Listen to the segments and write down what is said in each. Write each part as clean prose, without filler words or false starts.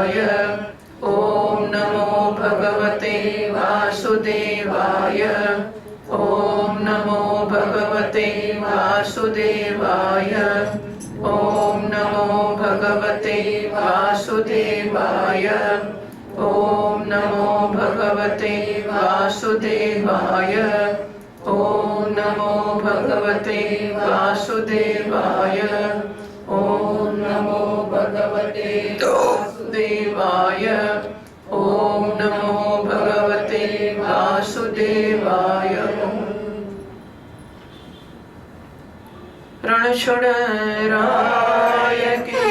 वासुदेवाय। ओम नमो भगवते वासुदेवाय। ओम नमो भगवते वासुदेवाय। ओम नमो भगवते वासुदेवाय। ओम नमो भगवते वासुदेवाय। ओम नमो भगवते वासुदेवाय। ओम नमो भगवते वासुदेवाय। ओम नमो भगवते वासुदेवाय। रणछोड़राय की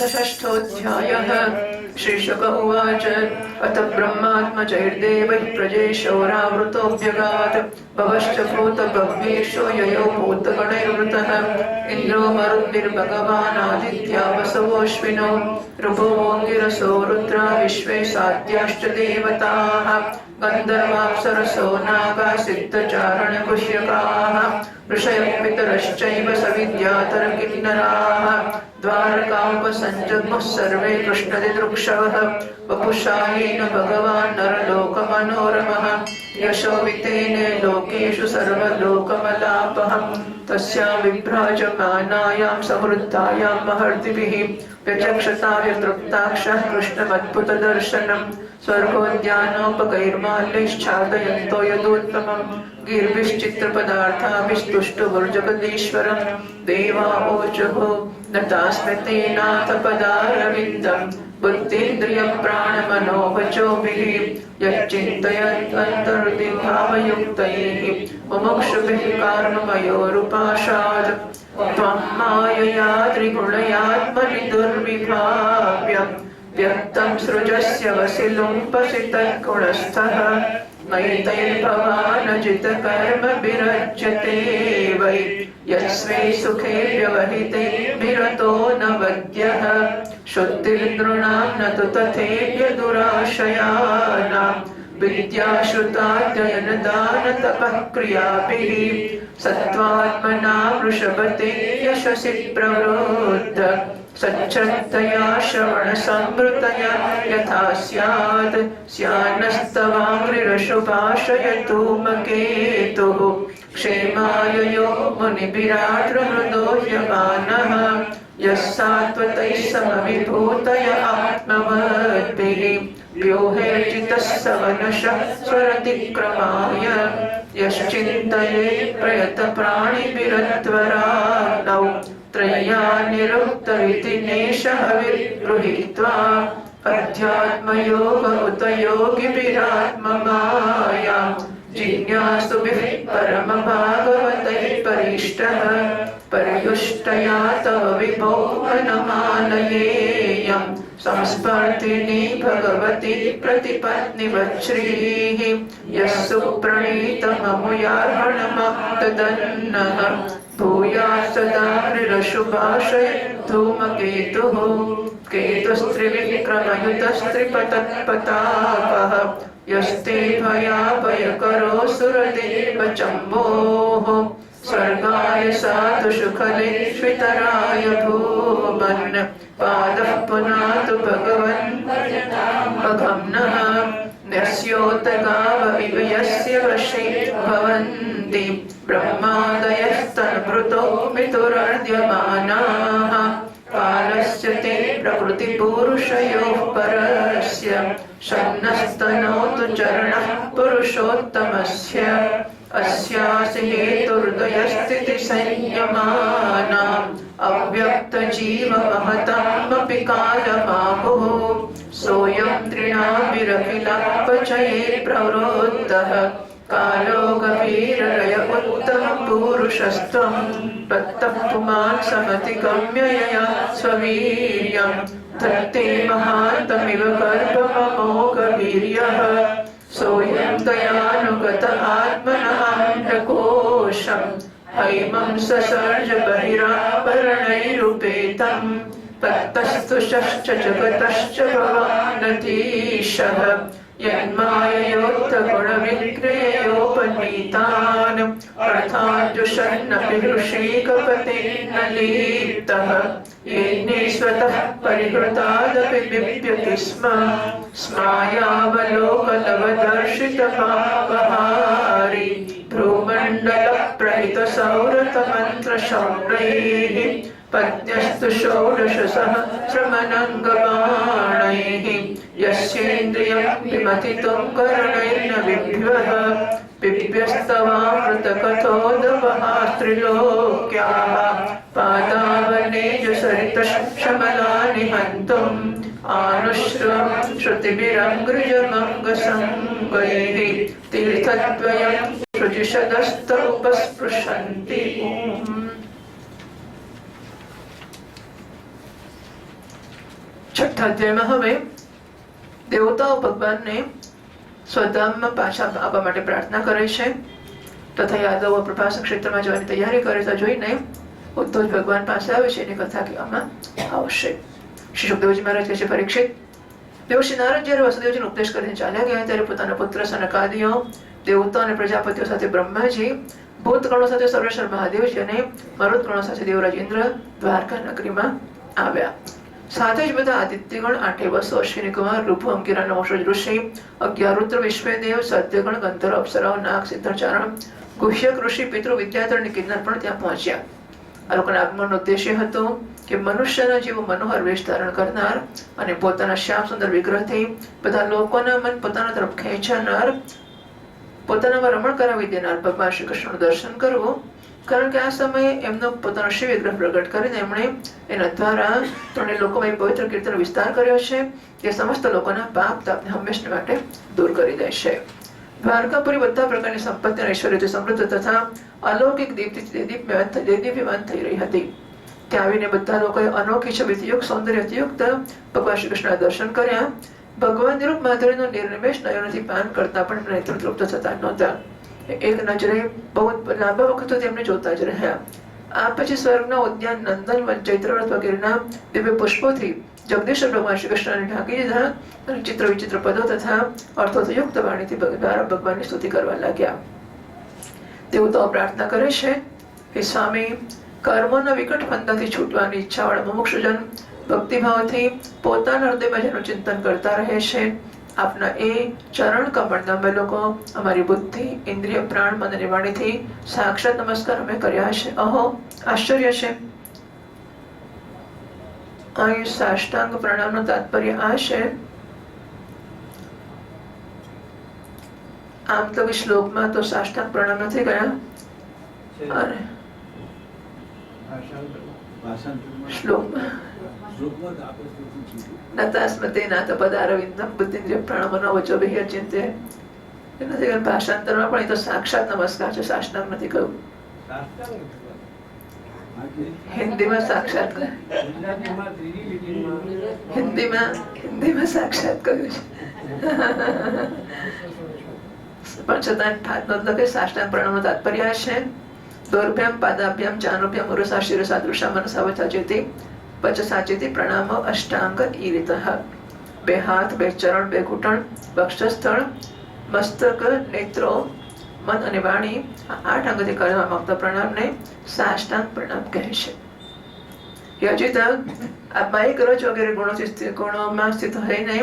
षष्ठोऽध्यायः। श्रीशुक उवाच अथ ब्रह्मात्मजैर्देवैः प्रजेशौरावृतोऽभ्यगात् भवश्च भूतभव्येषु ययो भूतगणैर्वृतः इन्द्रो मरुद्भिर्भगवानादित्या वसवोऽश्विनो ऋभुवोऽङ्गिरसो रुद्रा विश्वे साध्याश्च देवताः गन्धर्वाप्सरसो नागा सिद्धचारणगुह्यकाः ऋषयः पितरश्चैव सविद्यातरकिन्नराः द्वारकामुपसञ्जग्मुः सर्वे कृष्णदिदृक्षवः वपुषायेन भगवान् नरलोकमनोरमः यशोवितेने लोकेषु सर्वलोकमलापः तस्यां विभ्राजमानायां समृद्धायां महर्षिभिः व्यचक्षता व्यतृप्ताक्षः कृष्णमद्भुतदर्शनम् स्वर्गोद्यानोपकैर्माल्यैश्चादयन्तो यदुत्तमम् गीर्भिश्चित्रपदार्थाभिस्तुष्टुभुर्जगदीश्वरम् देवावोचुः न तास्मि तेनाथ पदारविन्दम् बुद्धिन्द्रियप्राणमनोवचोभिः यच्चिन्तयन्तर्हृदि भावयुक्तैः मुमुक्षुभिः कर्ममयोरुपाशात् त्वं मायया त्रिगुणयात्मनि दुर्विभाव्यम् व्यक्तं सृजस्य वसिलुम्पसि तद्गुणस्थः नैतैर्भवानजितकर्म विरज्यते वै यस्मै सुखे व्यवहिते विरतो न वद्यः शुद्धिर्नृणां न तु तथैर्य दुराशयानां विद्याश्रुताध्ययनदानतपः क्रियाभिः सत्त्वात्मना वृषभते यशसि प्रवृद्ध सच्छ्रद्धया श्रवणसंवृतया यथा स्यात् स्यान्नस्तवाङ्घ्रिरशुभाशयतु मकेतुः क्षेमाय यो मुनिभिराट्रहृदो ह्यमानः यः सात्वतैः समविभूतय आत्मवद्भिः व्योहेर्जितः सवनशः स्वरतिक्रमाय यश्चिन्तये प्रयतप्राणिभिरत्वरानौ त्रय्यानिरुक्त नेशः विगृहीत्वा अध्यात्मयोग उत योगिभिरात्ममायां जिज्ञासुभिः परमभागवतैः परिष्टः पर्युष्टया तव विभो वनमालयेयम् संस्पर्धिनी भगवती प्रतिपत्निवच्छ्रीः यः सुप्रणीतममुयार्हणमप्तदन्नः भूयात् सदा नृरशुभाशय धूमकेतुः केतुस्त्रिविक्रमयुतस्त्रिपतत्पतापः यस्ते भयाभयकरोऽसुरदेव चम्बोः स्वर्गाय साधुषुखले श्वितराय भूमन् पादः पुनातु भगवन् अघम्नः न्यस्योतगाव इव यस्य वशे भवन्ति ब्रह्मादयस्तन्मृतो मितुरर्ध्यमानाः कालस्य ते प्रकृतिपूरुषयोः परस्य शन्नस्तनोतु चरणः पुरुषोत्तमस्य अस्यासि हेतुर्दयस्थितिसंयमानाम् अव्यक्तजीवमहतामपि कालमाहुः सोऽयं तृणाभिरखिलापचये प्रवृत्तः कालो गभीरलय उत्तमपुरुषस्त्वं तत्तः पुमान् समतिगम्य यया स्ववीर्यं धत्ते महान्तमिव गर्भममोघवीर्यः सोऽयं दयानुगत आत्मनाम्रकोशं हैमं ससर्ज बहिराभरणैरुपेतं तत्तस्तुषश्च जगतश्च भवानधीशः यन्माययोक्तगुणविक्रियोपनीतान् अर्थाञ्जुषन्नपि ऋषिकपते न लीप्तः येने स्वतः परिहृतादपि बिभ्यति स्म स्मायावलोकलवदर्शितभावहारी भ्रूमण्डलप्रहितसौरतमन्त्रशौरैः पद्यस्तु षोडशसहस्रमनङ्गबाणैः यस्येन्द्रियं विमथितुं करणैर्न बिभ्यः बिभ्यस्तवामृतकथोदवहास्त्रिलोक्याः पादावनेजसरितशमलानि हन्तुम् आनुश्रवं श्रुतिभिरङ्गृजमङ्गसङ्गैः तीर्थद्वयं शुचिषदस्त उपस्पृशन्ति। છઠ્ઠા અધ્યાયમાં હવે દેવતાઓ ભગવાનને સ્વધામમાં પાછા આવવા માટે પ્રાર્થના કરે છે તથા યાદવો પ્રભાસ ક્ષેત્રમાં જવાની તૈયારી કરે છે જોઈને ઉદ્ધવ ભગવાન પાસે આવે છે એની કથા કહેવામાં આવશે। શ્રી સુખદેવજી મહારાજ કહે છે, પરીક્ષિત, દેવશ્રી નારદ જ્યારે વસુદેવજીનો ઉપદેશ કરીને ચાલ્યા ગયા ત્યારે પોતાના પુત્ર સનકાદિઓ દેવતાઓ અને પ્રજાપતિઓ સાથે બ્રહ્માજી, ભૂતગણો સાથે સર્વેશ્વર મહાદેવજી અને મરુદગણો સાથે દેવરાજ ઇન્દ્ર દ્વારકા નગરીમાં આવ્યા। સાથે જ બધા આદિત્યગણ, 8 વસો, અશ્વિની કુમાર, ઋભુ, અંકિરા, નવોષજ ઋષિ, 11 રુદ્ર, વિશ્વદેવ, સત્યગણ, ગંધર્વ, અપ્સરાઓ, નાગ, સિદ્ધચારણ, ગુહ્યક ઋષિ, પિતૃ, વિદ્યાધર અને કિન્નર પણ ત્યાં પહોંચ્યા। આ લોકોના આગમનનો ઉદ્દેશ્ય હતો કે મનુષ્યના જેવો મનોહર વેશ ધારણ કરનાર અને પોતાના શ્યામ સુંદર વિગ્રહથી બધા લોકોના મન પોતાના તરફ ખેંચાનાર, પોતાનામાં રમણ કરાવી દેનાર ભગવાન શ્રી કૃષ્ણનું દર્શન કરવું। કારણ કે આ સમયે એમનો પોતાનો શિવ વિગ્રહ પ્રગટ કરીને એમણે એના દ્વારા ત્રણેય લોકોમાં પવિત્ર કીર્તનનો વિસ્તાર કર્યો છે જે સમસ્ત લોકોના પાપ તાપને હંમેશા માટે દૂર કરી દેશે। દ્વારકાપુરી બધા પ્રકારની સંપત્તિ અને ઐશ્વર્યથી સમૃદ્ધ તથા અલૌકિક દેદીપ્યમાન થઈ રહી હતી। ત્યાં આવીને બધા લોકોએ અનોખી છબીયુક્ત, સૌંદર્યયુક્ત ભગવાન શ્રી કૃષ્ણના દર્શન કર્યા। ભગવાન નિરૂપ માધુરીનો નિર્નિમેષ નયનોથી પાન કરતા પણ નેત્ર તૃપ્ત થતા નહોતા। એક નજરે બહુ લાંબા વખત સુધી એમને જોતા જ રહ્યા। આ પછી સ્વર્ગના ઉદ્યાન, નંદનવન, ચૈત્રવ્રત વગેરેના દિવ્ય પુષ્પોથી જગદીશ્વર ભગવાન શ્રી કૃષ્ણને ઢાંકી દીધા અને ચિત્ર વિચિત્ર પદો તથા અર્થોયુક્ત વાણીથી દ્વારા ભગવાનની સ્તુતિ કરવા લાગ્યા। દેવતાઓ પ્રાર્થના કરે છે, હે સ્વામી, કર્મોના વિકટ ફંદાથી છૂટવાની ઈચ્છાવાળા મુમુક્ષુજન ભક્તિભાવથી પોતાના હૃદયમાં જેનું ચિંતન કરતા રહે છે, આપના એ ચરણ કમળના અમે લોકો અમારી બુદ્ધિ, ઇન્દ્રિય, પ્રાણ, મન અને વાણીથી સાક્ષાત નમસ્કાર અમે કર્યા છે। અહો, આશ્ચર્ય છે। અહીં સાષ્ટાંગ પ્રણામનું તાત્પર્ય આ છે, આમ તો શ્લોકમાં તો સાષ્ટાંગ પ્રણામ નથી ગયા અને શ્લોકમાં નતાસ્મતે નાથ પદારવિંદમ બુદ્ધિન્દ્રિય પ્રાણમનો વચો વિહર્ચિંતે નથી કહ્યું। ભાષાંતરમાં પણ એ તો સાક્ષાત નમસ્કાર છે, સાષ્ટાંગ નથી કહ્યું। હિન્દીમાં સાક્ષાત હિન્દીમાં સાક્ષાત કહ્યું છે પણ છતાં ઠાત નોંધ લખે સાષ્ટાંગ પ્રણામનો તાત્પર્ય છે, દોર્ભ્યામ પાદાભ્યામ ચાનુભ્યામ ઉરસા શિરસા દૃશા મનસા વચાચેતી પચસાચેતી પ્રણામ અષ્ટાંગ ઈરિતઃ। 2 હાથ, 2 ચરણ, 2 ઘૂંટણ, વક્ષસ્થળ, મસ્તક, નેત્રો, મન અને વાણી, આ 8 અંગથી કરવામાં આવતા પ્રણામને સાષ્ટાંગ પ્રણામ કહે છે। હજી તક આ બાહ્ય રજ વગેરે ગુણોમાં સ્થિત થઈને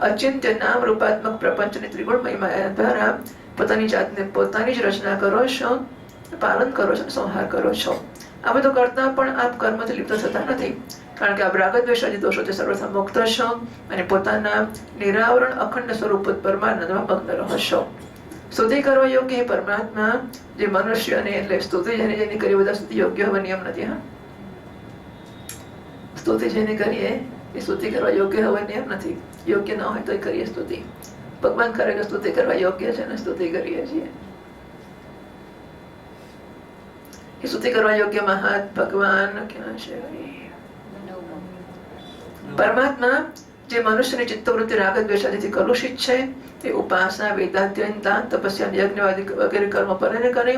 અચિંત્ય નામ રૂપાત્મક પ્રપંચની ત્રિગુણ મહિમા દ્વારા પોતાની જાતને પોતાની જ રચના કરો છો, પાલન કરો છો, સંહાર કરો છો। આ બધું કરતા પણ આપ કર્મથી લિપ્ત થતા નથી, કારણ કે આપ રાગદ્વેષાદી દોષોથી સર્વથા મુક્ત છો અને પોતાના નિરાવરણ અખંડ સ્વરૂપ પરમાનંદમાં મગ્ન રહો છો। સ્તુતિ કરવા યોગ્ય પરમાત્મા, જે મનુષ્યને એટલે સ્તુતિ જેની કરી બધા સ્તુતિ યોગ્ય હોવા નિયમ નથી. હા, સ્તુતિ જેની કરીએ એ સ્તુતિ કરવા યોગ્ય હોવા નિયમ નથી. યોગ્ય ન હોય તો કરીએ સ્તુતિ. ભગવાન કરે કે સ્તુતિ કરવા યોગ્ય છે ને સ્તુતિ કરીએ છીએ. એ સ્તુતિ કરવા યોગ્ય મહાત ભગવાન ક્યાં છે? પરમાત્મા જે મનુષ્યની ચિત્તવૃત્તિ રાગ દ્વેષાદિથી કલુષિત છે, તે ઉપાસના, વેદાધ્યયન, દાન, તપસ્યા, યજ્ઞ વગેરે કર્મ પરને કરે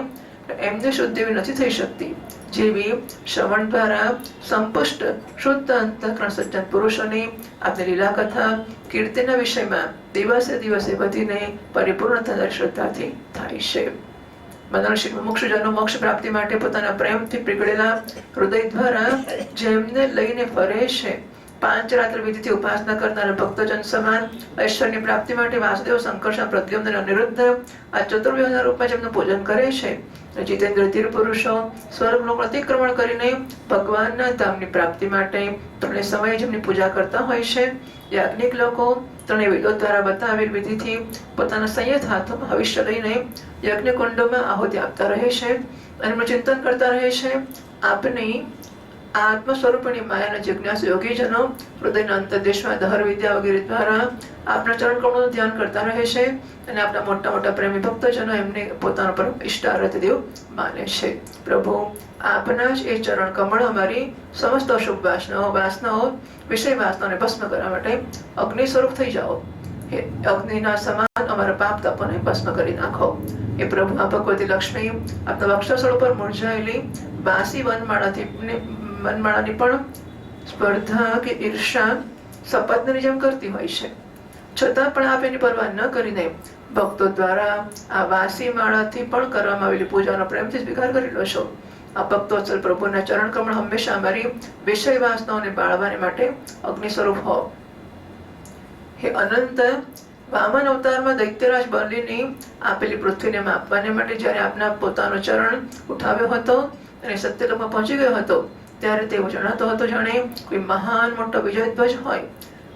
એમને શુદ્ધિ નથી થઈ શકતી. જેવી શ્રવણ દ્વારા સંપુષ્ટ શુદ્ધ અંતઃકરણ સજ્જન પુરુષોની આપની લીલા કથા કીર્તિના વિષયમાં દિવસે દિવસે વધીને પૂર્ણ થનારી શ્રદ્ધાથી થાય છે. મનુષ્ય મુક્ષજનો મોક્ષ પ્રાપ્તિ માટે પોતાના પ્રેમથી પીગળેલા હૃદય દ્વારા જેમને લઈને ફરે છે, 5 રાત્ર વિધિથી ઉપાસના કરનારા ભક્તજન સમાન ઐશ્વર્યની પ્રાપ્તિ માટે વાસુદેવ, સંકર્ષણ, પ્રદ્યુમ્ન અને અનિરુદ્ધ આ ચતુર્વ્યુહના રૂપમાં જેમનું પૂજન કરે છે, જીતેન્દ્ર ધીર પુરુષો સ્વર્ગનું અતિક્રમણ કરીને ભગવાનના ધામની પ્રાપ્તિ માટે ત્રણેય સમયે જેમની પૂજા કરતા હોય છે, યાજ્ઞિક લોકો ત્રણેય વેદો દ્વારા બતાવેલ વિધિથી પોતાના સંયત હાથોમાં ભવિષ્ય લઈને યજ્ઞ કુંડોમાં આહુતિ આપતા રહે છે અને એમનું ચિંતન કરતા રહે છે. આપની આત્મ સ્વરૂપની માયાના જિજ્ઞાસુ યોગીજનો હૃદયના અંતર્દેશમાં દહર વિદ્યા વગેરે દ્વારા આપના ચરણ કમળનું ધ્યાન કરતા રહે છે અને આપના મોટા મોટા પ્રેમી ભક્તજનો એમને પોતાનો પરમ ઇષ્ટાર્થ દેવ માને છે. પ્રભુ, આપના જ એ ચરણ કમળ અમારી સમસ્ત અશુભ વાસનાઓ વિષય વાસનાઓને ભસ્મ કરવા માટે અગ્નિ સ્વરૂપ થઈ જાઓ. હે અગ્નિના સમાન અમારા પાપ તપોને ભસ્મ કરી નાખો. એ પ્રભુ, આ ભગવતી લક્ષ્મી આપના વક્ષસ્થળ પર મુરઝાયેલી વાસી વનમાળાની પણ સ્પર્ધા કે ઈર્ષા સપત્નની જેમ કરતી હોય છે, છતાં પણ આપ એની પરવા ન કરીને ભક્તો દ્વારા આ વાસી માળાથી પણ કરવામાં આવેલી પૂજાનો પ્રેમથી સ્વીકાર કરી લો છો. આ ભક્તોત્સલ પ્રભુના ચરણ કમળ હંમેશા અમારી વિષય વાસનાઓને બાળવાને માટે અગ્નિ સ્વરૂપ હો. હે અનંત, વામન અવતારમાં દૈત્યરાજ બલિની આપેલી પૃથ્વીને માપવાને માટે જ્યારે આપના પોતાનો ચરણ ઉઠાવ્યો હતો અને સત્યલોકમાં પહોંચી ગયો હતો, ત્યારે તેવું જણાતો હતો જાણે કોઈ મહાન મોટો વિજય ધ્વજ હોય.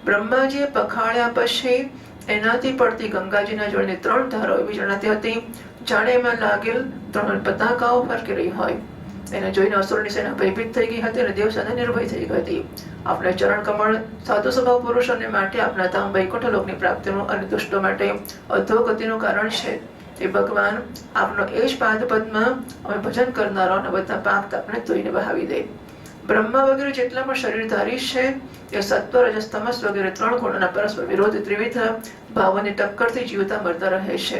બ્રહ્માજીએ પખાળ્યા પછી એનાથી પડતી ગંગાજીના જળની 3 ધારાઓ એવી જણાતી હતી જાણે એમાં લાગેલ 3 પતાકાઓ ફરકી રહી હોય. એને જોઈને અસુરની સેના ભયભીત થઈ ગઈ હતી અને દેવ સેના નિર્ભય થઈ ગઈ હતી. આપણા ચરણ કમળ સાધુ સ્વભાવ પુરુષોને માટે આપના ધામ વૈકુંઠ લોકની પ્રાપ્તિનું અને દુષ્ટો માટે અધોગતિનું કારણ છે. એ ભગવાન, આપનો એ જ પાદ પદ્મ અમે ભજન કરનારાઓના બધા પાપ આપણે ધોઈને બહાવી દે. બ્રહ્મા વગેરે જેટલા પણ શરીરધારી છે એ સત્વ, રજસ, તમસ વગેરે 3 ગુણોના પરસ્પર વિરોધ ત્રિવિધ ભાવોની ટક્કરથી જીવતા મરતા રહે છે.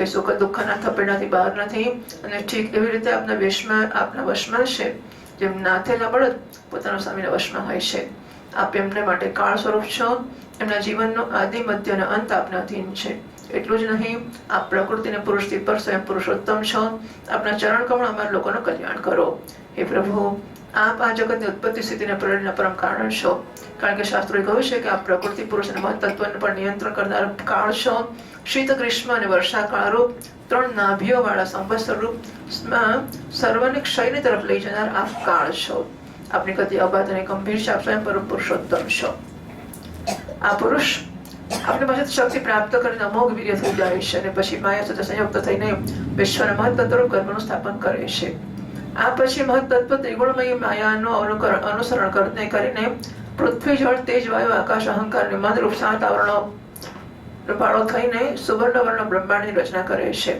એ સુખ દુઃખના થપેડાથી બહાર નથી અને ઠીક એવી રીતે આપના વશમાં છે જેમ નાથેલા બળદ પોતાના સ્વામીના વશમાં હોય છે. આપ એમને માટે કાળ સ્વરૂપ છો. એમના જીવનનો આદિ, મધ્ય અને અંત આપના અધીન છે. એટલું જ નહીં, આપ પ્રકૃતિને પુરુષથી પર સ્વયં પુરુષોત્તમ છો. આપના ચરણ કમળ અમારા લોકોનું કલ્યાણ કરો. હે પ્રભુ, આપ આ જગતની ઉત્પત્તિ સ્થિતિના પ્રલયના પરમ કારણ છો. કારણ કે શાસ્ત્રોએ કહ્યું છે કે આપ પ્રકૃતિ, પુરુષ અને મહત્તત્વને પણ નિયંત્રણ કરનાર કાળ છો. શીત, ગ્રીષ્મ અને વર્ષાકાળ રૂપ 3 નાભીઓ વાળા સંવત્સર રૂપમાં સર્વને ક્ષયની તરફ લઈ જનાર આપ કાળ છો. આપની ગતિ અબાધ અને ગંભીર છે. આપ સ્વયં પરમ પુરુષોત્તમ છો. આ પુરુષ આપણી પાસે શક્તિ પ્રાપ્ત કરીને અમોઘ વીર્ય થઈ જાય છે અને પછી માયા સાથે સંયુક્ત થઈને વિશ્વના મહત્તત્વ કર્મનું સ્થાપન કરે છે. આ પછી મહત્તત્વ ત્રિગુણમય માયાનું અનુસરણ કરીને પૃથ્વી, જળ, તેજ, વાયુ, આકાશ, અહંકાર અને મન રૂપ 7 આવરણો પાળો થઈને સુવર્ણવર્ણ બ્રહ્માંડની રચના કરે છે.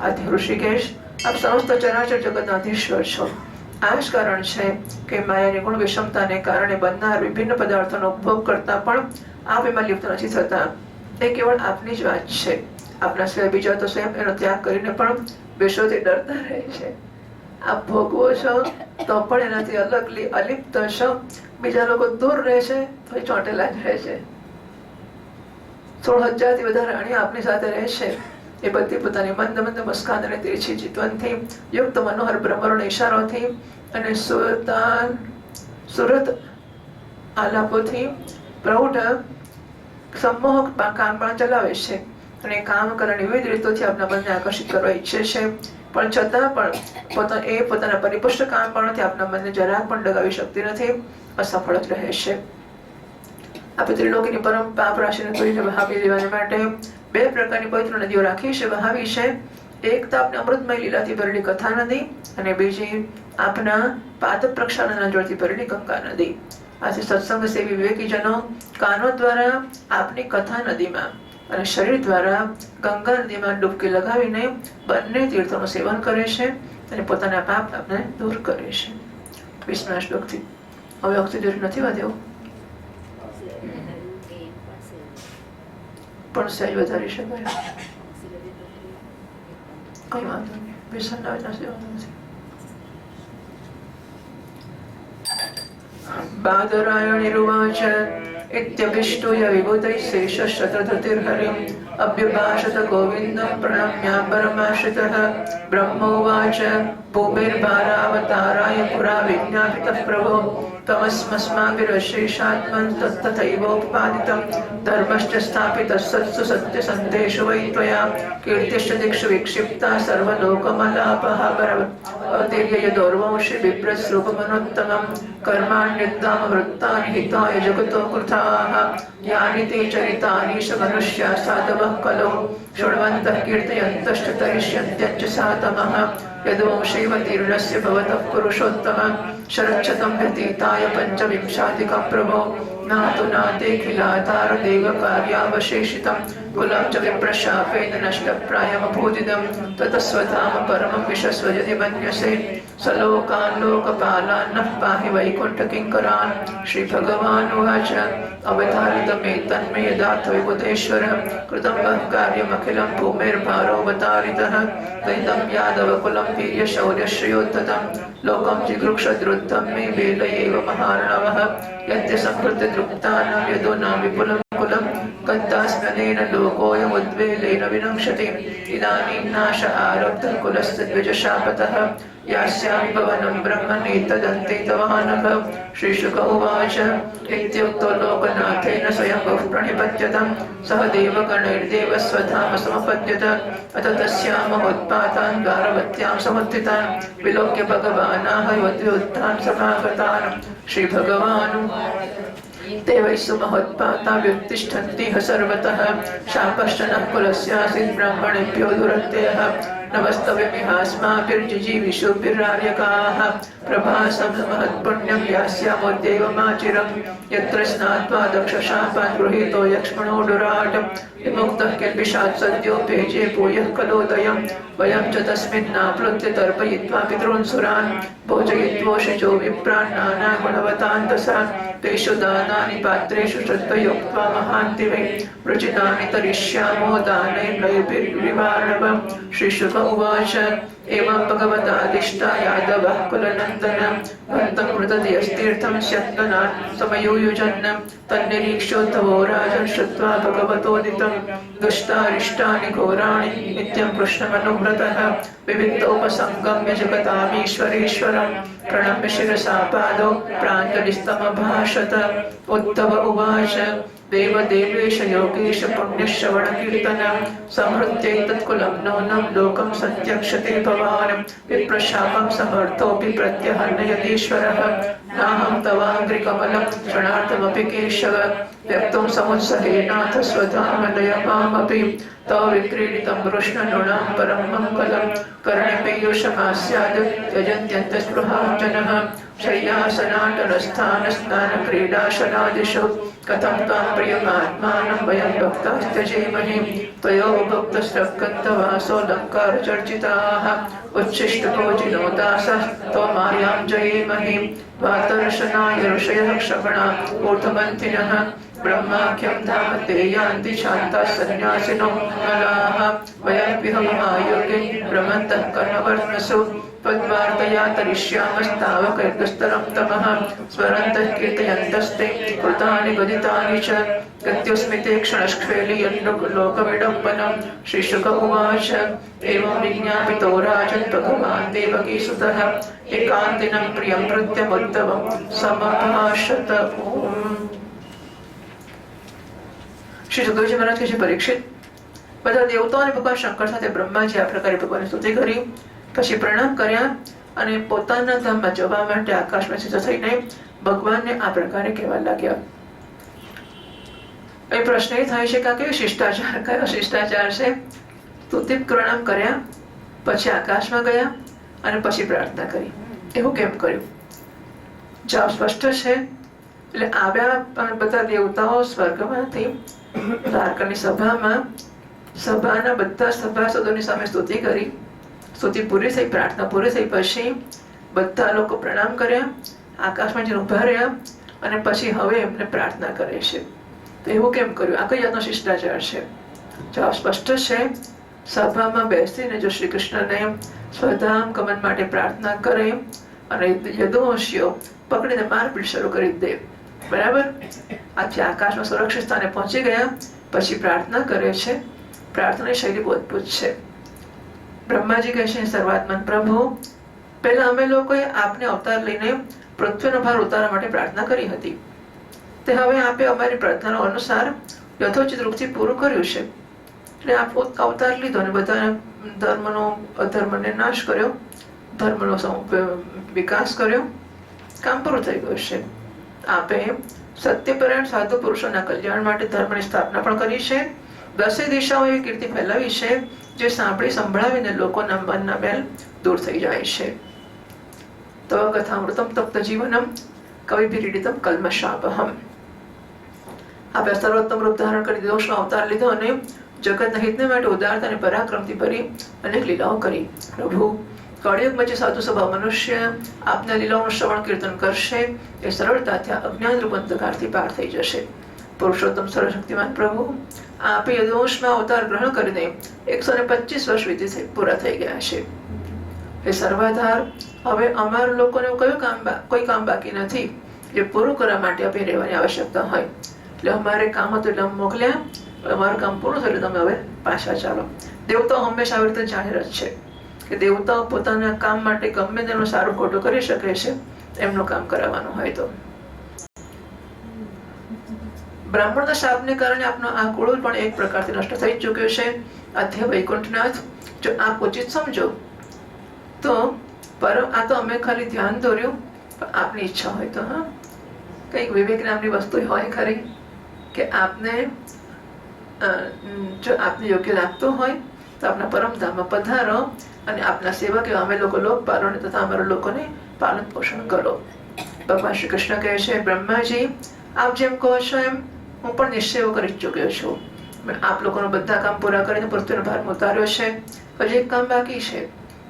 આથી ઋષિકેશ, આપ સમસ્ત ચરાચર જગતના અધીશ્વર છો. આ જ કારણ છે કે માયાની ગુણ વિષમતાને કારણે બનનાર વિભિન્ન પદાર્થોનો ઉપભોગ કરતા પણ આપ એમાં લિપ્ત નથી થતા. એ કેવળ આપની જ વાત છે. આપના સિવાય બીજા તો સ્વયં એનો ત્યાગ કરીને પણ વિશ્વથી ડરતા રહે છે. આપ ભોગવો છો તો પણ એનાથી અલિપ્ત છો. બીજા લોકો દૂર રહે છે તો ચોંટેલા જ રહે છે. 16,000 થી વધારે રાણી આપની સાથે રહે છે. એ બધી પોતાની મંદ મંદ મુસ્કાન અને તીરછી ચિતવનથી યુક્ત મનોહર ભ્રમરોના ઈશારોથી અને સુરત આલાપોથી પ્રૌઢ સંમોહક કામ પણ ચલાવે છે અને કામ કરવાની વિવિધ રીતોથી આપના મનને આકર્ષિત કરવા ઈચ્છે છે. પણ છતાં પણ પોતાના પરિપુષ્ટ કામ પણ આપના મનને જરાક પણ ડગાવી શકતી નથી. અસફળ જ રહે છે. આપણે ત્રિલોકીની પરમ પાપ રાશિને ધોઈને બહાવી દેવા માટે બે પ્રકારની પવિત્ર નદીઓ રાખી છે, વહાવી છે. એક તો આપને અમૃતમય લીલાથી ભરેલી કથા નદી અને બીજી આપના પાદ પ્રક્ષાલનના જળથી ભરેલી ગંગા નદી. આજે સત્સંગ સેવી વિવેકીજનો કાનો દ્વારા આપની કથા નદીમાં અને શરીર દ્વારા ગંગા નદીમાં ડૂબકી લગાવીને બંને તીર્થોનું સેવન કરે છે અને પોતાના પાપ આપને દૂર કરે છે. 20 શ્લોકથી હવે વખતે દૂર નથી વધ્યો પણ સહેજ વધારી શકાય. કઈ વાંધો નહીં, વ્યસન આવે નથી દેવાનું નથી. बादरायणिरुवाच इत्यभिष्टूय विभूतैः शेषशतधृतिर्हरिम् अभ्युभाषत गोविन्दं प्रणम्याम्बरमाश्रितः. ब्रह्मोवाच भूमिर्भारावताराय पुरा विज्ञापितः प्रभो तमस्मस्माभिरशेषात्मन् तत्तथैवोपपादितं धर्मश्च स्थापितः सत्सु सत्यसन्देषु वै त्वया कीर्तिश्च दिक्षु विक्षिप्ता सर्वलोकमलापः अवतीर्य यदोर्वंशि बिभ्रस्रूपमनोत्तमं कर्माण्युद्दामवृत्तानि हिताय जगतो कृताः यानि ते चरितानि मनुष्या साधवः खलु शृण्वन्तः कीर्तयन्तश्च तरिष्यन्त्यश्च सातमः यद्वंशैवतीर्णस्य भवतः पुरुषोत्तम शरच्छतं व्यतीताय पञ्चविंशाधिकं प्रभो नातु नातेऽखिलाधार देवकार्यावशेषितं कुलं च विप्रशापेन नष्टप्रायमभूदिदं ततस्वधाम परमं विशस्व यदि मन्यसे सलोकान् लोकपालान् पाहि वैकुण्ठकिङ्करान्. श्रीभगवानुवाच अवतारितमेतन्मे यदाथ विबुधेश्वर कृतं वः कार्यमखिलं भूमिर्भारोऽवतारितः दैतं यादवकुलं वीर्यशौर्यश्रियोद्धतं लोकं जिगृक्षद्रुद्धं मे वेल एव महार्णवः यद्य संहृतदृप्तानां यदूनां विपुलं कुलं कन्तास्मनेन लोकोऽयमुद्वेलेन विनङ्क्षति इदानीं नाश आरब्धः कुलस्य द्विजशापतः यास्यामि भवनं ब्रह्मणेतदन्ते तवानघ. श्रीशुक उवाच इत्युक्तो लोकनाथेन स्वयं बहु प्रणिपत्यतं सह देवगणैर्देवस्वधाम समपद्यत. अथ तस्यां महोत्पातान् द्वारवत्यां समुत्थितान् विलोक्य भगवानाह युद्धोत्थान् समागतान्. श्रीभगवान् ते वै सुमहोत्पाता व्युत्तिष्ठन्ति सर्वतः शापश्च नः कुलस्यासीत् ब्राह्मणेभ्यो दुरत्ययः नमस्तव्यमिहास्माभिर्जिजीविषुभिरार्यकाः प्रभासं महत्पुण्यं यास्यामोद्यैवमाचिरं यत्र स्नात्वा दक्षशापान् गृहीतो यक्ष्मणो दुराट विमुक्तः किल्बिषात् सद्यो भेजे भूयः कलोदयं वयं च तस्मिन्नाप्लुत्य तर्पयित्वा पितॄन् सुरान् भोजयित्वोषिजो विप्रान् नानागुणवतान् दशान् तेषु दानानि पात्रेषु श्रद्धयोक्त्वा महान्ति वै वृजितानि तरिष्यामो दानैर्नैर्भिर्विवार्णव. श्रीशुक उवाच एवं भगवतादिष्टा यादवः कुलनन्दनं भक्तं मृतधियस्तीर्थं स्यन्दनान् समयुयुजन् तन्निरीक्ष्योद्धवो राजन् श्रुत्वा भगवतोदितं दुष्टारिष्टानि घोराणि नित्यं कृष्णमनुव्रतः विविक्तोपसङ्गम्य जगतामीश्वरेश्वरं प्रणम्य शिरसा पादौ प्राञ्जलिस्तमभाषत. उद्धव उवाच देवदेवेश योगेश पुण्यश्रवणकीर्तनं संहृत्यैतत्कुलं नूनं लोकं सत्यक्षते भवान् विप्रशापं समर्थोऽपि प्रत्यहन्नयतीश्वरः नाहं तवाङ्घ्रिकमलं क्षणार्थमपि केशव व्यक्तुं समुत्सहेनाथ स्वधामलयमामपि तव विक्रीडितं कृष्णनृणां परं मङ्गलं कर्णिपीयूषमास्याद् त्यजन्त्यन्तस्पृहाञ्जनः शय्यासनाटनस्थानस्नानक्रीडाशनादिषु कथं त्वां प्रियमात्मानं वयं भक्तास्त्यजेमहि त्वयोपभुक्तस्रक्कन्तवासोऽलङ्कारचर्चिताः उच्छिष्टभोजिनो दासः त्वमायां जयेमहि वातर्शनाय ऋषयः क्षपणा ऊर्ध्वमन्थिनः ब्रह्माख्यं धाम ते यान्ति शान्ताः सन्न्यासिनो मलाः वयं विहमहायोगे भ्रमन्तः कर्मवर्त्मसु त्वद्वार्तया तरिष्यामस्तावकैर्दुस्तरं तमः स्वरन्तः कीर्तयन्तस्ते कृतानि गदितानि च गत्योऽस्मिते क्षणस्क्ष्वेलियन्लोकविडम्बनं. श्रीशुक उवाच एवं विज्ञापितो राजन् भगवान् देवकीसुतः एकान्तिनं प्रियं कृत्यमुद्धवं समभाषत. श्री सुखदेवजी महाराज के परीक्षित બધા દેવતાઓ અને ભગવાન શંકર સાથે બ્રહ્માજી આ પ્રકારે ભગવાનની સ્તુતિ કરી પછી પ્રણામ કર્યા અને પોતાના ધામમાં જવા માટે આકાશમાં સિદ્ધ થઈને ભગવાનને આ પ્રકારે કહેવા લાગ્યા. એ પ્રશ્ન એ થાય છે કે આ કેવો શિષ્ટાચાર, કયો શિષ્ટાચાર છે? સ્તુતિ પ્રણામ કર્યા, પછી આકાશમાં ગયા અને પછી પ્રાર્થના કરી. એવું કેમ કર્યું? જવાબ સ્પષ્ટ છે. એટલે આવ્યા બધા દેવતાઓ સ્વર્ગમાંથી દ્વારકાની સભામાં, સભાના બધા સભાસદોની સામે સ્તુતિ કરી. સ્તુતિ પૂરી થઈ, પ્રાર્થના પૂરી થઈ પછી બધા લોકો પ્રણામ કર્યા, આકાશમાં જઈને ઉભા રહ્યા અને પછી હવે એમને પ્રાર્થના કરે છે. તો એવું કેમ કર્યું? આ કઈ જાતનો શિષ્ટાચાર છે? જવાબ સ્પષ્ટ છે. સભામાં બેસીને જો શ્રી કૃષ્ણને સ્વધામ ગમન માટે પ્રાર્થના કરે અને યદુવંશીઓ પકડીને મારપીટ શરૂ કરી દે, બરાબર? આથી આકાશમાં સુરક્ષિત સ્થાને પહોંચી ગયા પછી પ્રાર્થના કરે છે. પ્રાર્થનાની શૈલી બહુ અદભુત છે. બ્રહ્માજી કહે છે, સર્વાત્મન પ્રભુ, પહેલા અમે લોકોએ આપને અવતાર લઈને પૃથ્વીનો ભાર ઉતારવા માટે પ્રાર્થના કરી હતી. તે હવે આપે અમારી પ્રાર્થનાનો અનુસાર યથોચિત રૂપથી પૂરું કર્યું છે. એટલે આપ અવતાર લીધો અને બધા ધર્મનો અધર્મને નાશ કર્યો, ધર્મનો વિકાસ કર્યો, કામ પૂરું થઈ ગયું છે. આપે સત્યપરાયણ સાધુ પુરુષોના કલ્યાણ માટે ધર્મની સ્થાપના પણ કરી છે. 10 દિશાઓ એવી કીર્તિ ફેલાવી છે જે સાંભળી સંભળાવીને લોકોના મનના મેલ દૂર થઈ જાય છે. તવ કથામૃતમ તપ્ત જીવનમ કવિભિરીડિતમ કલ્મષાપહમ. આપણે સર્વોત્તમ રૂપ ધારણ કરી દોષનો અવતાર લીધો અને જગતના હિતને માટે ઉદારતા અને પરાક્રમથી ભરી અનેક લીલાઓ કરી. પ્રભુ, કળિયુગમાં જે સાધુ સ્વભાવ મનુષ્ય આપના લીલાઓનું શ્રવણ કીર્તન કરશે એ સરળતાથી અજ્ઞાન રૂપ અંધકારથી પાર થઈ જશે. પુરુષોત્તમ સર્વશક્તિમાન પ્રભુ, આપે યદુવંશમાં અવતાર ગ્રહણ કરીને 125 વર્ષ પૂરા થઈ ગયા છે. એ સર્વાધાર, હવે અમારા લોકોને કોઈ કામ બાકી નથી જે પૂરું કરવા માટે આપણે રહેવાની આવશ્યકતા હોય. એટલે અમારે કામ હતું એટલે અમે મોકલ્યા, અમારું કામ પૂરું થયું એટલે તમે હવે પાછા ચાલો. દેવતાઓ હંમેશા આવી રીતે જાહેર જ છે કે દેવતાઓ પોતાના કામ માટે ગમે તેનું સારું ખોટું કરી શકે છે, એમનું કામ કરાવવાનું હોય તો. બ્રાહ્મણના શાપને કારણે આપનો આ કુળ પણ એક પ્રકારથી નષ્ટ થઈ ચૂક્યો છે. આધ્ય વૈકુંઠનાથ, જો આપ ઉચિત સમજો તો આ તો અમે ખાલી ધ્યાન દોર્યું, પણ આપની ઈચ્છા હોય તો હા કંઈક વિવેક નામની વસ્તુ હોય ખરી કે આપને જો આપને યોગ્ય લાગતું હોય તો આપના પરમધામમાં પધારો અને આપના સેવક એવા અમે લોકો લોકપાલો તથા અમારા લોકોને પાલન પોષણ કરો. ભગવાન શ્રી કૃષ્ણ કહે છે, બ્રહ્માજી, આપ જેમ કહો છો એમ હું પણ નિશ્ચય કરી ચૂક્યો છું. આપ લોકોનો બધા કામ પૂરા કરીને પૃથ્વીનો ભાર ઉતાર્યો છે. હજી એક કામ બાકી છે,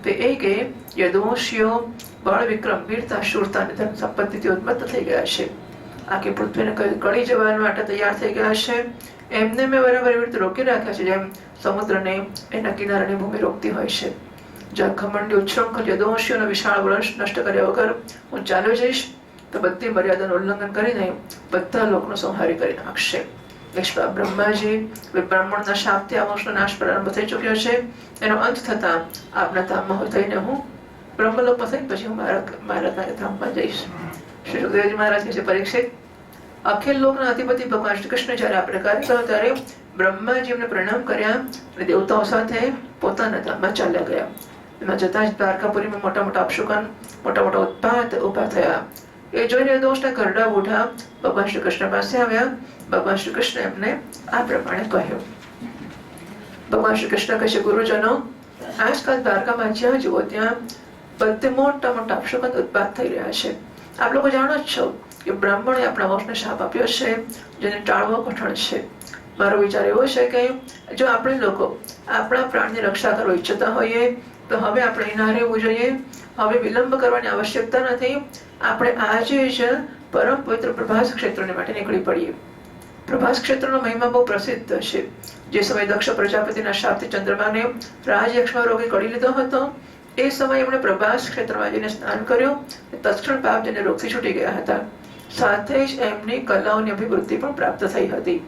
તે એ કે યદુવંશીઓ બળ, વિક્રમ, વીરતા, શૂરતા અને ધન સંપત્તિથી ઉન્મત્ત થઈ ગયા છે. આખી પૃથ્વીને કળી જવા માટે તૈયાર થઈ ગયા છે. એમને મેં બરાબર એવી રીતે રોકી રાખ્યા છે જેમ સમુદ્રને એના કિનારાની ભૂમિ રોકતી હોય છે. જ્યાં ઘમંડી ઉચ્છૃંખલ યદુવંશીઓનો વિશાળ વંશ નષ્ટ કર્યા વગર હું ચાલ્યો જઈશ તો બધી મર્યાદાનું ઉલ્લંઘન કરીને બધા લોકનો સંહારી કરી નાખશે. બ્રહ્માજી, બ્રાહ્મણના શાપથી આ વંશનો નાશ પ્રારંભ થઈ ચૂક્યો છે. એનો અંત થતા આપના ધામમાં થઈને હું બ્રહ્મલોકમાં થઈને પછી હું મારા ધામમાં જઈશ. શ્રી સુખદેવજી મહારાજ કહે છે, પરીક્ષિત, અખિલ લોકના અધિપતિ ભગવાન શ્રી કૃષ્ણ જયારે આ પ્રકારે કહ્યું ત્યારે બ્રહ્માજી એમને પ્રણામ કર્યા અને દેવતાઓ સાથે પોતાના ધામમાં ચાલ્યા ગયા. એમાં જતા જ દ્વારકાપુરીમાં મોટા મોટા અપશુકન, મોટા મોટા ઉત્પાત ઉભા થયા. એ જોઈને દોષના ઘરડા બુઢા ભગવાન શ્રી કૃષ્ણ પાસે આવ્યા. ભગવાન શ્રી કૃષ્ણ એમને આ પ્રમાણે કહ્યું. ભગવાન શ્રી કૃષ્ણ કહે છે, ગુરુજનો, આજકાલ દ્વારકામાં જ્યાં જુઓ ત્યાં બધે મોટા મોટા અપશુકન ઉત્પાત થઈ રહ્યા છે. આપ લોકો જાણો જ છો કે બ્રાહ્મણે આપણા વંશને શાપ આપ્યો છે, જેને ટાળવો કઠણ છે. મારો વિચાર એવો છે કે જો આપણે લોકો આપણા પ્રાણની રક્ષા કરવા ઈચ્છતા હોઈએ તો હવે આપણે ના રહેવું જોઈએ. હવે વિલંબ કરવાની આવશ્યકતા નથી. આપણે આજે જ પરમ પવિત્ર પ્રભાસ ક્ષેત્રને માટે નીકળી પડીએ. પ્રભાસ ક્ષેત્રનો મહિમા બહુ પ્રસિદ્ધ છે. જે સમય દક્ષ પ્રજાપતિના શાપથી ચંદ્રમાને રાજયક્ષમાં રોગી કળી લીધો હતો, એ સમયે એમણે પ્રભાસ ક્ષેત્રમાં જઈને સ્નાન કર્યું. તત્ક્ષણ પાપ જેને રોગથી છૂટી ગયા હતા. સાથે જ એમની કલાઓની અભિવૃદ્ધિ પણ પ્રાપ્ત થઈ હતી.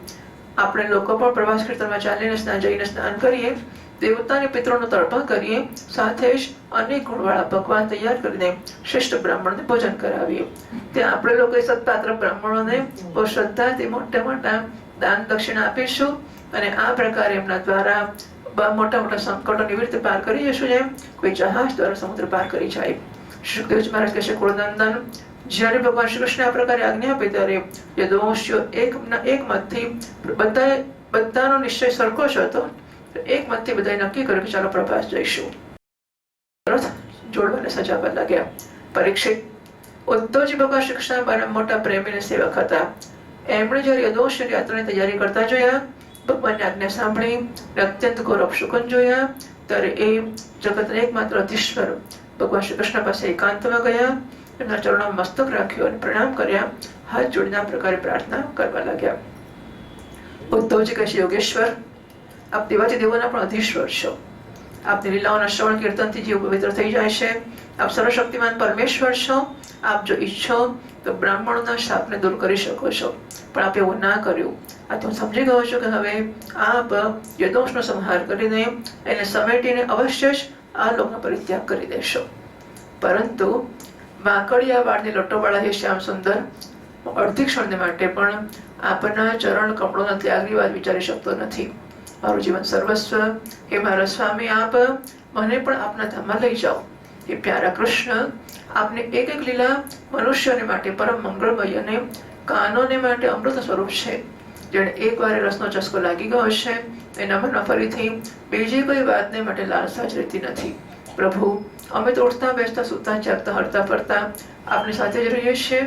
આપણે લોકો પણ પ્રભાસ ક્ષેત્રમાં ચાલીને જઈને સ્નાન કરીએ, દેવતાને પિતૃનો તર્પણ કરીએ, સાથે જ અનેક ગુણવાળા પકવાન તૈયાર કરીને શ્રેષ્ઠ બ્રાહ્મણને ભોજન કરાવીએ. ત્યાં આપણે લોકો સત્પાત્ર બ્રાહ્મણોને બહુ શ્રદ્ધાથી મોટા મોટા દાન દક્ષિણા આપીશું અને આ પ્રકારે એમના દ્વારા મોટા મોટા સંકટો એવી રીતે પાર કરી જશું જેમ કોઈ જહાજ દ્વારા સમુદ્ર પાર કરી જાય. સુખદેવજી મહારાજ કહે છે, કુળનંદન, જ્યારે ભગવાન શ્રી કૃષ્ણ આ પ્રકારે આજ્ઞા આપી ત્યારે યદુવંશીઓ એક મતથી બધાનો નિશ્ચય સરખો જ હતો. એક મતથી બધાએ નક્કી કર્યું કે ચાલો પ્રભાસ જઈશું. રથ જોડવાને સજાવવા લાગ્યા. પરીક્ષિત ઉદ્ધવજી ભગવાન શ્રી કૃષ્ણ મોટા પ્રેમી અને સેવક હતા. એમણે જ્યારે યદુવંશી યાત્રાની તૈયારી કરતા જોયા, ભગવાનની આજ્ઞા સાંભળી, અત્યંત ગૌરવ શુકન જોયા, ત્યારે એ જગતના એકમાત્ર અધીશ્વર ભગવાન શ્રી કૃષ્ણ પાસે એકાંતમાં ગયા, એમના ચરણોમાં મસ્તક રાખ્યું અને પ્રણામ કર્યા, હાથ જોડીને આ પ્રકારે પ્રાર્થના કરવા લાગ્યા. ઉદ્ધવજી કહે છે, યોગેશ્વર, આપ દેવાથી દેવોના પણ અધીશ્વર છો. આપની લીલાઓના શ્રવણ કીર્તનથી જીવ પવિત્ર થઈ જાય છે. આપ સર્વશક્તિમાન પરમેશ્વર છો. આપ જો ઈચ્છો તો બ્રાહ્મણોના શાપને દૂર કરી શકો છો, પણ આપ એવું ના કર્યું. આ તો હું સમજી ગયો છું કે હવે આપ યદુવંશનો સંહાર કરીને એને સમેટીને અવશ્ય જ આ લોકનો પરિત્યાગ કરી દેશો. પરંતુ માકડિયા વાળની લટોવાળા હે શ્યામ સુંદર અડધી ક્ષણને માટે પણ આપના ચરણ કમળોના ત્યાગની વાત વિચારી શકતો નથી. મારું જીવન સર્વસ્વ, હે મારા સ્વામી, આપ મને પણ આપના ધામમાં લઈ જાઓ. હે પ્યારા કૃષ્ણ, આપને એક એક લીલા મનુષ્યને માટે પરમ મંગળમય અને કાનોને માટે અમૃત સ્વરૂપ છે. જેણે એકવાર રસનો ચસ્કો લાગી ગયો છે, એના મનમાં ફરીથી બીજી કોઈ વાતને માટે લાલસા જ રહેતી નથી. પ્રભુ, અમે તો ઉઠતા બેસતા સૂતા જાગતા હરતા ફરતા આપની સાથે જ રહીએ છીએ.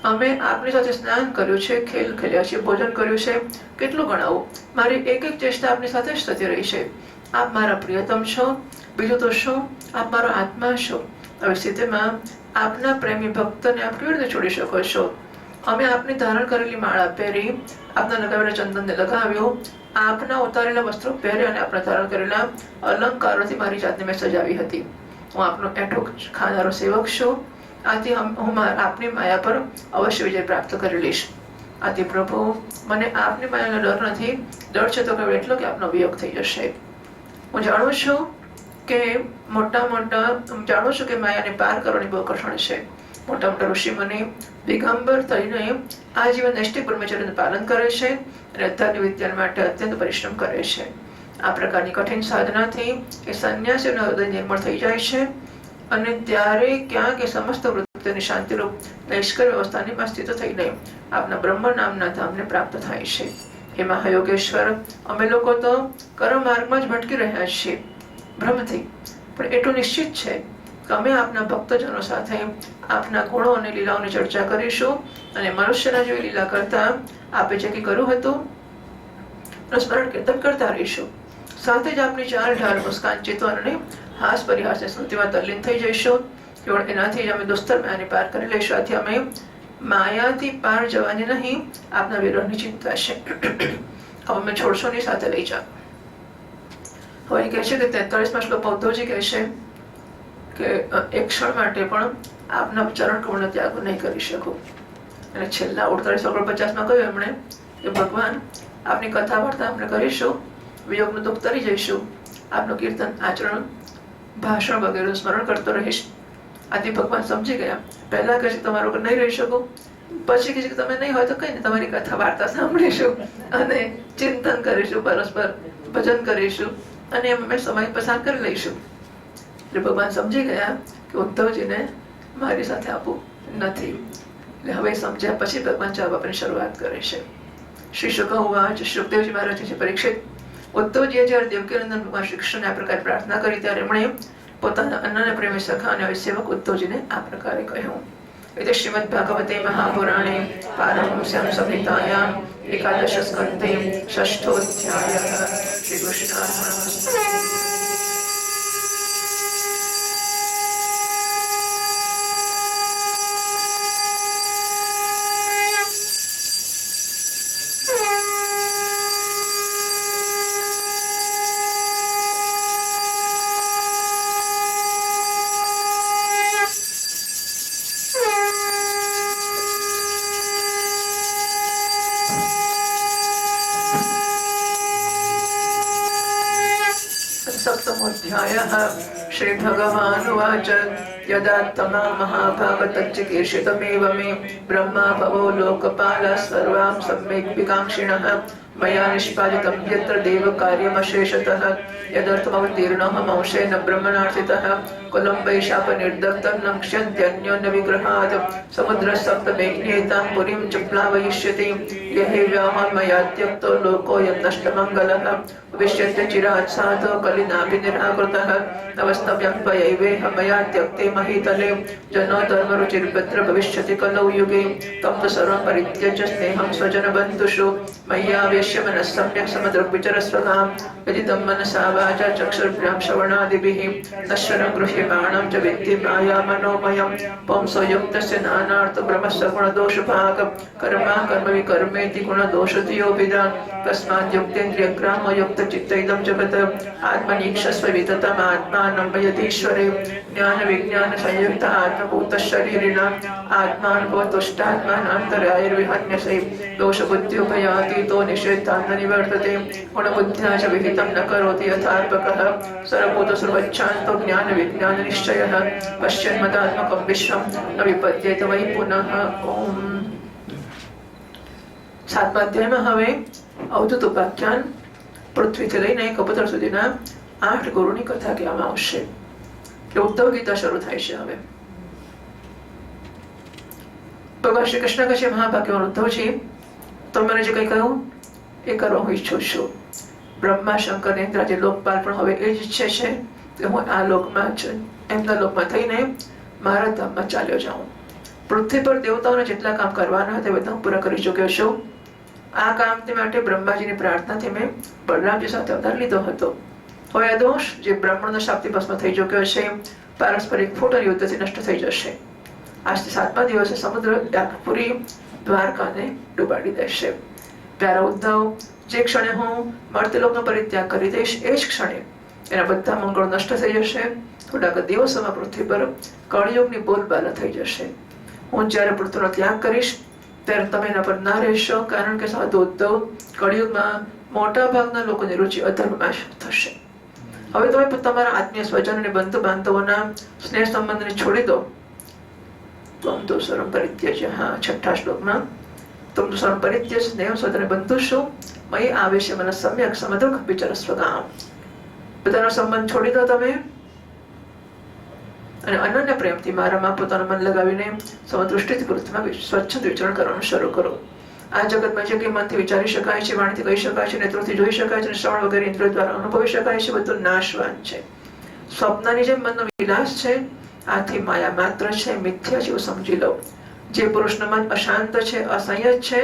અમે આપની સાથે સ્નાન કર્યું છે, ખેલ ખેલ્યા છે, ભોજન કર્યું છે. કેટલું ગણાવું, મારી એક એક ચેષ્ટા આપની સાથે જ થતી રહી છે. આપ મારા પ્રિયતમ છો, બીજું તો શું, આપ મારો આત્મા છો. આવી સ્થિતિમાં આપના પ્રેમી ભક્તને આપ કેવી રીતે છોડી શકો છો? અમે આપની ધારણ કરેલી માળા પહેરી, આપના લગાવેલા ચંદનને લગાવ્યો, આપના ઉતારેલા વસ્ત્રો પહેર્યા અને આપના ધારણ કરેલા અલંકારોથી મારી જાતને મેં સજાવી હતી. હું આપનો એઠો ખાનારો સેવક છું. આથી હું આપની માયા પર અવશ્ય વિજય પ્રાપ્ત કરી લઈશ. આથી પ્રભુ, મને આપની માયાનો ડર નથી. ડર છે તો કેવળ એટલો કે આપનો વિયોગ થઈ જશે. હું જાણું છું કે જાણું છું કે માયાને પાર કરવાની બહુ કઠણ છે. મોટા મોટા ઋષિ મુનિ દિગંબર થઈને આજીવન નૈષ્ઠિક બ્રહ્મચર્યનું પાલન કરે છે અને અધ્યાત્મિક વિદ્યા માટે અત્યંત પરિશ્રમ કરે છે. આ પ્રકારની કઠિન સાધનાથી એ સંન્યાસીઓના હૃદય નિર્મળ થઈ જાય છે અને ત્યારે ક્યાંક એ સમસ્ત વૃત્તિની શાંતિરૂપ નૈષ્કર્ય અવસ્થાની સ્થિત થઈને આપના બ્રહ્મ નામના ધામને પ્રાપ્ત થાય છે. હે મહાયોગેશ્વર, અમે લોકો તો કર્મ માર્ગમાં જ ભટકી રહ્યા છીએ ભ્રમથી, પણ એટલું નિશ્ચિત છે કે અમે આપના ભક્તજનો સાથે આપના ગુણો અને લીલાઓની ચર્ચા કરીશું અને મનુષ્યના જેવી લીલા કરતા આપે જે કંઈ કર્યું હતું સ્મરણ કીર્તન કરતા રહીશું. સાથે જ આપની ચાર ઢાળ મુસ્કાન ચિતવન અને હાસ પરિહાસની સ્મૃતિમાં તલ્લીન થઈ જઈશું. કેવળ એનાથી જ અમે દુસ્તર માયાને પાર કરી લઈશું. આથી અમે માયાથી પાર જવાની નહીં, આપના વિરહની ચિંતા છે. હવે અમે છોડશો ની સાથે લઈ જાઓ. હવે એ કહે છે કે 43માં શ્લોક ઉદ્ધવજી કહે છે કે એક ક્ષણ માટે પણ આપના ચરણ કમળનો ત્યાગ નહીં કરી શકું. અને છેલ્લા 48-49માં કહ્યું એમણે કે ભગવાન, આપની કથા વાર્તા આપણે કરીશું, વિયોગનું દુઃખ તરી જઈશું, આપનું કીર્તન, આચરણ, ભાષણ વગેરે સ્મરણ કરતો રહીશ. આથી ભગવાન સમજી ગયા. પહેલા કહે છે તમારું નહીં રહી શકું, પછી કહે છે કે તમે નહીં હોય તો કઈ નહીં, તમારી કથા વાર્તા સાંભળીશું અને ચિંતન કરીશું, પરસ્પર ભજન કરીશું અને એમ અમે સમય પસાર કરી લઈશું. એટલે ભગવાન સમજી ગયા કે ઉદ્ધવજીને મારી સાથે આપવું નથી. એટલે હવે સમજ્યા પછી ભગવાન જવાબ આપવાની શરૂઆત કરે છે. શ્રી શુક ઉવાચ, શુકદેવજી મહારાજ છે, પરીક્ષિત, ઉદ્ધવજીએ જ્યારે દેવકીનંદન ભગવાન શ્રી કૃષ્ણને આ પ્રકારે પ્રાર્થના કરી ત્યારે એમણે પોતાના અન્નના પ્રેમી સખા અને સેવક ઉદ્ધવજીને આ પ્રકારે કહ્યું. એટલે શ્રીમદ ભાગવતે મહાપુરાણે પારમહંસ્યામ સંહિતાયામ એકાદશ સ્કંધે ષષ્ઠોધ્યાયઃ. શ્રી કૃષ્ણાર્પણમસ્તુ. सप्तमोऽध्यायः. श्रीभगवानुवाच यदा तमा महाभागतच्चिकीर्षितमेव मे ब्रह्मा भवो लोकपालः सर्वां सम्यक् विकाङ्क्षिणः मया निष्पादितं यत्र देवकार्यमशेषतः यदर्थमवतीर्णः अंशेन ब्रह्मणार्थितः कुलम्बैशापनिर्दग्धं नक्ष्यन्त्यन्यो न विग्रहात् समुद्रसप्तमेघ्नेतां पुरीं च प्लावयिष्यति यहि व्याहमया त्यक्तो लोको यन्नष्टमङ्गलः भविष्यत्य चिरात् साधो कलिनापि निराकृतः नवस्तव्यं त्वयैवेह मया त्यक्ते महीतले जनो धर्मरुचिर्भद्र भविष्यति कलौ युगे तं तु सर्वं परित्यज्य स्नेहं स्वजनबन्धुषु मय्यावेश्य मनः सम्यक् समदृग्विचरस्वगां यदि तं मनसा वाचा चक्षुर्भ्यां श्रवणादिभिः नश्वरं गृह्यमाणं च विद्धि माया मनोमयं पुंसो युक्तस्य नानार्थ ब्रह्मस्य गुणदोषभाग कर्मा कर्म विकर्मेति गुणदोषतयोभिधान् तस्मात् युक्तेन्द्रियग्रामयुक्तचित्तैदं जगत् आत्मनीक्षस्व विततम् आत्मानं यतीश्वरे ज्ञानविज्ञानसंयुक्त आत्मभूतशरीरिणाम् आत्मानुभवतुष्टात्मानान्तरायर्विहन्यसे दोषबुद्ध्युपयातीतो निषेधान्न निवर्तते गुणबुद्ध्या च विहितं न करोति यथार्पकः सर्वभूतसर्वच्छान्तो ज्ञानविज्ञाननिश्चयः पश्यन्मदात्मकं विश्वं न विपद्येत वै पुनः। ओम। सातमा अध्यायમાં હવે અવધૂત ઉપાખ્યાન પૃથ્વીથી લઈને કબૂતર સુધીના 8 ગુરુની કથા કહેવામાં આવશે. એટલે ઉદ્ધવ ગીતા શરૂ થાય છે. હવે ભગવાન શ્રી કૃષ્ણ કહે છે, મહાભાગ્યવાન ઉદ્ધવજી, તમે મને જે કંઈ કહ્યું એ કરવા હું ઈચ્છું છું. બ્રહ્મા શંકર ઇન્દ્રાજી લોકપાલ પણ હવે એ જ ઈચ્છે છે કે હું આ લોકમાં જ એમના લોકમાં થઈને મારા ધામમાં ચાલ્યો જાઉં. પૃથ્વી પર દેવતાઓને જેટલા કામ કરવાના હતા બધા હું પૂરા કરી ચૂક્યો છું. આ કામ માટે બ્રહ્માજીની પ્રાર્થનાથી મેં બલરામજી સાથે અવતાર લીધો હતો. હવે આ દોષ જે બ્રાહ્મણનો શાપથી ભસ્મ થઈ ચૂક્યો છે, પારસ્પરિક ફૂટ અને યુદ્ધથી નષ્ટ થઈ જશે. આજથી 7મા દિવસે સમુદ્ર પૂરી દ્વારકાને ડૂબાડી દેશે. પ્યારા ઉદ્ધવ, જે ક્ષણે હું મર્ત્યલોકનો પરિત્યાગ કરી દઈશ એ જ ક્ષણે એના બધા મંગળો નષ્ટ થઈ જશે. થોડાક દિવસોમાં પૃથ્વી પર કળિયુગની બોલબાલા થઈ જશે. હું જ્યારે પૃથ્વીનો ત્યાગ કરીશ ત્યારે તમે એના પર ના રહેશો, કારણ કે સાધુ ઉદ્ધવ, કળિયુગમાં મોટા ભાગના લોકોની રુચિ અધર્મમાં થશે. હવે તમે તમારા આત્મીય સ્વજન અને બંધુ બાંધવોના સ્નેહ સંબંધને છોડી દો. ત્વમ તો સર્વં પરિત્યજ્ય. હા, 6ઠા શ્લોકમાં ત્વમ તો સર્વં પરિત્યજ્ય સ્નેહ સ્વજન બંધુષુ મયી આવેશ્ય મનઃ સમ્યક સમદુઃખ વિચરસ્વગામ. બધાનો સંબંધ છોડી દો તમે અને અનન્ય પ્રેમથી મારામાં પોતાનું મન લગાવીને સમદૃષ્ટિથી પૃથ્વીમાં સ્વચ્છંદ વિચરણ કરવાનું શરૂ કરો. આ જગતમાં જે કંઈ મનથી વિચારી શકાય છે, વાણીથી કહી શકાય છે, નેત્રોથી જોઈ શકાય છે, શ્રવણ વગેરે ઇન્દ્રિયો દ્વારા અનુભવી શકાય છે, બધું નાશવાન છે. સ્વપ્નની જેમ મનનો વિલાસ છે, આથી માયા માત્ર છે, મિથ્યા છે એવું સમજી લો. જે પુરુષનું મન અશાંત છે, અસંયત છે,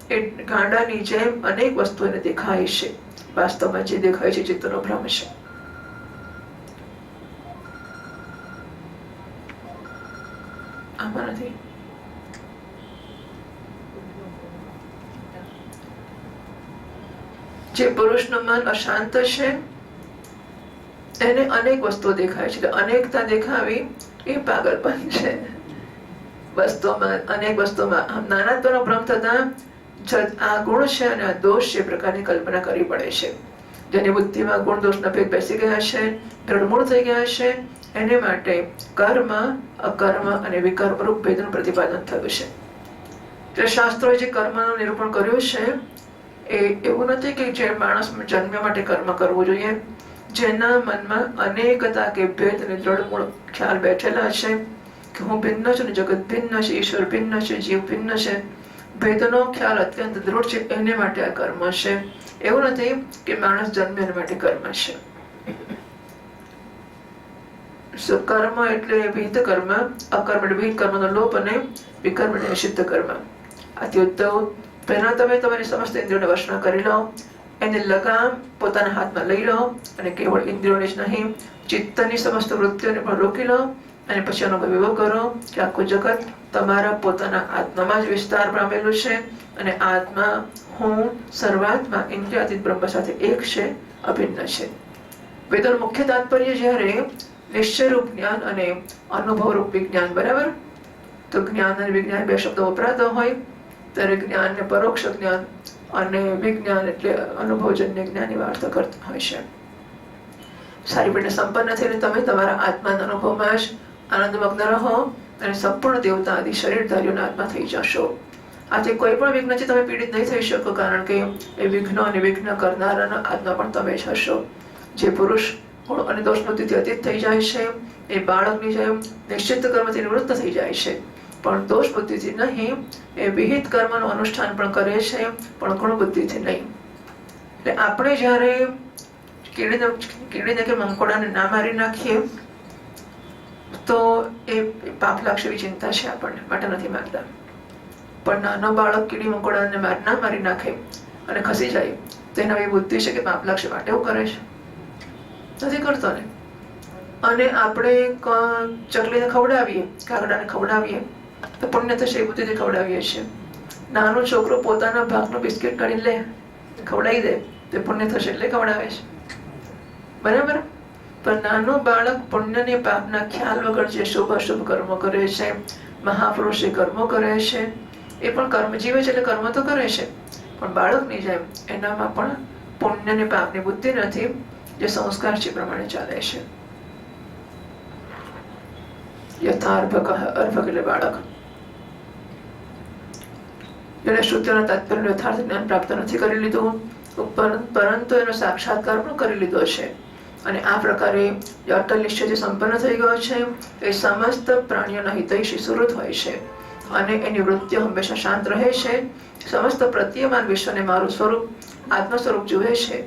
એ ગાંડાની જેમ અનેક વસ્તુઓને દેખાય છે. વાસ્તવમાં જે દેખાય છે ચિત્તનો ભ્રમ છે. જે પુરુષનું મન અશાંત છે એને અનેક વસ્તુઓ દેખાય છે. અનેકતા દેખાવી એ પાગલપન છે. વસ્તુઓમાં અનેક વસ્તુમાં નાનાત્વનો ભ્રમ થતા આ ગુણ છે અને આ દોષ છે પ્રકારની કલ્પના કરવી પડે છે. જેની બુદ્ધિમાં ગુણ દોષના ભેદ બેસી ગયા છે, દૃઢમૂળ થઈ ગયા છે, એને માટે કર્મ, અકર્મ અને વિકર્મ રૂપ ભેદનું પ્રતિપાદન થયું છે. એટલે શાસ્ત્રોએ જે કર્મનું નિરૂપણ કર્યું છે એ એવું નથી કે જે માણસ જન્મ્યા માટે કર્મ કરવું જોઈએ. જેના મનમાં અનેકતા કે ભેદ અને દ્રઢમૂળ ખ્યાલ બેઠેલા છે કે હું ભિન્ન છું, જગત ભિન્ન છે, ઈશ્વર ભિન્ન છે, જીવ ભિન્ન છે, ભેદનો ખ્યાલ અત્યંત દૃઢ છે, એને માટે આ કર્મ છે. એવું નથી કે માણસ જન્મે એના માટે કર્મ છે. કર્મ એટલે વિહિત કર્મ, અકર્મ એટલે વિહિત કર્મનો લોપ અને વિકર્મ એટલે નિષિદ્ધ કર્મ. આથી ઉદ્ધવ, પહેલા તમે તમારી સમસ્ત ઇન્દ્રિયોને વશમાં કરી લો, એને લગામ પોતાના હાથમાં લઈ લો અને કેવળ ઇન્દ્રિયોને જ નહીં ચિત્તની સમસ્ત વૃત્તિઓને પણ રોકી લો અને પછી અનુભવ એવો કરો કે આખું જગત તમારા પોતાના આત્મામાં જ વિસ્તાર પામેલું છે અને આત્મા હું સર્વાત્મા ઇન્દ્રિયાતીત બ્રહ્મ સાથે એક છે, અભિન્ન છે. વેદનું મુખ્ય તાત્પર્ય જ્યારે નિશ્ચયરૂપ જ્ઞાન અને અનુભવરૂપ વિજ્ઞાન, બરાબર? તો જ્ઞાન અને વિજ્ઞાન બે શબ્દો વપરાતો હોય ત્યારે જ્ઞાન ને પરોક્ષ જ્ઞાન અને વિજ્ઞાન એટલે અનુભવજન્ય જ્ઞાનની વાર્તા કરતા હોય છે. સારી રીતે સંપન્ન થઈને તમે તમારા આત્માના અનુભવમાં જ આનંદમગ્ન રહો અને સંપૂર્ણ દેવતા આદિ શરીરધારીઓના આત્મા થઈ જશો. આથી કોઈ પણ વિઘ્નથી તમે પીડિત નહીં થઈ શકો, કારણ કે એ વિઘ્નો અને વિઘ્ન કરનારાના આત્મા પણ તમે જ હશો. જે પુરુષ ગુણ અને દોષ બુદ્ધિથી અતીત થઈ જાય છે એ બાળકની જેમ નિશ્ચિત કર્મથી નિવૃત્ત થઈ જાય છે, પણ દોષ બુદ્ધિથી નહીં, એ વિહિત કર્મનું અનુષ્ઠાન પણ કરે છે, પણ ગુણ બુદ્ધિથી નહીં. એટલે આપણે જ્યારે કીડીને કે મંકોડાને ના મારી નાખીએ તો એ પાપ લાગશે એવી ચિંતા છે આપણને, માટે નથી મારતા. પણ નાનો બાળક કીડી મંકોડાને ના મારી નાખે અને ખસી જાય તો એના એવી બુદ્ધિ છે કે પાપ લાગશે માટે એવું કરે છે, નથી કરતો ને. અને આપણે ચકલીને ખવડાવીએ, કાગડાને ખવડાવીએ તો પુણ્ય થશે એ બુદ્ધિથી ખવડાવીએ છીએ. નાનો છોકરો પોતાના ભાગનું બિસ્કિટ કાઢી લે, ખવડાવી દે તો પુણ્ય થશે એટલે ખવડાવે છે, બરાબર. પણ નાનું બાળક પુણ્ય ને પાપના ખ્યાલ વગર જે શુભ અશુભ કર્મો કરે છે, મહાપુરુષે કર્મો કરે છે, એ પણ કર્મ જીવે છે એટલે કર્મ તો કરે છે, પણ બાળકની જેમ એનામાં પણ પુણ્ય ને પાપની બુદ્ધિ નથી, જે સંસ્કાર છે પ્રમાણે ચાલે છે. યથાર્ભક, અર્ભક એટલે બાળક. જેને શુદ્ધના તાત્પર્યનું યથાર્થ જ્ઞાન પ્રાપ્ત નથી કરી લીધું, પરંતુ એનો સાક્ષાત્કાર પણ કરી લીધો છે, અને આ પ્રકારે અટલ નિશ્ચય જે સંપન્ન થઈ ગયો છે એ સમસ્ત પ્રાણીઓના હિતૈષી સુહૃદ હોય છે, અને એની વૃત્તિઓ હંમેશા શાંત રહે છે. સમસ્ત પ્રતીયમાન વિશ્વને મારું સ્વરૂપ, આત્મ સ્વરૂપ જુએ છે.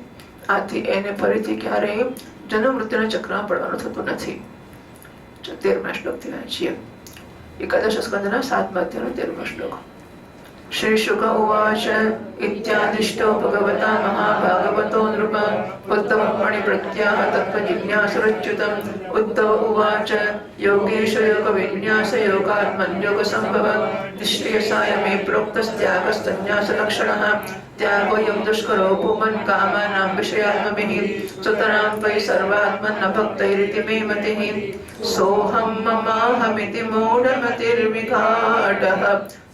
આથી એને ફરીથી ક્યારેય જન્મ મૃત્યુના ચક્રમાં પડવાનું થતું નથી. 13મા શ્લોકથી વાંચીએ. એકાદશ સ્કંદના 7મા અધ્યાયનો 13મો શ્લોક. श्री शुक उवाच इत्यादिष्टो भगवता महाभागवतो नृप उत्तमपणि प्रत्याह तत्त्वजिज्ञासुरच्युतम् उद्धव उवाच योगेश योगविन्यास योगात्मन्योग सम्भव निष्क्रियसाय मे प्रोक्तस्त्यागस्तन्न्यासलक्षणः त्यागोऽयं दुष्करो भूमन् कामानां विषयात्मभिः सुतरां त्वयि सर्वात्मन्न भक्तैरिति मे मतिः सोऽहं ममाहमिति मूढमतिर्विघाटः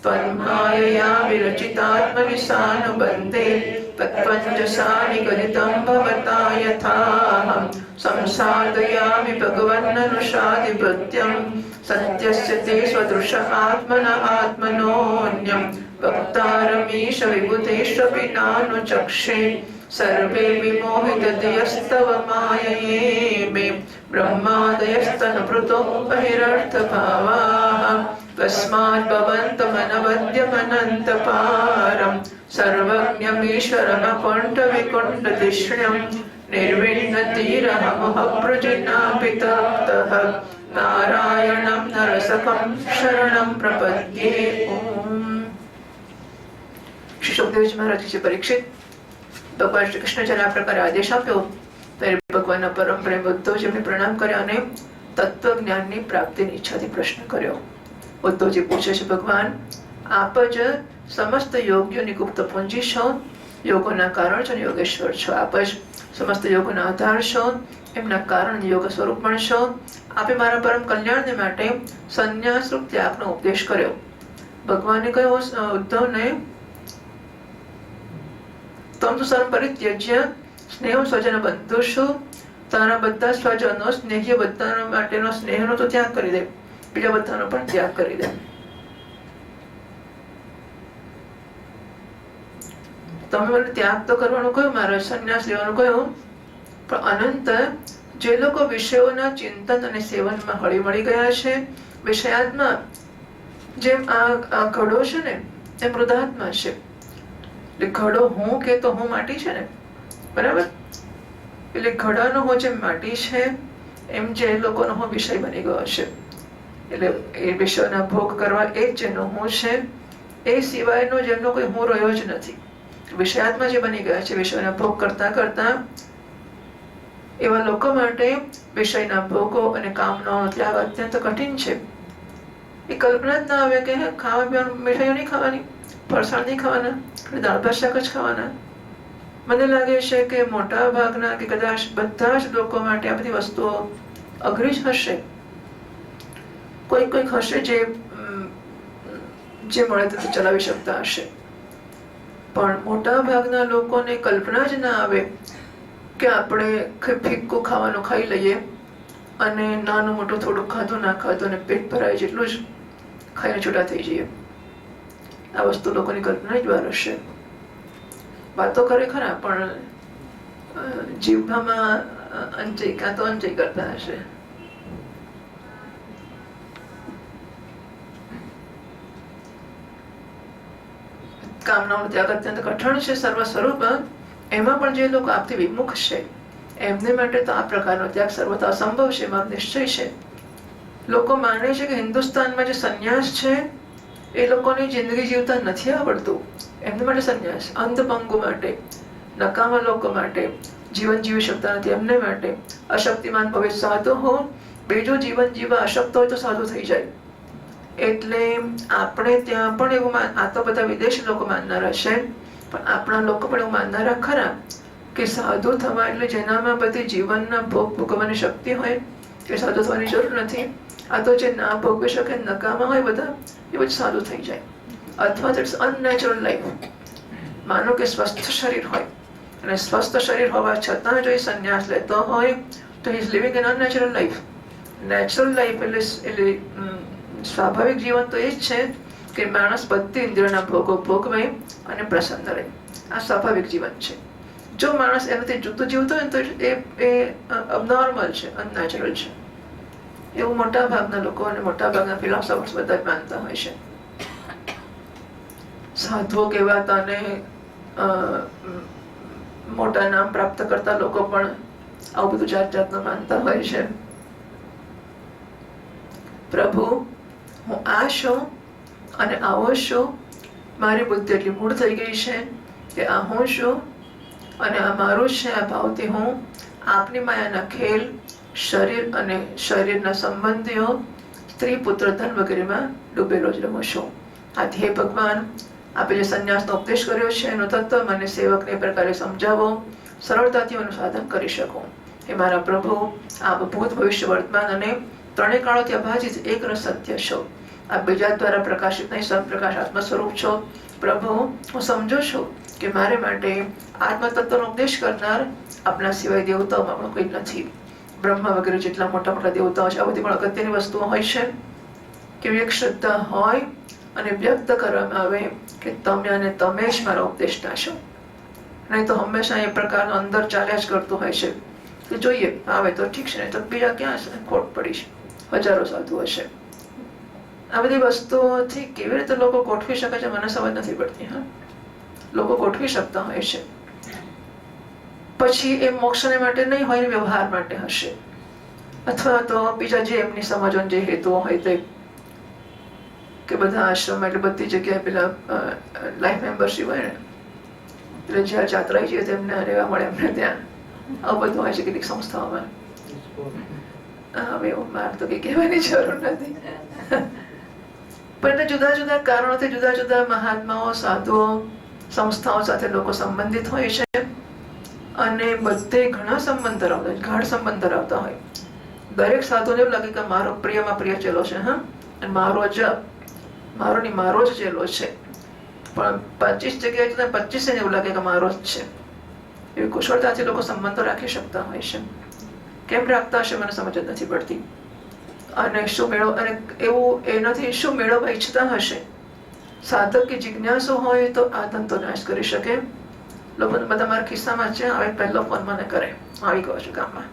त्वन्मायया विरचितात्मनिशानुबन्धे तत्त्वञ्जसा निगदितं भवता यथाहं संसादयामि भगवन्ननुषादिभृत्यं सत्यस्य ते स्वदृश आत्मन आत्मनोऽन्यं वक्तारमीश विबुधेष्वपि नानुचक्षे सर्वे विमोहितधियस्तव माययेमे ब्रह्मादयस्तनुभृतो बहिरर्थभावाः तस्मात् भवन्तमनवद्यमनन्तपारं सर्वज्ञमीश्वरमकुण्ठविकुण्ठधिष्ण्यं निर्विण्णतीरहमहभृजिनापितप्तः नारायणं नरसकं शरणं प्रपद्ये. શ્રી સુખદેવજી મહારાજજી પરીક્ષિત ભગવાન શ્રી કૃષ્ણ જ્યારે આ પ્રકારે આદેશ આપ્યો ત્યારે ભગવાનના પરમ પ્રેમ ઉદ્ધવજીને પ્રણામ કર્યા અને તત્વજ્ઞાનની પ્રાપ્તિની ઈચ્છાથી પ્રશ્ન કર્યો. ઉદ્ધવજી પૂછે છે, ભગવાન આપ જ સમસ્ત યોગ્યોની ગુપ્ત પૂંજી છો, યોગોના કારણ છો, યોગેશ્વર છો. આપ જ સમસ્ત યોગોના આધાર છો, એમના કારણ યોગ સ્વરૂપ પણ છો. આપે મારા પરમ કલ્યાણને માટે સંન્યાસ રૂપ ત્યાગનો ઉપદેશ કર્યો. ભગવાને કહ્યું ઉદ્ધવને, તમ તો સર્વ પરિત્યજ્ય સ્નેહ સ્વજન બંધુષુ, તારા બધા સ્વજનો સ્નેહ્ય બધા માટેનો સ્નેહનો તો ત્યાગ કરી દે, બીજા બધાનો પણ ત્યાગ કરી દે. તમે મને ત્યાગ તો કરવાનું કહ્યું, મારા સંન્યાસ લેવાનું કહ્યું, પણ અનંત જે લોકો વિષયોના ચિંતન અને સેવનમાં હળી મળી ગયા છે, વિષયાત્મા, જેમ આ ઘડો છે ને એ મૃદાત્મા છે. એટલે ઘડો હું કે તો હું માટી છે ને, બરાબર. એટલે ઘડાનો હું જેમ માટી છે એમ જે લોકોનો હું વિષય બની ગયો છે. એટલે એ વિષયના ભોગ કરવા એ જ જેનો હું છે, એ સિવાયનો જેમનો કોઈ હું રહ્યો જ નથી. વિષયાત્મા જે બની ગયા છે, વિષયના ભોગ કરતા કરતા, એવા લોકો માટે વિષયના ભોગો અને કામનાઓનો ત્યાગ અત્યંત કઠિન છે. એ કલ્પના જ ના આવે કે ખાવા પીવાનું, મીઠાઈઓ નહીં ખાવાની, ફરસાણ નહીં ખાવાના, દાળ ભાત શાક જ ખાવાના. મને લાગે છે કે મોટા ભાગના કે કદાચ બધા જ લોકો માટે આ બધી વસ્તુઓ અઘરી જ હશે. કોઈક હશે જે મળે તે ચલાવી શકતા હશે, પણ મોટા ભાગના લોકોને કલ્પના જ ના આવે કે આપણે ફિક્કું ખાવાનું ખાઈ લઈએ અને નાનું મોટું થોડું ખાધું ના ખાધું અને પેટ ભરાય જેટલું જ ખાઈને છૂટા થઈ જઈએ. આ વસ્તુ લોકોની કલ્પના જ બહાર હશે. વાતો કરે ખરા પણ જીવમાં અંજય કાં તો અંજય કરતા હશે. કામનાનો ત્યાગ અત્યંત કઠણ છે સર્વ સ્વરૂપ. એમાં પણ જે લોકો આપથી વિમુખ છે એમને માટે તો આ પ્રકારનો ત્યાગ સર્વથા અસંભવ છે, મારો નિશ્ચય છે. લોકો માને છે કે હિન્દુસ્તાનમાં જે સંન્યાસ છે એ લોકોની જિંદગી જીવતા નથી આવડતું, એમને માટે સંન્યાસ. અંધ પંગુ માટે, નકામા લોકો માટે, જીવન જીવી શકતા નથી એમને માટે. અશક્તિમાન ભવે સાધુ હો, બીજું જીવન જીવવા અશક્ત હોય તો સાધુ થઈ જાય. એટલે આપણે ત્યાં પણ એવું આ તો બધા વિદેશી લોકો માનનારા છે, પણ આપણા લોકો પણ એવું માનનારા ખરા કે સાધુ થવા એટલે જેનામાં બધી જીવનના ભોગ ભોગવવાની શક્તિ હોય કે સાધુ થવાની જરૂર નથી. આ તો જે ના ભોગવી શકે નકામા હોય બધા એ બધું સાધુ થઈ જાય. અથવા તો ઇટ્સ અનનેચરલ લાઈફ. માનો કે સ્વસ્થ શરીર હોય અને સ્વસ્થ શરીર હોવા છતાં જો એ સંન્યાસ લેતો હોય તો he is living an unnatural life. Natural life એટલે સ્વાભાવિક જીવન તો એ જ છે કે માણસ બધી ઇન્દ્રિયોના ભોગો ભોગવે અને પ્રસન્ન રહે. આ સ્વાભાવિક જીવન છે. જો માણસ એનાથી જુદું જીવતો હોય તો એ અબનોર્મલ છે, અનનેચરલ છે. એવું મોટા ભાગના લોકો અને મોટા ભાગના ફિલોસોફર્સ બધા જ માનતા હોય છે. સાધુઓ કહેવાતા અને મોટા નામ પ્રાપ્ત કરતા લોકો પણ આવું બધું જાત જાતનું માનતા હોય છે. પ્રભુ, હું આ છું અને આવો છું. મારી બુદ્ધિ એટલી મૂળ થઈ ગઈ છે કે આ હું છું અને આ મારું છે. આ ભાવથી હું આપની માયાના ખેલ, શરીર અને શરીરના સંબંધીઓ, સ્ત્રી, પુત્ર, ધન વગેરેમાં ડૂબેલો જ રહું છું. આથી હે ભગવાન, આપે જે સંન્યાસનો ઉપદેશ કર્યો છે એનો તત્વ મને સેવકને પ્રકારે સમજાવો, સરળતાથી એનું સાધન કરી શકું. હે મારા પ્રભુ, આપ ભૂત, ભવિષ્ય, વર્તમાન અને ત્રણેય કાળોથી અભાજિત એક રસ સત્ય છો. આપ બીજા દ્વારા પ્રકાશિત નહીં, સ્વપ્રકાશ આત્મ સ્વરૂપ છો. પ્રભુ, હું સમજુ છું કે મારે માટે આત્મ તત્વનો ઉપદેશ કરનાર આપના સિવાય દેવતાઓમાં પણ કોઈ નથી. બ્રહ્મા વગેરે જેટલા મોટા મોટા દેવતાઓ છે આ બધી પણ અગત્યની વસ્તુઓ હોય છે કે એક શ્રદ્ધા હોય અને વ્યક્ત કરવામાં આવે કે તમે અને તમે જ મારા ઉપદેશતા છો. નહીં તો હંમેશા એ પ્રકારનો અંદર ચાલ્યા જ કરતું હોય છે કે જોઈએ આવે તો ઠીક છે, નહીં તો બીજા ક્યાં છે, ખોટ પડી છે. હજારો સાધુ હશે. આ બધી વસ્તુઓથી કેવી રીતે લોકો ગોઠવી શકે છે મને સમજ નથી પડતી. હા, લોકો ગોઠવી શકતા હોય છે. પછી એ મોક્ષને માટે નહીં હોય, વ્યવહાર માટે હશે, અથવા તો બીજા જે એમની સમજવાનો જે હેતુઓ હોય તે, કે બધા આશ્રમ એટલે બધી જગ્યાએ પેલા લાઈફ મેમ્બરશીપ હોય ને, એટલે જ્યાં જાત્રા જઈએ તેમને રહેવા મળે એમને ત્યાં. આવું બધું હોય છે કેટલીક સંસ્થાઓમાં. હવે એવું મારે તો કઈ કહેવાની જરૂર નથી. પણ જુદા જુદા કારણોથી જુદા જુદા મહાત્માઓ, સાધુઓ, સંસ્થાઓ સાથે લોકો સંબંધિત હોય છે અને બધે ઘણા સંબંધ ધરાવતા હોય, ગાઢ સંબંધ ધરાવતા હોય. દરેક સાધુને એવું લાગે કે મારો પ્રિયમાં પ્રિય ચેલો છે, હા, અને મારો જ મારો ની મારો જ ચેલો છે. પણ 25 જગ્યાએ 25 એવું લાગે કે મારો જ છે. એવી કુશળતાથી લોકો સંબંધો રાખી શકતા હોય છે. કેમ રાખતા હશે મને સમજ જ નથી પડતી. અને શું મેળવ, અને એવું એનાથી શું મેળવવા ઈચ્છતા હશે. સાધક કે જિજ્ઞાસુ હોય તો આ ધંધો નાશ કરી શકે. લોકો બધા મારા ખિસ્સામાં છે, હવે પહેલો ફોન મને કરે, આવી ગયો છું ગામમાં,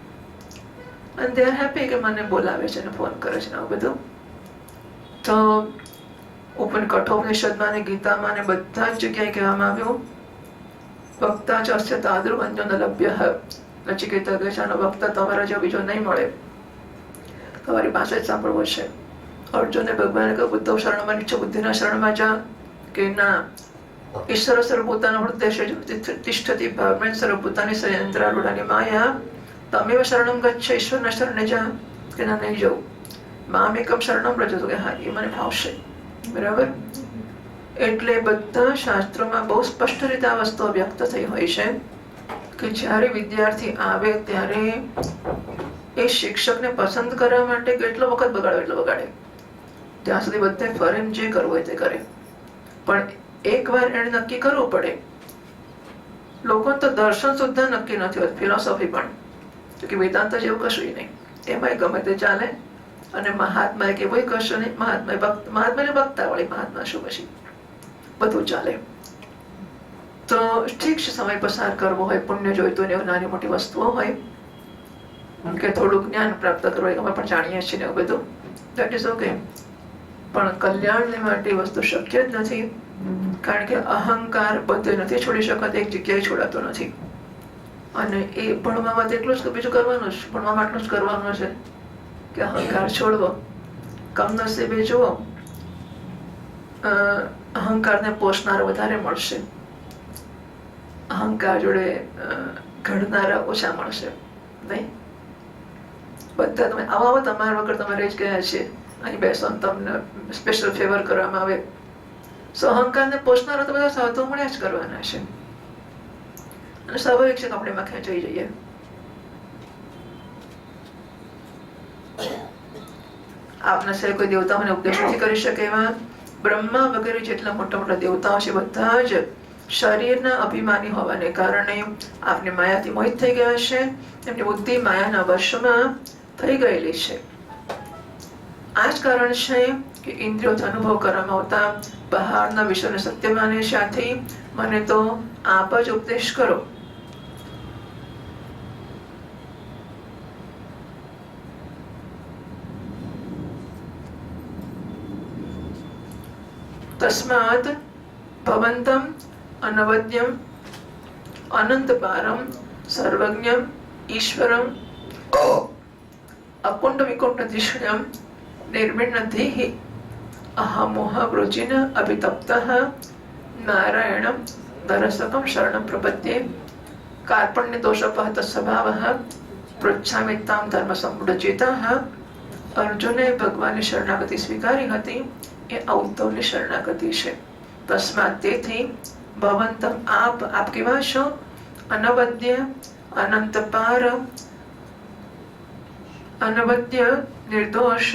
અને દે આર હેપી કે મને બોલાવે છે અને ફોન કરે છે. આવું બધું તો કઠોપનિષદમાં અને ગીતામાં ને બધા જ જગ્યાએ કહેવામાં આવ્યું, વક્તા ચ અસ્ય તાદૃ અન્યો ન લભ્યઃ. નચિકેતા કહે છે આનો વક્તા તમારા જેવો બીજો નહીં મળે, તમારી પાસે જ સાંભળવો છે. અર્જુને ભગવાને કહ્યું બુદ્ધો શરણમાં નીચે, બુદ્ધિના શરણમાં જા. કે ના, ઈશ્વર સર્વભૂતાનાં હૃદયે તિષ્ઠતિ ભાવેન સર્વભૂતાનિ સંયંત્રારૂઢાનિ માયા. તમેવ શરણં ગચ્છ, ઈશ્વરના શરણે જા. કે ના, નહીં જવું. મામેકમ શરણં વ્રજ. કે હા, એ મને ફાવશે. બરાબર. એટલે બધા શાસ્ત્રોમાં બહુ સ્પષ્ટ રીતે આ વસ્તુઓ વ્યક્ત થઈ હોય છે કે જ્યારે વિદ્યાર્થી આવે ત્યારે એ શિક્ષકને પસંદ કરવા માટે કેટલો વખત બગાડે એટલો બગાડે, ત્યાં સુધી બધે ફરે જે કરવું હોય તે કરે. પણ એકવાર એને નક્કી કરવું પડે. લોકો તો દર્શન સુદ્ધા નક્કી નથી હોતું, ફિલોસોફી પણ, કે વેદાંત જેવું કશું નહીં, એમાં ગમે તે ચાલે. અને મહાત્મા કે કોઈ કશું નહીં. મહાત્માને બકતા વાળી મહાત્મા શું પછી બધું ચાલે. તો ઠીક છે, સમય પસાર કરવો હોય, પુણ્ય જોઈતું ને નાની મોટી વસ્તુઓ હોય કે થોડું જ્ઞાન પ્રાપ્ત કરવું હોય, અમે પણ જાણીએ છીએ ને એવું બધું, દેટ ઇઝ ઓકે. પણ કલ્યાણને માટે વસ્તુ શક્ય જ નથી, કારણ કે અહંકાર બધે નથી છોડી શકતો, એક જગ્યાએ છોડાતો નથી. અને એ ભણવામાં એટલું જ બીજું કરવાનું છે, ભણવામાં આટલું જ કરવાનું છે કે અહંકાર છોડવો. કમનસીબે જુઓ, અહંકારને પોષનાર વધારે મળશે, અહંકાર જોડે ઘડનારા ઓછા મળશે. નહીં, બધા તમે આવા તમારા વગર તમારે જ ગયા છે, અહીં બેસો તમને સ્પેશિયલ ફેવર કરવામાં આવે. સો અહંકારને પોષનારા તો બધા સાધુ મળ્યા જ કરવાના છે, અને સ્વાભાવિક છે કે આપણે એમાં ખેંચાઈ જઈએ. આપના સિવાય કોઈ દેવતાઓને ઉપદેશ નથી કરી શકે એવા બ્રહ્મા વગેરે જેટલા મોટા મોટા દેવતાઓ છે, બધા જ શરીરના અભિમાની હોવાને કારણે આપને માયાથી મોહિત થઈ ગયા છે. એમની બુદ્ધિ માયાના વશમાં થઈ ગયેલી છે. આ જ કારણ છે કે ઇન્દ્રિયોથી અનુભવ કરવામાં આવતા બહારના વિશ્વને સત્ય માને છે. આથી મને તો આપ જ ઉપદેશ કરો. તસ્માત ભવંતમ અનવદ્યમ અનંતપારમ સર્વજ્ઞમ ઈશ્વરમ અકુંઠ વિકુંઠ ધિષ્ણ્યમ નિર્વિણ્નધિ અહમોહ વૃજિન અભિતપ્તઃ નારાયણમ નરસકમ શરણમ પ્રપદ્યે કાર્પણ્ય દોષોપહત સ્વભાવઃ પૃચ્છામિ તામ ધર્મ સંમૂઢચેતઃ. અર્જુને ભગવાનની શરણાગતિ સ્વીકારી હતી, એ ઔદ્ધવની શરણાગતિ છે. તસ્માત તેથી ભવંતમ આપ કેવા છો? અનવદ્ય અનંતપાર, અનવદ્ય નિર્દોષ,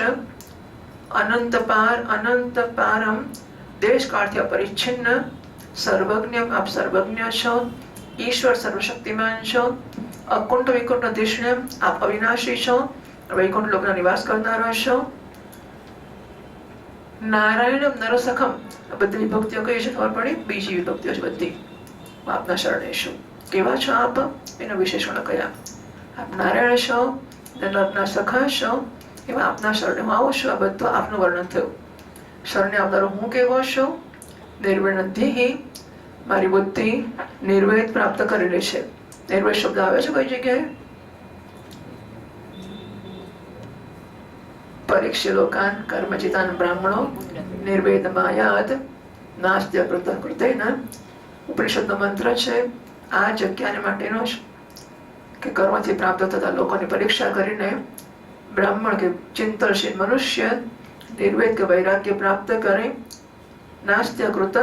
અનંતપારમ દેશકાળથી અપરિચ્છિન્ન, સર્વજ્ઞ આપ સર્વજ્ઞ છો, ઈશ્વર સર્વશક્તિમાન છો, અકુંઠ વિકુંઠ ધિષ્ણ્ય આપ અવિનાશી છો, વૈકુંઠ લોકના નિવાસ કરનારા છો, નારાયણ નરસખમ. આ બધી વિભક્તિઓ કઈ છે ખબર પડી? બીજી વિભક્તિઓ છે બધી. આપના શરણે છું. કેવા છો આપ? એના વિશેષણો કયા? આપ નારાયણ છો, નરના સખા છો, એવા આપના શરણે હું આવું છું. આ બધું આપનું વર્ણન થયું. શરણે આવનારો હું કેવો છું? નિર્વિણ્ધિ, મારી બુદ્ધિ નિર્વેદ પ્રાપ્ત કરેલી છે. નિર્વેદ શબ્દ આવે છે કઈ જગ્યાએ? પરીક્ષિલોકાન કર્મચિતાન બ્રાહ્મણો નિર્વેદ માયાદ નાસ્ત્ય કૃત કૃતેન. ઉપનિષદનો મંત્ર છે આ જગ્યાને માટેનો જ, કે કર્મથી પ્રાપ્ત થતા લોકોની પરીક્ષા કરીને બ્રાહ્મણ કે ચિંતનશીલ મનુષ્ય નિર્વેદ કે વૈરાગ્ય પ્રાપ્ત કરે. નાસ્ત્ય કૃત,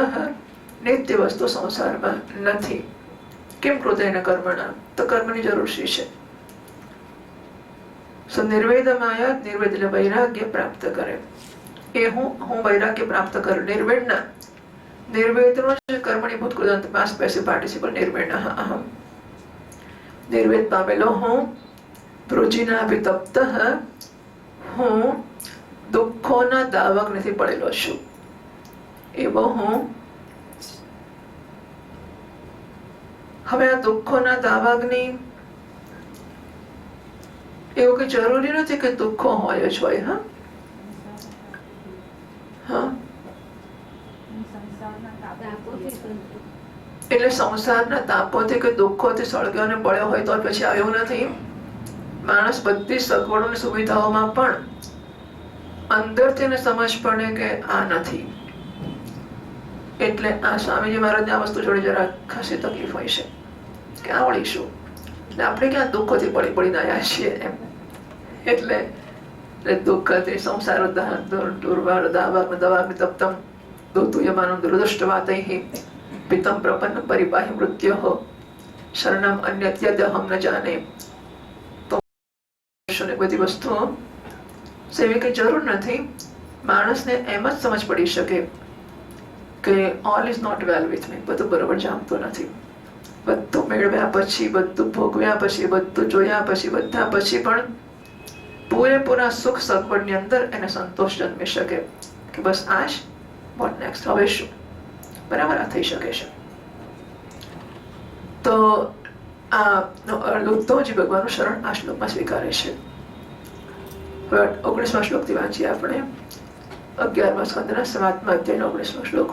નિત્ય વસ્તુ સંસારમાં નથી. કેમ કૃતેન કર્મણા? તો કર્મની જરૂર શી છે? નિર્વેદ માયા, નિર્વેદ એટલે વૈરાગ્ય પ્રાપ્ત કરે. એ હું વૈરાગ્ય પ્રાપ્ત કરું. નિર્વેદના નિર્વેદનો છે કર્મણીભૂત કૃદંત પાસ પેસિવ પાર્ટિસિપલ નિર્વેદઃ અહમ. નિર્વેદ પામેલો હું, વૃજિનાભિતપ્તઃ હું દુઃખોના દાવાગ્નિથી પડેલો છું. એવો હું. હવે આ દુઃખોના દાવાગ્નિ એવું કઈ જરૂરી નથી કે દુઃખો હોય જ હોય. એટલે સંસારના તાપોથી કે દુઃખોથી સળગ્યો અને બળ્યો હોય તો પછી આવ્યું નથી. માણસ બધી સગવડોની સુવિધાઓમાં પણ અંદરથી એને સમજ પડે કે આ નથી. એટલે આ સ્વામીજી મહારાજને આ વસ્તુ જોડે જરા ખાસી તકલીફ હોય છે કે આવડીશું એટલે આપણે ક્યાં દુઃખોથી બળી બળીને આવ્યા છીએ એમ. એટલે દુઃખથી સંસાર દુર્વાર દાવાગ્નિ દવાગ્નિ તપ્તમ દોતુયમાનમ દુર્દૃષ્ટવાતૈ પિતમ પ્રપન્ન પરિપાહી મૃત્યોઃ શરણમ અન્યત્યદહમ ન જાને. તો બધી વસ્તુઓ સેવી કઈ જરૂર નથી. માણસને એમ જ સમજ પડી શકે કે all is not well with me. બધું બરોબર જામતું નથી. બધું મેળવ્યા પછી, બધું ભોગવ્યા પછી, બધું જોયા પછી, બધા પછી પણ પૂરેપૂરા સુખ સગવડની અંદર એને સંતોષ જન્મી શકે કે બસ આ જ વોટ નેક્સ્ટ, હવે શું? બરાબર, આ થઈ શકે છે. તો આનો ઉદ્ધવજી ભગવાનનું શરણ આ શ્લોકમાં સ્વીકારે છે. હવે 19મા શ્લોકથી વાંચીએ આપણે 11મા સ્કંદના 7મા અધ્યાયનો 19મો શ્લોક.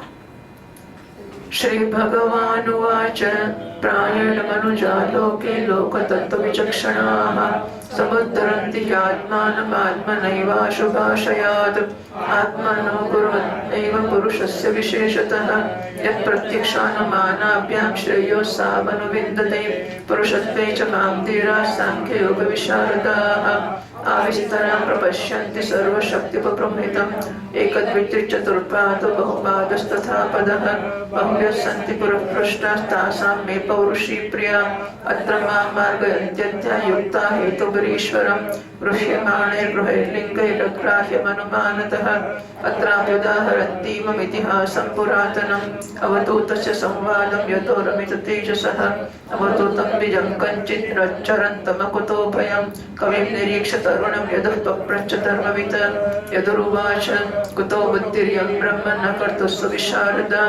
श्री भगवानुवाच प्रायेण मनुजा लोके लोकतत्त्वविचक्षणाः समुद्धरन्ति आत्मानमात्मनैवाशुभाषयात् आत्मनो कुर्वन्नैव पुरुषस्य विशेषतः यत्प्रत्यक्षानुमानाभ्यां श्रेयो सामनुविन्दते पुरुषत्वे च मां धीराः साङ्ख्ययोगविशारदाः आविस्तरां प्रपश्यन्ति सर्वशक्तिपप्रभृतम् एकद्वित्रिचतुर्पादो बहुपादस्तथा पदः बहुव्यः सन्ति पुरःपृष्टास्तासां मे पौरुषी प्रिया अत्र मां मार्गयन्त्यध्या युक्ता हेतुभिरीश्वरं गृह्यमाणैर्गृहैर्लिङ्गैरग्राह्यमनुमानतः अत्राप्युदाहरन्तीममितिहासं पुरातनम् अवधूतस्य संवादं यतो रमिततेजसः अवधूतं बीजं कञ्चित् रच्चरन्तमकुतो भयं कविं निरीक्ष्य तरुणं यदः पप्रच्छ धर्मवित् यदुरुवाच कुतो बुद्धिर्यं ब्रह्म न कर्तुस्व विशारदा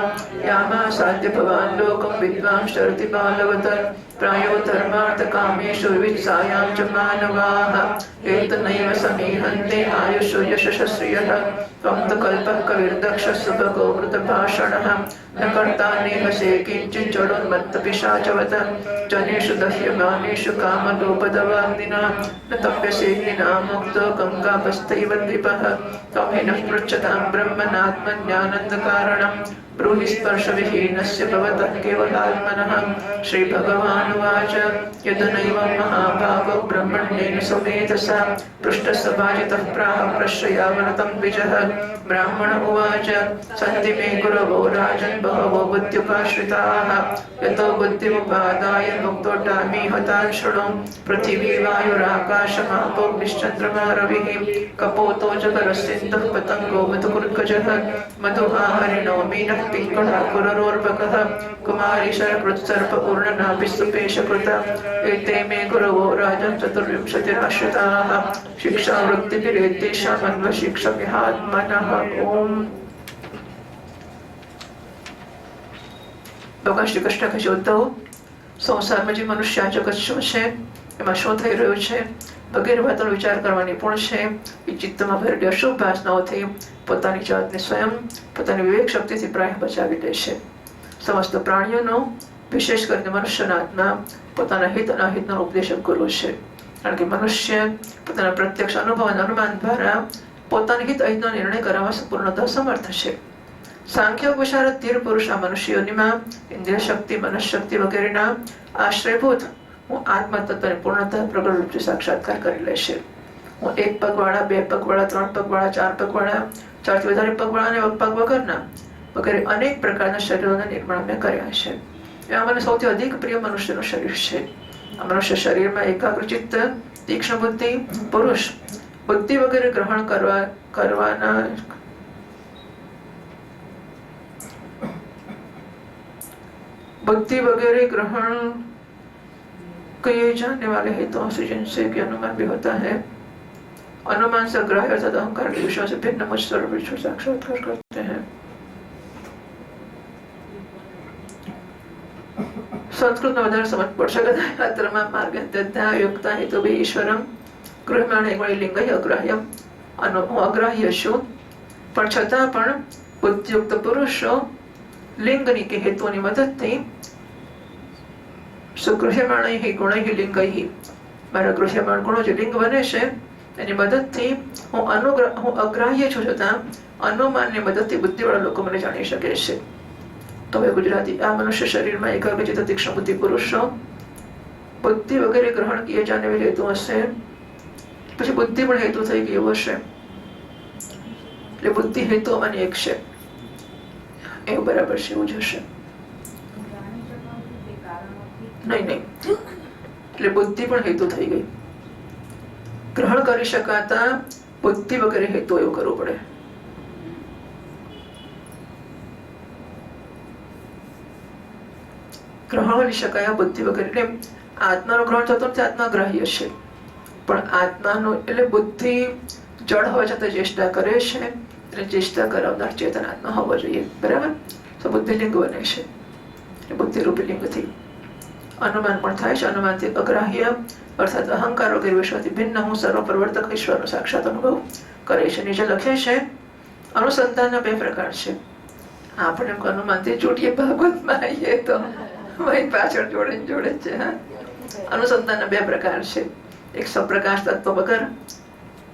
यामासाद्य भवान् लोकं विद्वां शरति बालवत् प्रायो धर्मार्थकामेषु विवित्सायां च मानवाः एतनैव समीहन्ते आयुषो यशः श्रियः त्वं तु कल्पः कविर्दक्षः सुभगो मृतभाषणः न कर्ता नेहसे किञ्चित् जडोन्मत्तपिशाचवत् जनेषु दह्यमानेषु कामलोपदवाग्निना न तप्यसे हीना मुक्तो गङ्गापस्तैव द्विपः त्वं हि नः पृच्छतां ब्रह्मनात्मन्यानन्दकारणं ब्रूहि स्पर्शविहीनस्य भवतः केवलात्मनः. श्रीभगवानुवाच यदनैवं महाभागो ब्रह्मण्येन सुमेधसा पृष्ठसभाजितः प्राह प्रश्रयावनतं द्विजः. ब्राह्मण उवाच सन्ति मे गुरवो राजन् बहवो बुद्ध्युपाश्रिताः यतो बुद्धिमुपादाय मुक्तोऽटामि हतान् शृणु पृथिवी वायुराकाशमापोऽग्निश्चन्द्रमा रविः कपोतो जगरस्सिन्धुः पतङ्गो मधुकुर्गजः मधुहाहरिणो मीनः पिङ्गळः कुररोर्वकः कुमारी शरकृत्सर्प पूर्णनाभिस्तुपेशकृत एते मे गुरवो राजन् चतुर्विंशतिराश्रिताः शिक्षावृत्तिभिरेतेषामन्वशिक्षमिहात्मनः. ओम. ભગવાન શ્રી કૃષ્ણ કહે છે, ઉદ્ધવ, સંસારમાં જે મનુષ્ય આ જગત શું છે, એમાં શું થઈ રહ્યું છે વગેરે વાતનો વિચાર કરવા નિપુણ છે. એ ચિત્તમાં ભરેલી અશુભ વાસનાઓથી પોતાની જાતને સ્વયં પોતાની વિવેક શક્તિથી પ્રાય બચાવી લે છે. સમસ્ત પ્રાણીઓનો વિશેષ કરીને મનુષ્યના આત્મા પોતાના હિત અને અહિતનો ઉપદેશક ગુરુ છે. કારણ કે મનુષ્ય પોતાના પ્રત્યક્ષ અનુભવ અને અનુમાન દ્વારા પોતાની હિત અહિતનો નિર્ણય કરવામાં સંપૂર્ણતઃ સમર્થ છે. સાંખ્ય વિશારદ ધીર પુરુષ આ મનુષ્યોનીમાં ઇન્દ્રિય શક્તિ, મનસ્શક્તિ વગેરેના આશ્રયભૂત હું આત્મા તત્વને પૂર્ણતઃ પ્રગટ રૂપથી સાક્ષાત્કાર કરી લેશે. હું એક પગવાળા, બે પગવાળા, ત્રણ પગવાળા, ચાર પગવાળા, ચારથી વધારે પગવાળા અને પગ વગરના વગેરે અનેક પ્રકારના શરીરોના નિર્માણ મેં કર્યા છે. એમાં મને સૌથી અધિક પ્રિય મનુષ્યનું શરીર છે. આ મનુષ્ય શરીરમાં એકાગ્રચિત્ત, તીક્ષ્ણ બુદ્ધિ પુરુષ બુદ્ધિ વગેરે ગ્રહણ કરવાના बुद्धि वगैरह ग्रहण किए जाने वाले हेतुओं से जिनसे कि अनुमान भी होता है, अनुमान से ग्राह्य अर्थात अहंकार के विषयों से भिन्न मुझ सर्वविश्व साक्षात्कार करते हैं. संस्कृत में વધારે સમજ પડશે કદાચ. આત્મા માર્ગંતધ્યા યુક્તા હેતુભિ ઈશ્વરમ ગૃહ્યમાણે ગુણલિંગૈ અગ્રાહ્યમ. અગ્રાહ્ય શું પણ છતાં પણ બુદ્ધિયુક્ત પુરુષો લિંગની કે હેતુની મદદથી સુગૃહ્યમાણૈ ગુણૈ લિંગૈ મારા ગૃહ્યમાણ ગુણો જે લિંગ બને છે એની મદદથી હું અગ્રાહ્ય છું છતાં અનુમાનની મદદથી બુદ્ધિવાળા લોકો મને જાણી શકે છે. તો હવે ગુજરાતી આ મનુષ્ય શરીરમાં એકાગ્રચિત્ત તીક્ષ્ણ બુદ્ધિ પુરુષો બુદ્ધિ વગેરે ગ્રહણ કિए जाने वाले हेतु હશે, પછી બુદ્ધિ પણ હેતુ થઈ ગયું હશે એટલે બુદ્ધિ હેતુઓમાંની એક છે. એવું બરાબર છે, એવું જ હશે. નહીં એટલે બુદ્ધિ પણ હેતુ થઈ ગઈ. ગ્રહણ કરી શકાતા બુદ્ધિ વગેરે હેતુ એવું કરવું પડે. ગ્રહણ કરી શકાય બુદ્ધિ વગેરે એટલે આત્માનું ગ્રહણ થતું નથી, આત્મા ગ્રાહ્ય છે. પણ આત્માનું એટલે બુદ્ધિ જળ હોવા છતાં ચેષ્ટા કરે છે એટલે ચેષ્ટા કરાવનાર ચેતન આત્મા હોવો જોઈએ. બરાબર. તો બુદ્ધિલિંગ બને છે. એ બુદ્ધિરૂપી લિંગથી અનુમાન પણ થાય છે. અનુમાનથી અગ્રાહ્ય અર્થાત અહંકાર વગેરે વિશ્વથી ભિન્ન હું સર્વ પ્રવર્તક ઈશ્વરનો સાક્ષાત અનુભવ કરે છે. નીચે લખે છે અનુસંધાનના 2 પ્રકાર છે. આપણે અનુમાનથી જોડીએ ભાગવતમાં આવીએ તો વહી પાછળ જોડે છે. અનુસંધાનના 2 પ્રકાર છે. એક સપ્રકાશ તત્વ વગર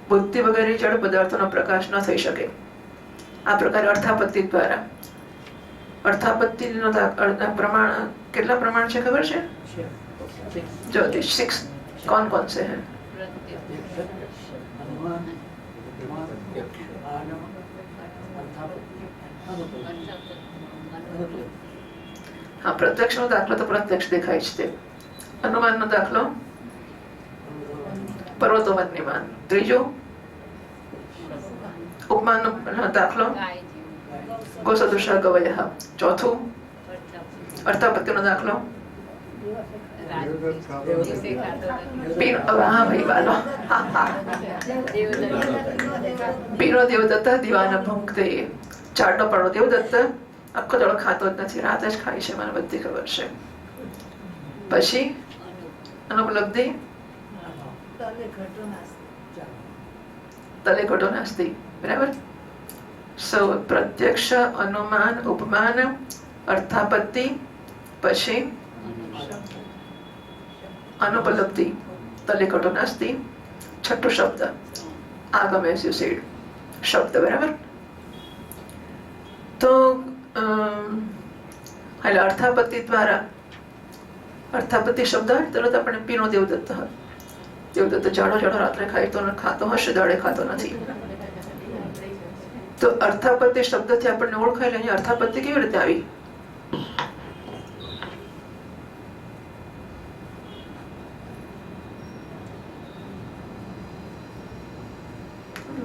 બુદ્ધિ વગેરે જડ પદાર્થોનો પ્રકાશ ન થઈ શકે. આ પ્રકારે અર્થાપત્તિ દ્વારા અર્થાપત્તિનો પ્રમાણ કેટલા પ્રમાણ છે ખબર છે? જ્યોતિષ 6 कौन कौन से हैं? हाँ, प्रत्यक्ष નો દાખલો તો પ્રત્યક્ષ દેખાય છે. તે અનુમાન નો દાખલો પર્વતોમન નિમાન. ત્રીજો ઉપમાન નો દાખલો ગોસદૃશા ગવયઃ. ચોથું અર્થાપત્તિ નો દાખલો પીરો દેવદત્ત દિવાના ભુંક્તે. ચારનો પડો દેવદત્ત આખો દડો ખાતો જ નથી, રાત જ ખાય છે, મને બધી ખબર છે. પછી અનુપલબ્ધિ તલે ઘટો નાસ્તી. બરાબર. સૌ પ્રત્યક્ષ, અનુમાન, ઉપમાન, અર્થાપત્તિ, પછી અનુપલબ્ધિ, તલે ઘટો નાસ્તી. છઠ્ઠું શબ્દ આગમ એઝ યુ સેડ શબ્દ. બરાબર. તો એટલે અર્થાપત્તિ દ્વારા અર્થાપત્તિ શબ્દ તરત આપણે પીનો દેવદત્ત. દેવદત્ત જાડો રાત્રે ખાતો હશે, દાડે ખાતો નથી. તો અર્થાપત્તિ શબ્દથી આપણને ઓળખાય. અહીંયા અર્થાપત્તિ કેવી રીતે આવી?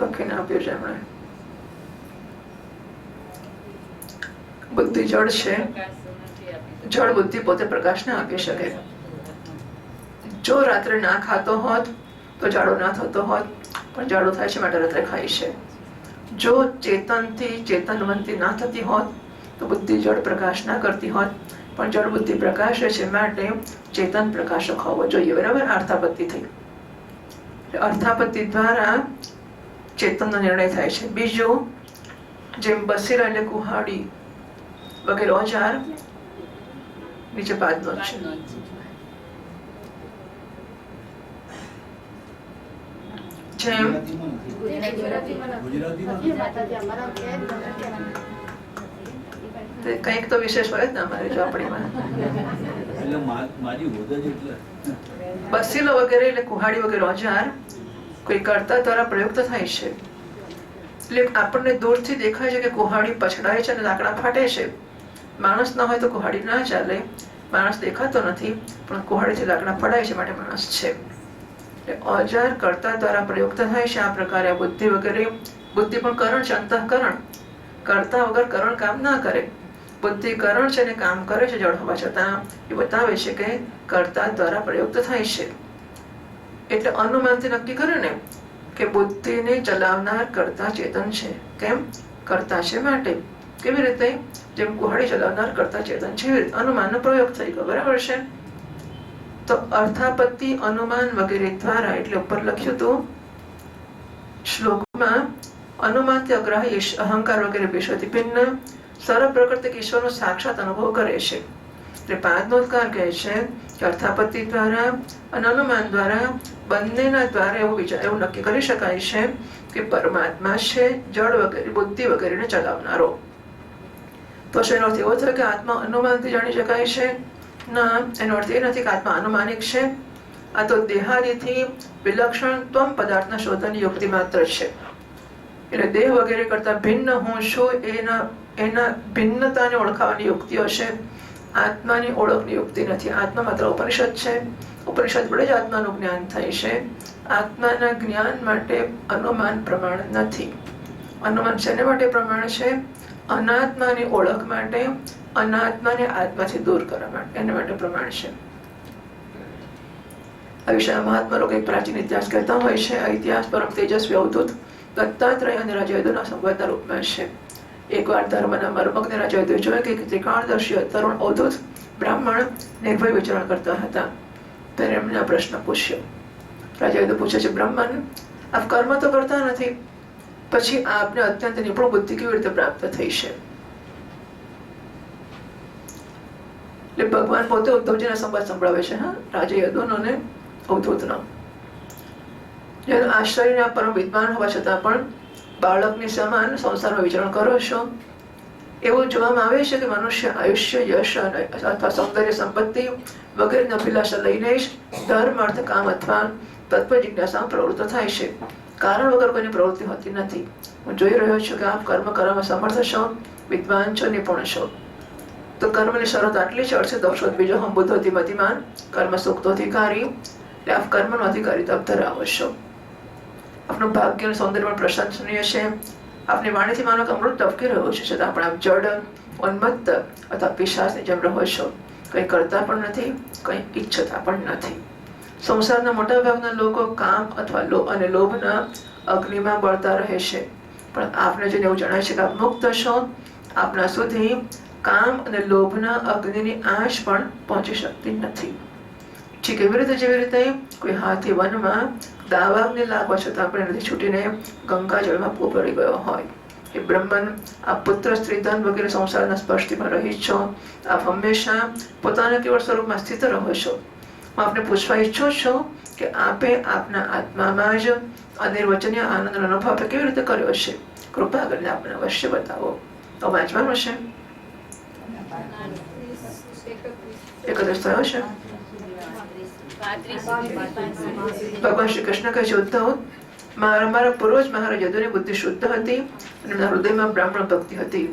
લખીને આપ્યું છે એમણે. બુદ્ધિ જળ છે. જળ બુદ્ધિ પોતે પ્રકાશ ના આપી શકે. જો રાત્રે ના ખાતો હોત તો જાડો ના થતો હોત, પણ જાડો થાય છે માટે રાત્રે ખાય છે. જો ચેતનથી ચેતનવંતી ના થતી હોત તો બુદ્ધિ જળ પ્રકાશ ના કરતી હોત, પણ જળ બુદ્ધિ પ્રકાશે છે માટે ચેતન પ્રકાશક હોવો જોઈએ. બરાબર. અર્થાપત્તિ થઈ. અર્થાપત્તિ દ્વારા ચેતનનો નિર્ણય થાય છે. બીજું, જેમ બસીરા એટલે કુહાડી વગેરે ઓજાર નીચે પાદનો છે. જેમ કંઈક તો વિશેષ હોય જ ને અમારી ચોપડીમાં. બસીલો વગેરે એટલે કુહાડી વગેરે ઓજાર કોઈ કર્તા દ્વારા પ્રયુક્ત થાય છે. એટલે આપણને દૂરથી દેખાય છે કે કુહાડી પછડાય છે અને લાકડા ફાટે છે. માણસ ના હોય તો કુહાડી ના ચાલે. માણસ દેખાતો નથી પણ કુહાડીથી લાકડા ફડાય છે માટે માણસ છે. ઓજાર કર્તા દ્વારા પ્રયુક્ત થાય છે. આ પ્રકારે બુદ્ધિ વગેરે. બુદ્ધિ પણ કરણ છે, અંતઃકરણ. કર્તા વગર કરણ કામ ના કરે. બુદ્ધિ કરણ છે ને કામ કરે છે જડ હોવા છતાં. એ બતાવે છે કે કર્તા દ્વારા પ્રયુક્ત થાય છે. એટલે અનુમાનથી નક્કી કર્યું ને કે બુદ્ધિને ચલાવનાર કર્તા ચેતન છે. કેમ? કર્તા છે માટે. કેવી રીતે? જેમ કુહાડી ચલાવનાર કર્તા ચેતન છે, અનુમાનનો પ્રયોગ થઈ ગયો. બરાબર છે. તો અર્થાપત્તિ, અનુમાન વગેરે દ્વારા, એટલે ઉપર લખ્યું હતું શ્લોકમાં, અનુમાનથી અગ્રાહ્ય અહંકાર વગેરે વિશ્વથી ભિન્ન સર્વ પ્રકૃતિક ઈશ્વરનો સાક્ષાત અનુભવ કરે છે. એટલે પાદનોદકાર કહે છે કે અર્થાપત્તિ દ્વારા અને અનુમાન દ્વારા બંનેના દ્વારા એવું નક્કી કરી શકાય છે કે પરમાત્મા છે જળ વગેરે બુદ્ધિ વગેરેને ચલાવનારો. તો એનો અર્થ એવો થયો કે આત્મા અનુમાનથી જાણી શકાય છે? ના, એનો અર્થ એ નથી કે આત્મા અનુમાનિક છે. આ તો દેહાદિથી વિલક્ષણ ત્વમ પદાર્થના શોધનની યુક્તિ માત્ર છે. એટલે દેહ વગેરે કરતા ભિન્ન હું છું એના ભિન્નતાને ઓળખાવાની યુક્તિઓ છે. આત્માની ઓળખની યુક્તિ નથી. આત્મા માત્ર ઉપનિષદ છે. ઉપનિષદ વડે જ આત્માનું જ્ઞાન થાય છે. આત્માના જ્ઞાન માટે અનુમાન પ્રમાણ નથી. અનુમાન શેને માટે પ્રમાણ છે? અનાત્માની ઓળખ માટે, અનાત્માને આત્માથી દૂર કરવા માટે, એના માટે પ્રમાણ છે. આ વિષયમાં મહાત્મા લોકો એક પ્રાચીન ઇતિહાસ કહેતા હોય છે. આ ઇતિહાસ પરમ તેજસ્વી અવધૂત દત્તાત્રેય અને રાજ્યના સંવાદના રૂપમાં છે. એકવાર ધર્મના મર્મજ્ઞ રાજાએ જોયું કે ત્રિકાળદર્શી તરુણ અવધૂત બ્રાહ્મણ નિર્ભય વિચરણ કરતા હતા. ત્યારે એમને આ પ્રશ્ન પૂછ્યો. રાજાએ તો પૂછે છે, બ્રાહ્મણ, આપ કર્મ તો કરતા નથી, પછી આપને અત્યંત નિપુણ બુદ્ધિ કેવી રીતે પ્રાપ્ત થઈ છે? એટલે ભગવાન પોતે ઉદ્ધવજીના સંવાદ સંભળાવે છે. હા, રાજા યદુને અવધૂતનો જેનો આશ્ચર્યના પરમ વિદ્વાન હોવા છતાં પણ બાળકની સમાન સંસારમાં વિચરણ કરો છો. એવું જોવામાં આવે છે કે મનુષ્ય આયુષ્ય, યશ અથવા સૌંદર્ય, સંપત્તિ વગેરેની અભિલાષા લઈને જ ધર્મ, અર્થ, કામ અથવા તત્વ જિજ્ઞાસામાં પ્રવૃત્ત થાય છે. કારણ વગર કોઈની પ્રવૃત્તિ હોતી નથી. હું જોઈ રહ્યો છું કે આપ કર્મ કરવામાં સમર્થ છો, વિદ્વાન છો, નિપુણ છો. તો કર્મની શરત આટલી જ અર્થે દોષો બીજો હમ બુદ્ધોથી મતિમાન કર્મ સુક્તોધિકારી. એટલે આપ કર્મનો અધિકારી તપ ધરાવો છો. આપનું ભાગ્ય અને સૌંદર્ય પણ પ્રશંસનીય છે. આપની વાણીથી માનો કે અમૃત ટપકી રહ્યો છે, છતાં પણ આપ જડ, ઉન્મત્ત અથવા પિશાચની જેમ રહો છો. કંઈ કરતા પણ નથી, કંઈ ઈચ્છતા પણ નથી. સંસારના મોટા ભાગના લોકો કામ અથવા લોભના અગ્નિમાં બળતા રહે છે. પણ આપને જોઈને એવું જણાય છે કે આપ મુક્ત છો. આપના સુધી કામ અને લોભના અગ્નિની આંચ પણ પહોંચી શકતી નથી. ઠીક એવી રીતે જેવી રીતે કોઈ હાથી વનમાં દાવાગ્નિ લાગવા છતાં પણ એનાથી છૂટીને ગંગાજળમાં પોપડી ગયો હોય. એ બ્રહ્મન, આપ પુત્ર, સ્ત્રી, ધન વગેરે સંસારના સ્પર્શમાં રહી છો. આપ હંમેશા પોતાના કેવળ સ્વરૂપમાં સ્થિત રહો છો. હું આપને પૂછવા ઈચ્છું છું કે આપે આપના આત્મામાં જ અનિર્વચનીય આનંદનો અનુભવ આપે કેવી રીતે કર્યો છે? કૃપા કરીને આપને અવશ્ય બતાવો. તો વાંચવાનું છે. 31 થયો છે. ભગવાન શ્રી કૃષ્ણ કહે છે, ઉદ્ધવ, મારા પૂર્વજ મહારાજ યદુની બુદ્ધિ શુદ્ધ હતી અને એમના હૃદયમાં બ્રાહ્મણ ભક્તિ હતી.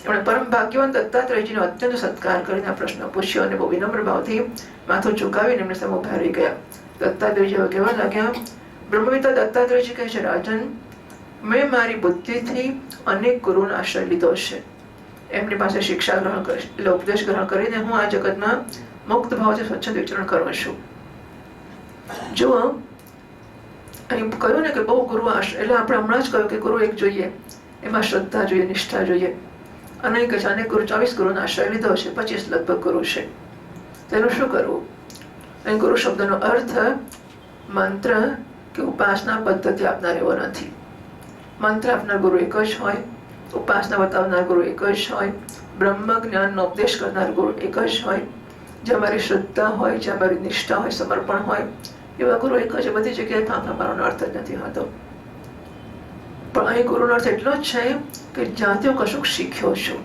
એમણે પરમ ભાગ્યવાન દત્તાત્રેયજીનો અત્યંત સત્કાર કરીને આ પ્રશ્ન પૂછ્યો અને બહુ વિનમ્ર ભાવથી માથું ઝુકાવીને એમને સામે ઉભા રહી ગયા. દત્તાત્રેયજી કહેવા લાગ્યા, બ્રહ્મવિદ્તા દત્તાત્રેયજી કહે છે, રાજન, મેં મારી બુદ્ધિથી અનેક ગુરુનો આશ્રય લીધો છે. એમની પાસે શિક્ષા ગ્રહણ કરી, એટલે ઉપદેશ ગ્રહણ કરીને હું આ જગતમાં મુક્ત ભાવથી સ્વચ્છંદ વિચરણ કરું છું. જુઓ, અહીં કહ્યું ને કે બહુ ગુરુ આશ્રય, એટલે આપણે હમણાં જ કહ્યું કે ગુરુ એક જોઈએ, એમાં શ્રદ્ધા જોઈએ, નિષ્ઠા જોઈએ. અને કે છે અનેક ગુરુ, 24 ગુરુનો આશ્રય લીધો છે, 25 લગભગ ગુરુ છે. તેનું શું કરવું? અહીં ગુરુ શબ્દનો અર્થ મંત્ર કે ઉપાસના પદ્ધતિ આપનાર એવો નથી. મંત્ર આપનાર ગુરુ એક જ હોય, ઉપાસના બતાવનાર ગુરુ એક જ હોય, બ્રહ્મ જ્ઞાનનો ઉપદેશ કરનાર ગુરુ એક જ હોય. જે અમારી શ્રદ્ધા હોય, જે અમારી નિષ્ઠા હોય, સમર્પણ હોય, એવા ગુરુ એક જ. બધી જગ્યાએ ફાંફા મારવાનો અર્થ જ નથી હોતો. પણ અહીં ગુરુનો અર્થ એટલો જ છે કે જ્યાંથી હું કશુંક શીખ્યો છું.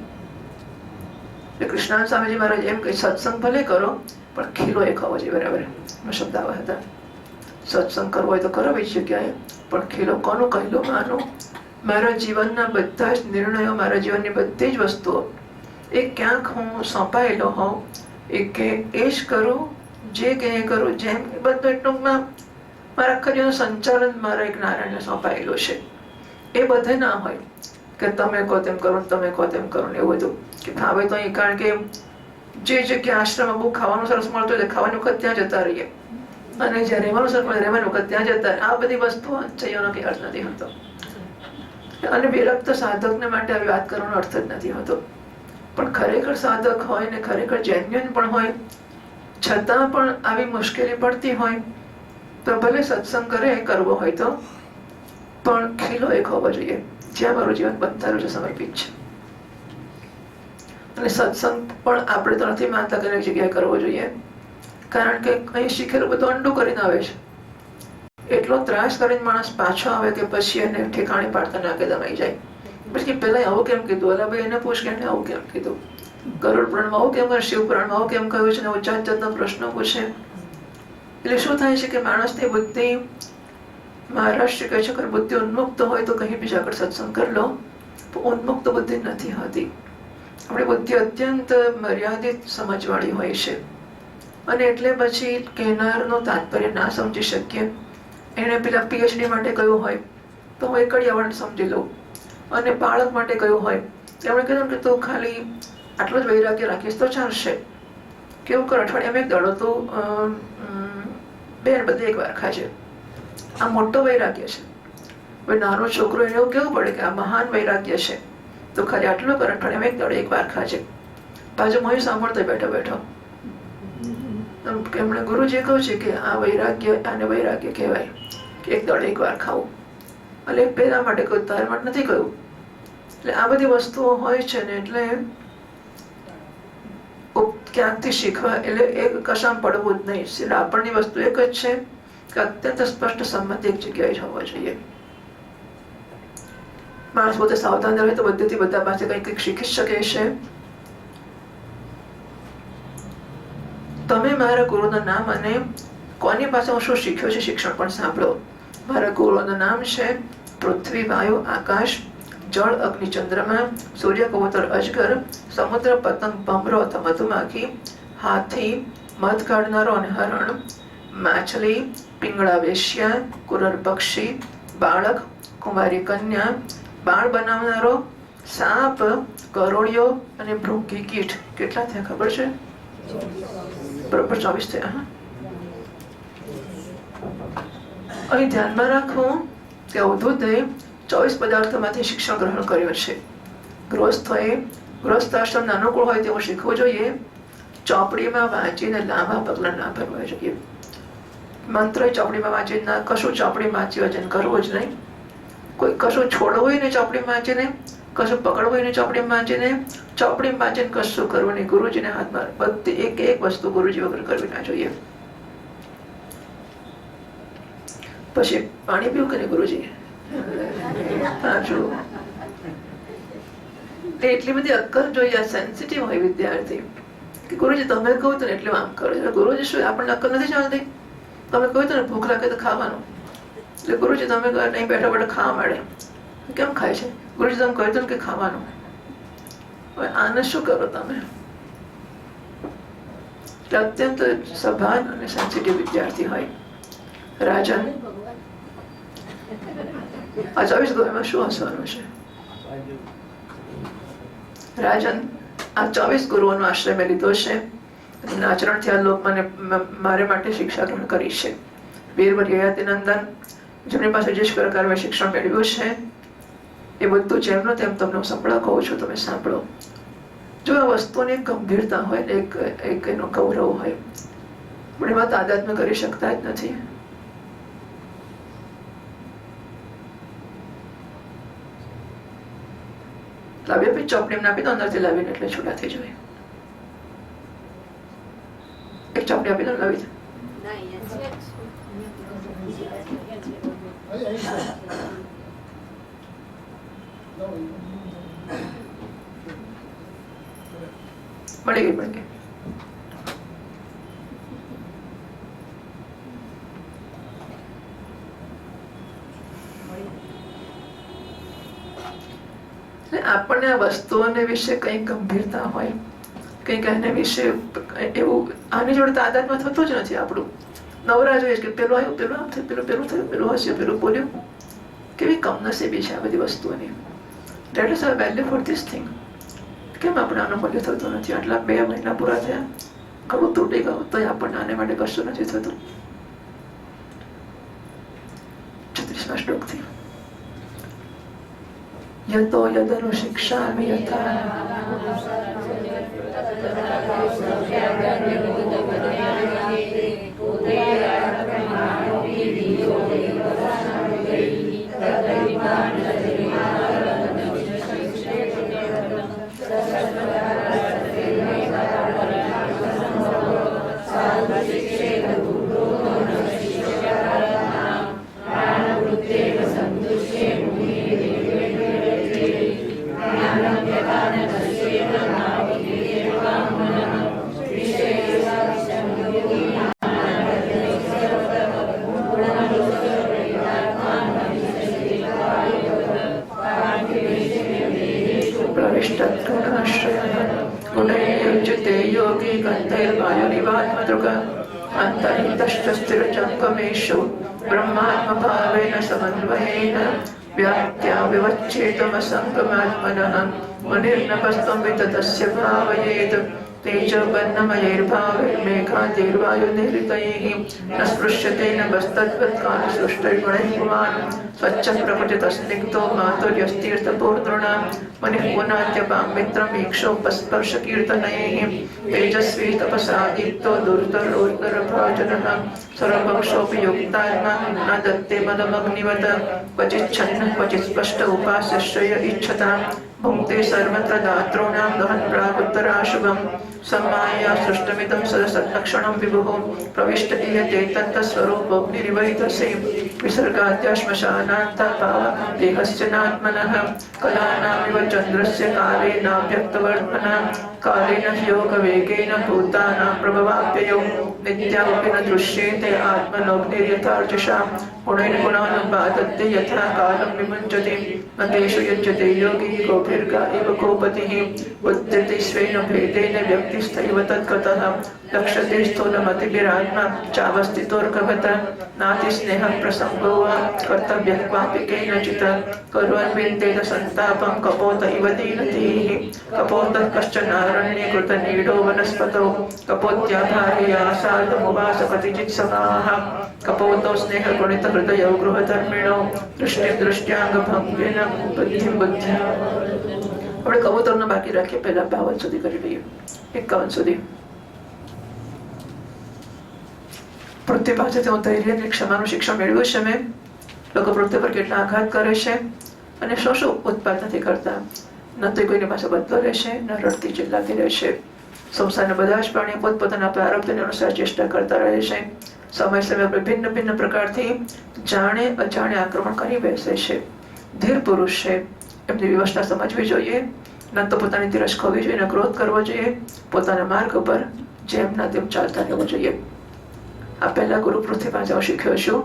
કૃષ્ણાનંદ સ્વામીજી મહારાજ એમ કહે, સત્સંગ ભલે કરો પણ ખીલો એક હોવો જોઈએ. બરાબર શબ્દ આવા હતા. સત્સંગ કરવો હોય તો કરો બીજી જગ્યાએ, પણ ખીલો કોનું કહેલું માનું? મારા જીવનના બધા જ નિર્ણયો, મારા જીવનની બધી જ વસ્તુઓ એ ક્યાંક હું સોંપાયેલો હોઉં, એ કે એ જ કરું, જે કે એ કરું, જેમ બધું એટલુંમાં મારા આખા જીવનનું સંચાલન મારા એક નારાયણને સોંપાયેલું છે. એ બધે ના હોય કે તમે કહો તેમ કરો, તમે કહો તેમ કરો ને એવું બધું કે ફાવે તો અહીં. કારણ કે જે જગ્યા આશ્રમમાં બહુ ખાવાનું સરસ મળતું હોય, ખાવાની વખત ત્યાં જતા રહીએ, અને જ્યાં રહેવાનું સરસ મળે રહેવાની વખત ત્યાં જતા રહે. આ બધી વસ્તુઓ અંચયોનો કંઈ અર્થ નથી હોતો. અને વિરક્ત સાધકને માટે આવી વાત કરવાનો અર્થ જ નથી હોતો. પણ ખરેખર સાધક હોય ને ખરેખર જેન્યુઅન પણ હોય, છતાં પણ આવી મુશ્કેલી પડતી હોય, તો ભલે સત્સંગ કરે કરવો હોય તો, પણ ખીલો એક હોવો જોઈએ જ્યાં મારું જીવન બંધારું છે, સમર્પિત છે. અને સત્સંગ પણ આપણે તો નથી માનતા કે એક જગ્યાએ કરવો જોઈએ, કારણ કે અહીં શીખેલું બધું ઊંડું કરીને આવે છે. એટલો ત્રાસ કરીને માણસ પાછો આવે કે પછી એને ઠેકાણે પાડતા નાકે દમાઈ જાય. પછી પેલા આવું કેમ કીધું, અલા ભાઈ એને પૂછ કે એને આવું કેમ કીધું, ગરુડ પુરાણમાં આવું કેમ કહ્યું, શિવ પુરાણમાં આવું કેમ કહ્યું છે, ને જાત જાતના પ્રશ્નો પૂછે. એટલે શું થાય છે કે માણસની બુદ્ધિ, મહારાષ્ટ્ર કહે છે કે બુદ્ધિ ઉન્મુક્ત હોય તો કहीं બીજા આગળ સત્સંગ કરી લો, પણ ઉન્મુક્ત બુદ્ધિ નથી હોતી. આપણી બુદ્ધિ અત્યંત મર્યાદિત સમજવાળી હોય છે, અને એટલે પછી કહેનારનું તાત્પર્ય ના સમજી શકીએ. એણે પેલા PhD માટે કહ્યું હોય તો હું એકડિયાવાળાને સમજી લઉં, અને બાળક માટે કહ્યું હોય તેમણે કીધું કે તું ખાલી આટલો જ વૈરાગ્ય રાખીશ તો ચાલશે. કેવું કર, અઠવાડિયામાં એક દડો તું બેન બધે એક વાર ખાજે. આ મોટો વૈરાગ્ય છે. હવે નાનો છોકરો એને એવું કેવું પડે કે આ મહાન વૈરાગ્ય છે, તો ખાલી આટલો કરે પણ એક દડે એક વાર ખાજે. પાછો હું સાંભળતો બેઠો બેઠો એમણે ગુરુજી કહ્યું છે કે આ વૈરાગ્ય, આને વૈરાગ્ય કહેવાય કે એક દડે એક વાર ખાવું. એટલે પેલા માટે કહ્યું, તારા માટે નથી કહ્યું. એટલે આ બધી વસ્તુઓ હોય છે ને, એટલે ક્યાંકથી શીખવા, એટલે એક કશામ પડવું જ નહીં. એટલે આપણની વસ્તુ એક જ છે કે અત્યંત સ્પષ્ટ સંબંધ એક જગ્યાએ જ હોવો જોઈએ. માણસ પોતે સાવધાન રહે તો બધેથી બધા પાસે કંઈક શીખી શકે છે. તમે મારા ગુરુના નામ અને કોની પાસે હું શું શીખ્યો છે શિક્ષણ પણ સાંભળો. મારા ગુરુનું નામ છે પૃથ્વી, વાયુ, આકાશ, જળ, અગ્નિ, ચંદ્રમા, સૂર્ય, કબૂતર, અજગર, સમુદ્ર, પતંગ, ભમરો અથવા મધુમાખી, હાથી, મધ કાઢનારો અને હરણ, માછલી, પિંગળા, વેશ્યા, કુરર પક્ષી, બાળક, કુમારી કન્યા, બાળ બનાવનારો, સાપ, કરોળિયો અને ભૃંગી કીટ. કેટલા થયા ખબર છે? બરોબર 24 થયા. અહીં ધ્યાનમાં રાખવું કે અવધૂતે 24 પદાર્થોમાંથી શિક્ષણ ગ્રહણ કર્યું છે. ગૃહસ્થાશ્રમ અનુકૂળ હોય તેવું શીખવું જોઈએ. ચોપડીમાં વાંચીને લાંબા પગલા ના ભરવા જોઈએ. મંત્ર ચોપડીમાં વાંચીને કશું ચોપડી વાંચી વચન કરવું જ નહીં. કોઈ કશું છોડવું હોય ને ચોપડી વાંચીને, કશું પકડવું હોય ને ચોપડી વાંચીને, ચોપડી વાંચીને કશું કરવું નહીં. ગુરુજીને હાથમાં બધી એક એક વસ્તુ ગુરુજી વગર કરવી ના જોઈએ. પછી પાણી પીવું કે ગુરુજી એટલી બધી અક્કલ જોઈએ. સેન્સિટિવ હોય વિદ્યાર્થી કે ગુરુજી તમે કહું તો એટલે આમ કરો. ગુરુજી શું આપણને અક્કલ નથી ચાલતી? તમે કહ્યું તો ને ભૂખ લાગે તો ખાવાનું, એટલે ગુરુજી તમે નહીં બેઠા બેઠા ખાવા માંડે. કેમ ખાય છે? ગુરુજી તમે કહ્યું તો કે ખાવાનું. હવે આને શું કરો તમે? અત્યંત સભાન અને સેન્સિટિવ વિદ્યાર્થી હોય. રાજન, આ 24 ગુરુમાં શું હસવાનું છે? રાજન, આ 24 ગુરુઓનો આશ્રય મેં લીધો છે. આચરણથી આ લોક મને મારે માટે શિક્ષા ગ્રહણ કરી છે. વીરવર યયાતિનંદન, જેમની પાસે જે પ્રકાર મેં શિક્ષણ મેળવ્યું છે એ બધું જેમનો તેમ તમને હું સંભળા કહું છું, તમે સાંભળો. જો આ વસ્તુની ગંભીરતા હોય ને એક એનો ગૌરવ હોય, પણ એ વાત આધ્યાત્મ કરી શકતા જ નથી. લાવી આપી ચોપડી આપી દો, અંદરથી લાવીને એટલે છૂટા થઈ જાય. એક ચોપડી આપી દો, લાવી દો. મળી ગઈ. આપણને આ વસ્તુઓને વિશે કઈ ગંભીરતા હોય, કઈક એના વિશે એવું, આની જોડે તો આદતમાં થતું જ નથી. આપણું નવરા જોઈએ કે પેલું આવ્યું, પેલું આમ થયું, પેલું થયું, પેલું હસ્યું, પેલું બોલ્યું. કેવી કમનસીબી છે આ બધી વસ્તુઓની. That is a value for this thing. કેમ આપણે આનું મૂલ્ય થતું નથી? આટલા 2 મહિના પૂરા થયા, ઘણું તૂટી ગયું, તો આપણને આને માટે કશું નથી થતું. 36મા શ્લોકથી યતો યદનુ શિક્ષામિ યથા ब्रह्मात्मभावेन समन्वयेन व्याप्त्या विवच्छेदमसङ्गमात्मनः मुनिर्नभस्त्वं विततस्य भावयेत् तेजोबन्नमयैर्भावैर्मेघादैर्वायुनिहृतैः न स्पृश्यते न बस्तद्वत्काल सृष्टैर्गुणैः पुमान् स्वच्छः प्रकृतितस्निग्धो माधुर्यस्तीर्थपूर्णॄणां मुनिः पुनाद्यपां मित्रं ईक्षोपस्पर्शकीर्तनैः तेजस्वी तपसा दीप्तो दुर्धरोर्धरभाजनः सर्वपक्षोऽपि युक्तात्मा न दत्ते मदमग्निवत् क्वचिच्छन्नः क्वचित् स्पष्ट उपास्यश्रय इच्छतां भुङ्क्ते सर्वत्र दातॄणां दहन् प्रागुत्तराशुभं सम्माया सृष्टमिदं सदसत्लक्षणं विभुः प्रविष्ट ईयते तत्तस्वरूपोऽग्निरिवैतसे विसर्गाद्याश्मशानान्तापाः देहस्य नात्मनः कलानामिव चन्द्रस्य कालेनाव्यक्तवर्त्मना कालेन योगवेगेन भूतानां प्रभवाप्ययो नित्यावपि न दृश्येते आत्मनोऽग्निर्यथार्चिषां गुणैर्गुणानुपादत्ते यथा कालं विमुञ्चति न तेषु युज्यते योगी गोभिर्गा इव गोपतिः उद्यते स्वेन भेदेन व्यक्तिस्थैव तद्गतः लक्ष्यते स्थूलमतिभिरात्मा चावस्थितोर्गभतः नातिस्नेहः प्रसङ्गो वा कर्तव्यः क्वापि केनचित् कुर्वन् विन्देत सन्तापं कपोत इव दीनतीः कपोतः कश्चनारण्ये कृतनीडो वनस्पतौ कपोत्याभार्यया सार्धमुवास कतिचित् समाः कपोतो स्नेहगुणितहृदयौ गृहधर्मिणौ दृष्टिं दृष्ट्याङ्गभङ्गेन बुद्धिं बुद्धिं આપણે કબૂતરને બાકી રાખીએ પહેલા 52 સુધી કરી લઈએ 51 સુધી પૃથ્વી પાસેથી હું ધૈર્ય અને ક્ષમાનું શિક્ષણ મેળવ્યું છે મેં લોકો પૃથ્વી પર કેટલા આઘાત કરે છે અને શું શું ઉત્પાદ નથી કરતા ન તો કોઈની પાસે બદલો રહેશે ન રડતી ચિલ્લાતી રહેશે સંસારના બધા જ પ્રાણીઓ પોતપોતાના પ્રારબ્ધને અનુસાર ચેષ્ટા કરતા રહે છે સમય સમય પર ભિન્ન ભિન્ન પ્રકારથી જાણે અજાણે આક્રમણ કરી બેસે છે ધીર પુરુષ છે એમની વ્યવસ્થા સમજવી જોઈએ ન તો પોતાની ધીરજ ખોવી જોઈએ ન ક્રોધ કરવો જોઈએ પોતાના માર્ગ પર જેમના તેમ ચાલતા રહેવું જોઈએ આ પહેલા ગુરુ પૃથ્વી પાસે શીખ્યો છું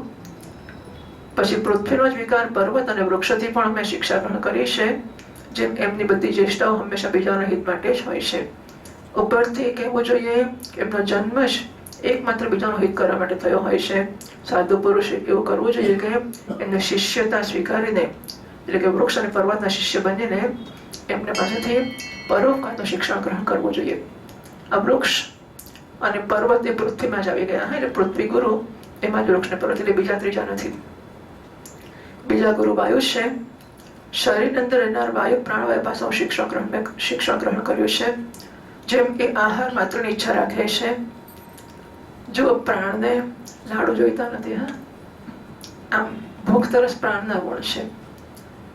પછી પૃથ્વીનો જ વિકાર પર્વત અને વૃક્ષથી પણ મેં શિક્ષા ગ્રહણ કરી છે જેમ એમની બધી ચેષ્ટાઓ હંમેશા બીજાના હિત માટે જ હોય છે ઉપરથી કહેવું જોઈએ કે એમનો જન્મ જ એકમાત્ર બીજાનું હિત કરવા માટે થયો હોય છે સાધુ પુરુષે એવું કરવું જોઈએ કે એમને શિષ્યતા સ્વીકારીને એટલે કે વૃક્ષ અને પર્વતના શિષ્ય બનીને એમને પાસેથી પરોપકારનું શિક્ષણ ગ્રહણ કરવું જોઈએ આ વૃક્ષ અને પર્વત એ પૃથ્વીમાં જ આવી ગયા એટલે પૃથ્વી ગુરુ એમાં જ વૃક્ષ ને પર્વત એટલે બીજા ત્રીજા નથી બીજા ગુરુ વાયુ છે શરીરની અંદર રહેનાર વાયુ પ્રાણવાયુ પાસે શિક્ષણ ગ્રહણ કર્યું છે જેમ કે આહાર માત્રની ઈચ્છા રાખે છે જો પ્રાણને લાડુ જોઈતા નથી હા આમ ભૂખ તરસ પ્રાણના ગુણ છે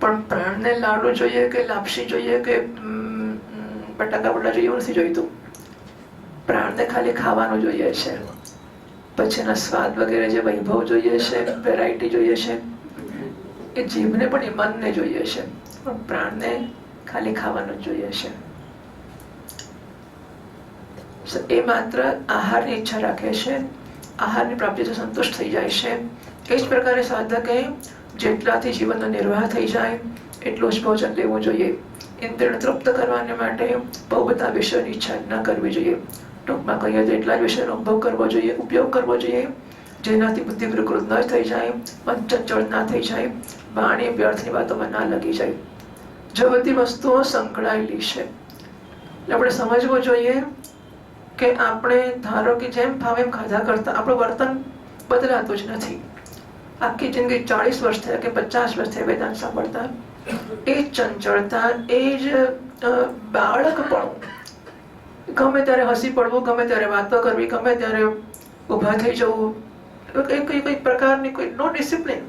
પણ પ્રાણને લાડુ જોઈએ કે લાપસી જોઈએ કે બટાકા બટા જોઈએ એવું નથી જોઈતું પ્રાણને ખાલી ખાવાનું જોઈએ છે પછી એના સ્વાદ વગેરે જે વૈભવ જોઈએ છે વેરાયટી જોઈએ છે એ જીભને પણ એ મનને જોઈએ છે પણ પ્રાણને ખાલી ખાવાનું જ જોઈએ છે એ માત્ર આહારની ઈચ્છા રાખે છે આહારની પ્રાપ્તિથી સંતુષ્ટ થઈ જાય છે એ જ પ્રકારે સાધકે જેટલાથી જીવનનો નિર્વાહ થઈ જાય એટલું જ ભોજન લેવું જોઈએ ઇન્દ્રિયને તૃપ્ત કરવાને માટે બહુ બધા વિષયોની ઈચ્છા ન કરવી જોઈએ ટૂંકમાં કહીએ તો એટલા જ વિષયનો અનુભવ કરવો જોઈએ ઉપયોગ કરવો જોઈએ જેનાથી બુદ્ધિ વિકૃત ન થઈ જાય મન ચંચળ ના થઈ જાય વાણી વ્યર્થની વાતોમાં ના લગી જાય જો બધી વસ્તુઓ સંકળાયેલી છે આપણે સમજવું જોઈએ કે આપણે ધારો કે જેમ ભાવે એમ ખાધા કરતા આપણું વર્તન બદલાતું જ નથી આખી જિંદગી 40 વર્ષ થયા કે 50 વર્ષ થયા વેદાંત સાંભળતા એ જ ચંચળતા એ જ બાળકપણું ગમે ત્યારે હસી પડવું ગમે ત્યારે વાતો કરવી ગમે ત્યારે ઊભા થઈ જવું કઈ પ્રકારની કોઈ નો ડિસિપ્લિન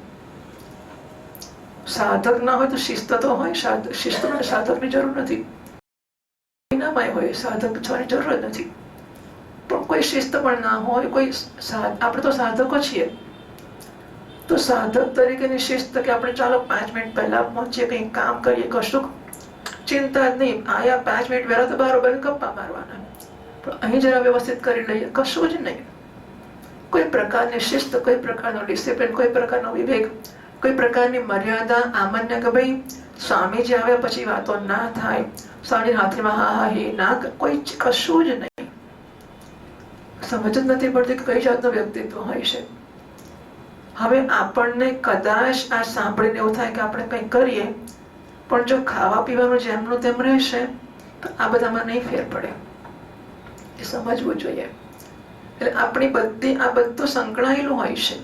સાધક ના હોય તો શિસ્ત તો હોય શિસ્ત માટે સાધકની જરૂર નથી એનામાં હોય સાધક થવાની જરૂર જ નથી પણ કોઈ શિસ્ત પણ ના હોય કોઈ આપણે તો સાધકો છીએ તો સાધક તરીકેની શિસ્ત કે આપણે ચાલો 5 મિનિટ પહેલા પહોંચીએ કંઈ કામ કરીએ કશું ચિંતા જ નહીં આયા 5 મિનિટ વહેલા તો બરોબર ગપ્પા મારવાના પણ અહીં જરા વ્યવસ્થિત કરી લઈએ કશું જ નહીં કોઈ પ્રકારની શિસ્ત કોઈ પ્રકારનો ડિસિપ્લિન કોઈ પ્રકારનો વિવેક કોઈ પ્રકારની મર્યાદા આમન્ય કે ભાઈ સ્વામીજી આવ્યા પછી વાતો ના થાય સ્વામી હાથમાં હા હા હી ના કોઈ કશું જ નહીં સમજ જ નથી પડતી કે કઈ જાતનું વ્યક્તિત્વ હોય છે હવે આપણને કદાચ આ સાંભળીને એવું થાય કે આપણે કંઈ કરીએ પણ જો ખાવા પીવાનું જેમનું તેમ રહેશે તો આ બધામાં નહીં ફેર પડે એ સમજવું જોઈએ. એટલે આપણી બધી આ બધું સંકળાયેલું હોય છે.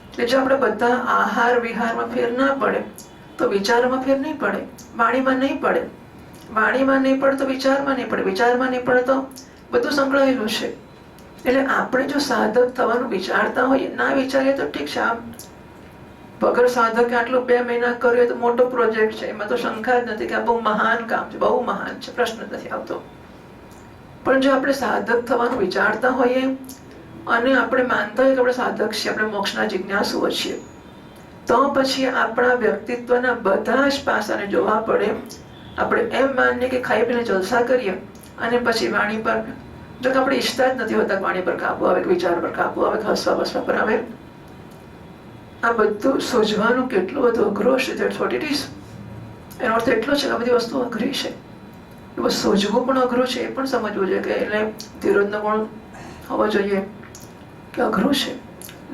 એટલે જો આપણે બધા આહાર વિહારમાં ફેર ના પડે તો વિચારમાં ફેર નહીં પડે, વાણીમાં નહીં પડે, વાણીમાં નહીં પડે તો વિચારમાં નહીં પડે, વિચારમાં નહીં પડે તો બધું સંકળાયેલું છે. એટલે આપણે જો સાધક થવાનું વિચારતા હોઈએ, ના વિચારીએ તો ઠીક છે. આમ વગર સાધકે આટલું 2 મહિના કર્યું તો મોટો પ્રોજેક્ટ છે, એમાં તો શંકા જ નથી કે આ બહુ મહાન કામ છે, બહુ મહાન છે, પ્રશ્ન નથી આવતો. પણ જો આપણે સાધક થવાનું વિચારતા હોઈએ અને આપણે માનતા હોઈએ કે આપણે સાધક છીએ, આપણે મોક્ષના જિજ્ઞાસુઓ છીએ, તો પછી આપણા વ્યક્તિત્વના બધા જ પાસાને જોવા પડે. આપણે એમ માનીએ કે ખાઈ પીને જલસા કરીએ અને પછી વાણી પર, જો કે આપણે ઈચ્છતા જ નથી હોતા વાણી પર કાબુ આવે, વિચાર પર કાબુ આવે, હસવા બસવા પર આવે. આ બધું સોચવાનું કેટલું બધું અઘરું છે. That's what it is. એનો અર્થ એટલો છે કે આ બધી વસ્તુ અઘરી છે. બસ સોચવું પણ અઘરું છે, એ પણ સમજવું જોઈએ કે એટલે ધીરજનો ગુણ હોવો જોઈએ કે અઘરું છે,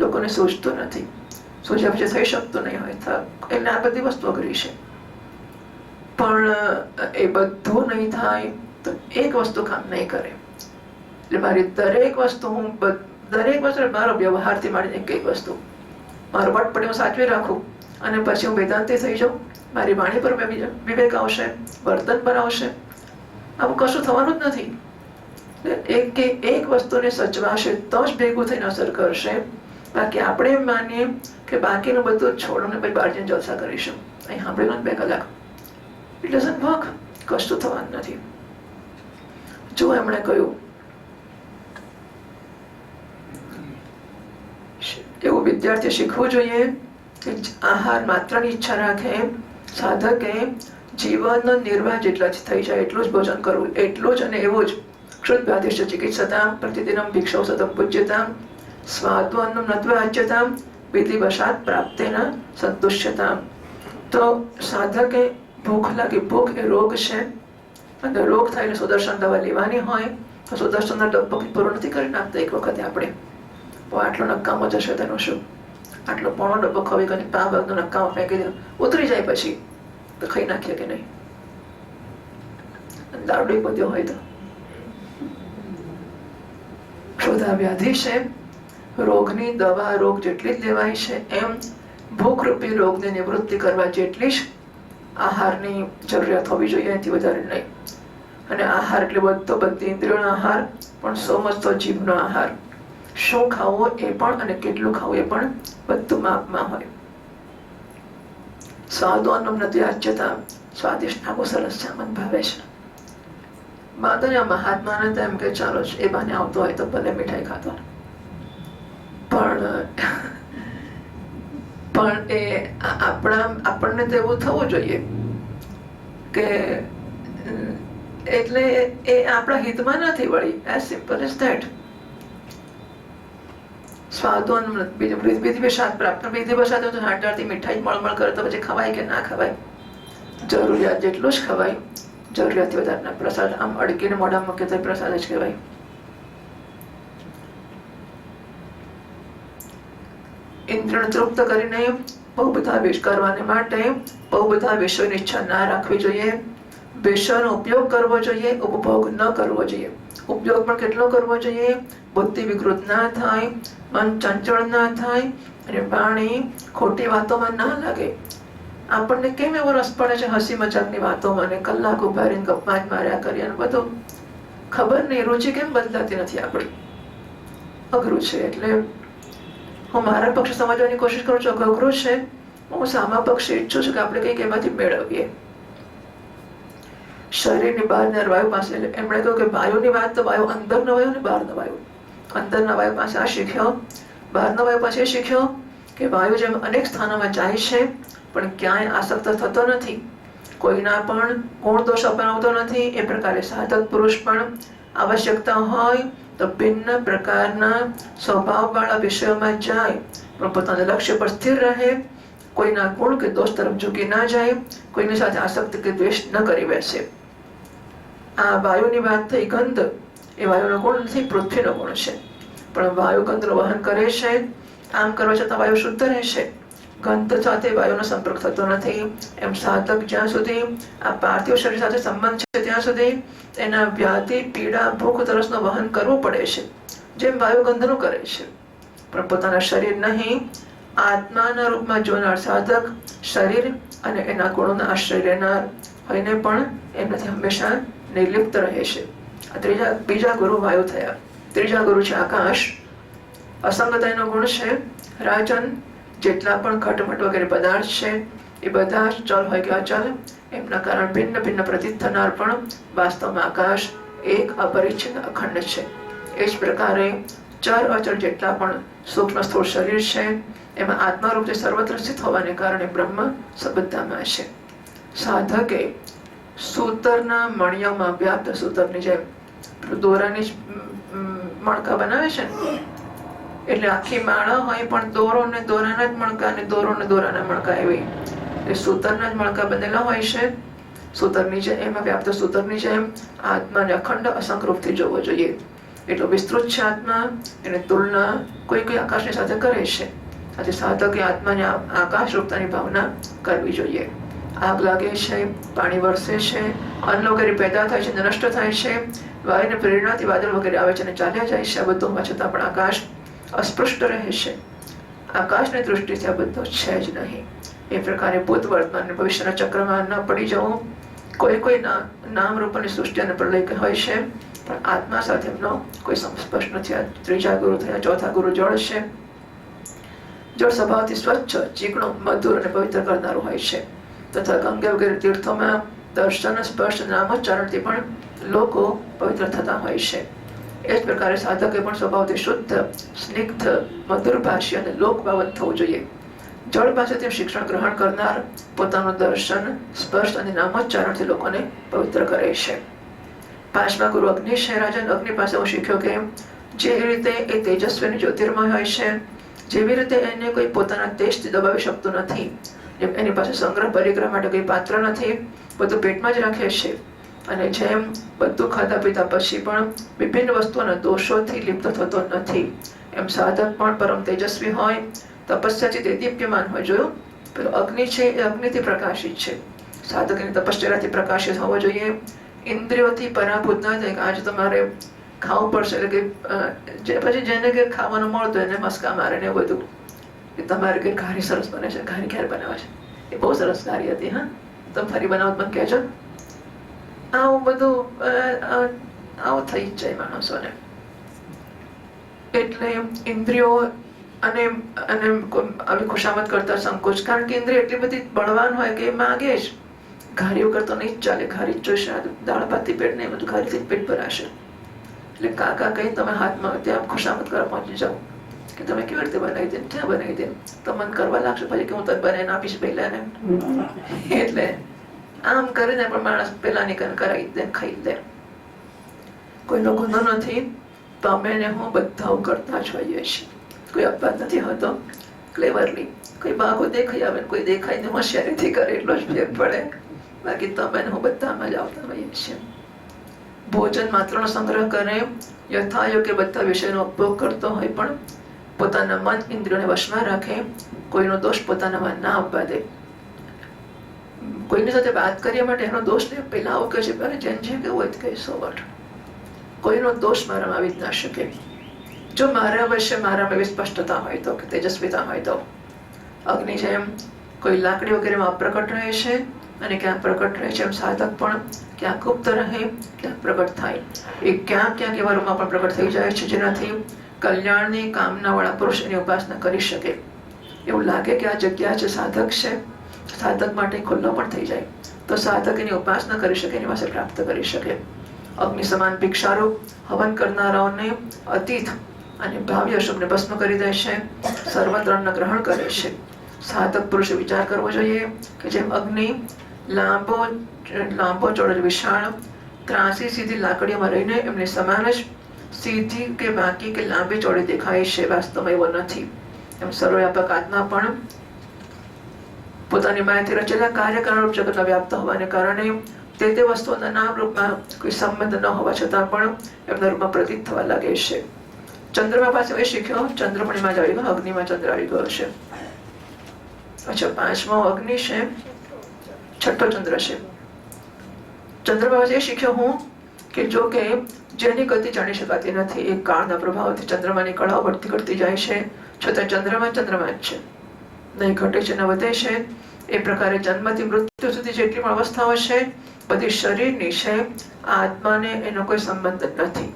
લોકોને સોચતું નથી, સોચ્યા પછી થઈ શકતું નહીં હોય, એટલે આ બધી વસ્તુ અઘરી છે. પણ એ બધું નહીં થાય તો એક વસ્તુ કામ નહીં કરે. એટલે મારી દરેક વસ્તુ મારો વ્યવહારથી માંડીને એક વસ્તુ મારો પટપટી હું સાચવી રાખું અને પછી હું વેદાંતી થઈ જાઉં. મારી વાણી પર વિવેક આવશે, વર્તન પર આવશે, આવું કશું થવાનું જ નથી. એક વસ્તુને સચવાશે તો જ ભેગું થઈને અસર કરશે. બાકી આપણે એમ માનીએ કે બાકીનું બધું છોડોને પછી બહાર જઈને જલસા કરીશું, અહીં સાંભળેલું 2 કલાક, ઇટ ડઝન્ટ વર્ક, કશું થવાનું નથી. જો એમણે કહ્યું એવું વિદ્યાર્થી શીખવું જોઈએ કે આહાર માત્રની ઈચ્છા રાખે, સાધકે જીવનનો નિર્વાહ જેટલા જ થઈ જાય એટલું જ ભોજન કરવું, એટલું જ અને એવું જ. ક્ષુદ્વ્યાધિષ્ઠ ચિકિત્સતામ પ્રતિદિનમ ભિક્ષો સતમ પૂજ્યતામ સ્વાદવન્નમ નત્વાચ્યતામ વિધિવશાત પ્રાપ્તેન સંતુષ્યતામ. તો સાધકે ભૂખ લાગી, ભૂખ એ રોગ છે અને રોગ થાય એટલે સુદર્શન દવા લેવાની હોય તો સુદર્શનના ડબ્બો પૂરો નથી કરી નાખતા એક વખતે આપણે. આટલો નકામો જશે તેનું શું, આટલો પોણો ડબ્બો ખવી કરીને 5 ભાગનો નકામો ફેંકી દે, ઉતરી જાય પછી તો ખાઈ નાખીએ કે નહીં. દારૂ બધો હોય તો ક્ષુધાવ્યાધિ છે, રોગની દવા રોગ જેટલી જ લેવાય છે, એમ ભૂખરૂપી રોગની નિવૃત્તિ કરવા જેટલી જ આહારની જરૂરિયાત હોવી જોઈએ, એનાથી વધારે નહીં. અને આહાર એટલે બધી ઇન્દ્રિયોનો આહાર, પણ સો મચ તો જીભનો આહાર. શું ખાવું એ પણ અને કેટલું ખાવું એ પણ બધું માપમાં હોય. સ્વાદોન્નમ નથી આચ્યતા, સ્વાદિષ્ટ આખો સરસ છે, મન ભાવે છે. બાદને મહાત્માને તો એમ કે ચાલો એ બાને આવતો હોય તો ભલે મીઠાઈ ખાતો, પણ એ આપણને તો એવું થવું જોઈએ કે એટલે એ આપણા હિતમાં નથી. વળી એઝ સિમ્પલ એઝ ધેટ. સ્વાદોન વિધિવશાત પ્રાપ્ત, વિધિવશાત તો હાડથી મીઠાઈ મળમળ કરે તો પછી ખવાય કે ના ખવાય, જરૂરિયાત જેટલું જ ખવાય, જરૂરિયાતથી વધારે પ્રસાદ આમ અડકીને મોઢામાં મૂકે તો પ્રસાદ જ કહેવાય. ઇન્દ્રિયને તૃપ્ત કરીને બહુ બધા વિષ કરવાને માટે બહુ બધા વિષયોની ઈચ્છા ના રાખવી જોઈએ. વિષયોનો ઉપયોગ કરવો જોઈએ, ઉપભોગ ન કરવો જોઈએ. ઉપયોગ પણ કેટલો કરવો જોઈએ, બુદ્ધિ વિકૃત ના થાય, મન ચંચળ ના થાય અને વાણી ખોટી વાતોમાં ના લાગે. આપણને કેમ એવો રસ પડે છે હસી મજાકની વાતોમાં, અને કલાક ઉભા રહીને ગપ્પા જ માર્યા કરીએ અને બધું ખબર નહીં, રુચિ કેમ બદલાતી નથી આપણી. અઘરું છે. એટલે હું મારા પક્ષે સમજવાની કોશિશ કરું છું, અઘરું છે. હું સામા પક્ષે ઈચ્છું છું કે આપણે કંઈક એમાંથી મેળવીએ. શરીરની બહારના વાયુ પાસે, એમણે કહ્યું કે વાયુની વાત તો વાયુ અંદરનો વાયુ ને બહારનો વાયુ. અંદરના વાયુ પાસે આ શીખ્યો, બહારના વાયુ પાસે શીખ્યો કે વાયુ જેમ અનેક સ્થાનોમાં જાય છે પણ ક્યાંય આસક્ત થતો નથી, કોઈના પણ ગુણ દોષ અપનાવતો નથી. એ પ્રકારે સાધક પુરુષ પણ આવશ્યકતા હોય તો ભિન્ન પ્રકારના સ્વભાવવાળા વિષયોમાં જાય પણ પોતાના લક્ષ્ય પર સ્થિર રહે, કોઈના ગુણ કે દોષ તરફ ઝૂકી ના જાય, કોઈની સાથે આસક્તિ કે દ્વેષ ન કરી બેસે. આ વાયુની વાત થઈ. ગંધ એ વાયુનો ગુણ નથી, પૃથ્વીનો ગુણ છે. પણ વાયુ ગંધનું વહન કરે છે, આમ કરવા છતાં વાયુ શુદ્ધ રહેશે. ગંધ સાથે વાયુનો સંપર્ક થતો નથી, એમ સાધક જ્યાં સુધી આ પાર્થિવ શરીર સાથે સંબંધ છે ત્યાં સુધી એના વ્યાધિ, પીડા, ભૂખ, તરસનું વહન કરવું પડે છે, જેમ વાયુ ગંધનું કરે છે. પણ પોતાના શરીર નહીં, આત્માના રૂપમાં જોનાર સાધક શરીર અને એના ગુણોના આશ્રય રહેનાર હોઈને પણ એમનાથી હંમેશા નિર્લિપ્ત રહે છે. આ બીજા ગુરુ વાયુ થયા. ત્રીજા ગુરુ છે આકાશ. અસંગતાનો ગુણ છે. રાજન, જેટલા પણ ઘટમટ વગેરે પદાર્થ છે એ બધા ચલ હોય કે અચલ, એમના કારણ ભિન્ન ભિન્ન પ્રતીત થનાર પણ વાસ્તવમાં આકાશ એક અપરિચ્છિન્ન અખંડ છે. એ જ પ્રકારે ચર અચળ જેટલા પણ સૂક્ષ્મ સ્થૂળ શરીર છે એમાં આત્મારૂપથી સર્વત્ર સ્થિત હોવાને કારણે બ્રહ્મ સબદ્ધામાં છે. સાધકે સૂતરના મણિયામાં વ્યાપ્ત, સૂતરની જેમ દોરાની જ મણકા બનાવે છે ને, એટલે આખી માળા હોય પણ દોરો ને દોરાના જ મણકા ને દોરો ને દોરાના મણકા એવી એ સૂતરના જ મણકા બનેલા હોય છે. સૂતરની જેમ એમાં વ્યાપ્ત સૂતરની જેમ આત્માને અખંડ અસંગ રૂપથી જોવો જોઈએ. એટલો વિસ્તૃત છે આત્મા, એને તુલના કોઈ કોઈ આકાશની સાથે કરે છે. આજે સાધકે આત્માને આકાશ રૂપતાની ભાવના કરવી જોઈએ. આગ લાગે છે, પાણી વરસે છે, અન્ન વગેરે પેદા થાય છે, નષ્ટ થાય છે, વાયુની પ્રેરણાથી વાદળ વગેરે આવે છે અને ચાલ્યા જાય છે. આ બધું હોવા છતાં પણ આકાશ અસ્પષ્ટ રહે છે. આકાશની દૃષ્ટિથી આ બધું છે જ નહીં. એ પ્રકારે ભૂત, વર્તમાન અને ભવિષ્યના ચક્રમાં ન પડી જવું. કોઈ કોઈ નામ રૂપની સૃષ્ટિ અને પ્રલય હોય છે, પણ આત્મા સાથે એમનો કોઈ સ્પષ્ટ નથી. આ ત્રીજા ગુરુ થયા. ચોથા ગુરુ જળ છે. જળ સ્વભાવથી સ્વચ્છ, ચીકણું, મધુર અને પવિત્ર કરનારું હોય છે, તથા ગંગા વગેરે તીર્થોમાં દર્શન, સ્પર્શ, નામોચ્ચારણથી પણ લોકો પવિત્ર થતા હોય છે. એ જ પ્રકારે સાધકે પણ સ્વભાવથી શુદ્ધ, સ્નિગ્ધ, મધુર ભાષી અને લોકબાવન થવું જોઈએ. જળ પાસેથી શિક્ષણ ગ્રહણ કરનાર પોતાનું દર્શન, સ્પર્શ અને નામોચ્ચારણથી લોકોને પવિત્ર કરે છે. પાંચમા ગુરુ અગ્નિ છે. રાજન, અગ્નિ પાસે હું શીખ્યો કે જે રીતે એ તેજસ્વીની જ્યોતિર્મય હોય છે, જેવી રીતે એને કોઈ પોતાના તેજથી દબાવી શકતું નથી, જેમ એની પાસે સંગ્રહ પરિગ્રહ માટે કોઈ પાત્ર નથી, બધું પેટમાં જ રાખે છે, અને જેમ બધું ખાધા પીધા પછી પણ વિભિન્ન વસ્તુઓના દોષોથી લિપ્ત થતો નથી, એમ સાધક પણ પરમ તેજસ્વી હોય, તપસ્યાથી તે દીપ્યમાન હોય. જોયું, પેલો અગ્નિ છે એ અગ્નિથી પ્રકાશિત છે. સાધકની તપશ્ચર્યાથી પ્રકાશિત હોવો જોઈએ. ઇન્દ્રિયોથી પરાભૂત ના થાય કે આજે તમારે ખાવું પડશે, એટલે કે પછી જેને કે ખાવાનું મળતું એને મસ્કા મારે ને એવું બધું. તમારે કે ઘારી સરસ બને છે, ઘારી ક્યારે બનાવે છે? એ બહુ સરસ ઘારી હતી. હા, તમે ફરી બનાવો મને કહેજો. આવું બધું આવું થઈ જ જાય માણસોને. એટલે ઇન્દ્રિયો અને આવી ખુશામત કરતા સંકોચ, કારણ કે ઇન્દ્રિય એટલી બધી બળવાન હોય કે માગે જ. ઘારી વગર તો નહીં જ ચાલે. ઘારી જ જોઈશે. દાળ ભાતથી પેટ નહીં, બધું ઘારીથી પેટ ભરાશે. એટલે કાકા કઈ તમે હાથમાં ત્યાં ખુશામત કરવા પહોંચી જાઓ કે તમે કેવી રીતે બનાવી દે, ક્યાં બનાવી દે, તો મન કરવા લાગશે પછી કે હું તને બનાવીને આપીશ પહેલાને. એટલે આમ કરીને પણ માણસ પેલાની કરાવી દે, ખાઈ દે. કોઈનો ગુનો નથી. તમે ને હું બધા કરતા જ હોઈએ છીએ. કોઈ અપવાદ નથી હોતો. ક્લેવરલી કોઈ બાગો દેખાઈ આવે, કોઈ દેખાઈને હોશિયારીથી કરે, એટલો જ ફેર પડે. બાકી તમે ને હું બધામાં જ આવતા હોઈએ છીએ. ભોજન માત્રનો સંગ્રહ કરે, યથાયોગ્ય બધા વિષયનો ઉપયોગ કરતો હોય, પણ પોતાના મન ઇન્દ્રિયોને વશમાં રાખે, કોઈનો દોષ પોતાનામાં ના આવવા દે. કોઈની સાથે વાત કરીએ માટે એનો દોષ ને પહેલા આવું કહે છે, જેમ જે કેવું હોય કે સો વોટ, કોઈનો દોષ મારામાં આવી જ ના શકે. જો મારા વચ્ચે મારામાં એવી સ્પષ્ટતા હોય તો, કે તેજસ્વીતા હોય તો. અગ્નિ જેમ કોઈ લાકડી વગેરેમાં અપ્રકટ રહે છે અને ક્યાંક પ્રકટ રહે છે, એમ સાધક પણ ક્યાંક ગુપ્ત રહે, ક્યાંક પ્રકટ થાય. એ ક્યાંક ક્યાંક એવા રૂપમાં પણ પ્રકટ થઈ જાય છે જેનાથી કલ્યાણની કામના વાળા પુરુષ એની ઉપાસના કરી શકે. એવું લાગે કે આ જગ્યા છે, સાધક છે, સાધક માટે ખુલ્લો પણ થઈ જાય, તો સાધક એની ઉપાસના કરી શકે, એની પાસે પ્રાપ્ત કરી શકે. અગ્નિ સમાન ભિક્ષારૂપ હવન કરનારાઓને અતીત અને ભાવ્ય અશુભને ભસ્મ કરી દે છે, સર્વત્રને ગ્રહણ કરે છે. સાધક પુરુષે વિચાર કરવો જોઈએ કે જેમ અગ્નિ લાંબો ચોડો વિશાળ ત્રાસી સીધી લાકડીઓમાં રહીને એમને સમાન જ સીધી કે બાકી કે લાંબી ચોડી દેખાય છે, વાસ્તવમાં એવો નથી. એમ સર્વવ્યાપક આત્મા પણ પોતાની માયાથી રચેલા કાર્યકારણ જગતમાં વ્યાપ્ત હોવાને કારણે તે વસ્તુઓના નામ રૂપમાં કોઈ સંબંધ ન હોવા છતાં પણ એમના રૂપમાં પ્રતીત થવા લાગે છે. ચંદ્રમા પાસે એ શીખ્યો, ચંદ્રમણીમાં જ આવી ગયો, અગ્નિમાં ચંદ્ર આવી ગયો છે. अच्छा, 5મો અગ્નિ છે, 6ઠ્ઠો ચંદ્ર છે. ચંદ્રમાં એ શીખ્યો હું કે જો કે જેની ગતિ જાણી શકાતી નથી, એ કાળના પ્રભાવથી ચંદ્રમાની કળાઓ વધતી ઘટતી જાય છે, છતાં ચંદ્રમા જ છે, નહીં ઘટે છે ન વધે છે. એ પ્રકારે જન્મથી મૃત્યુ સુધી જેટલી પણ અવસ્થાઓ છે બધી શરીરની છે, આ આત્માને એનો કોઈ સંબંધ નથી.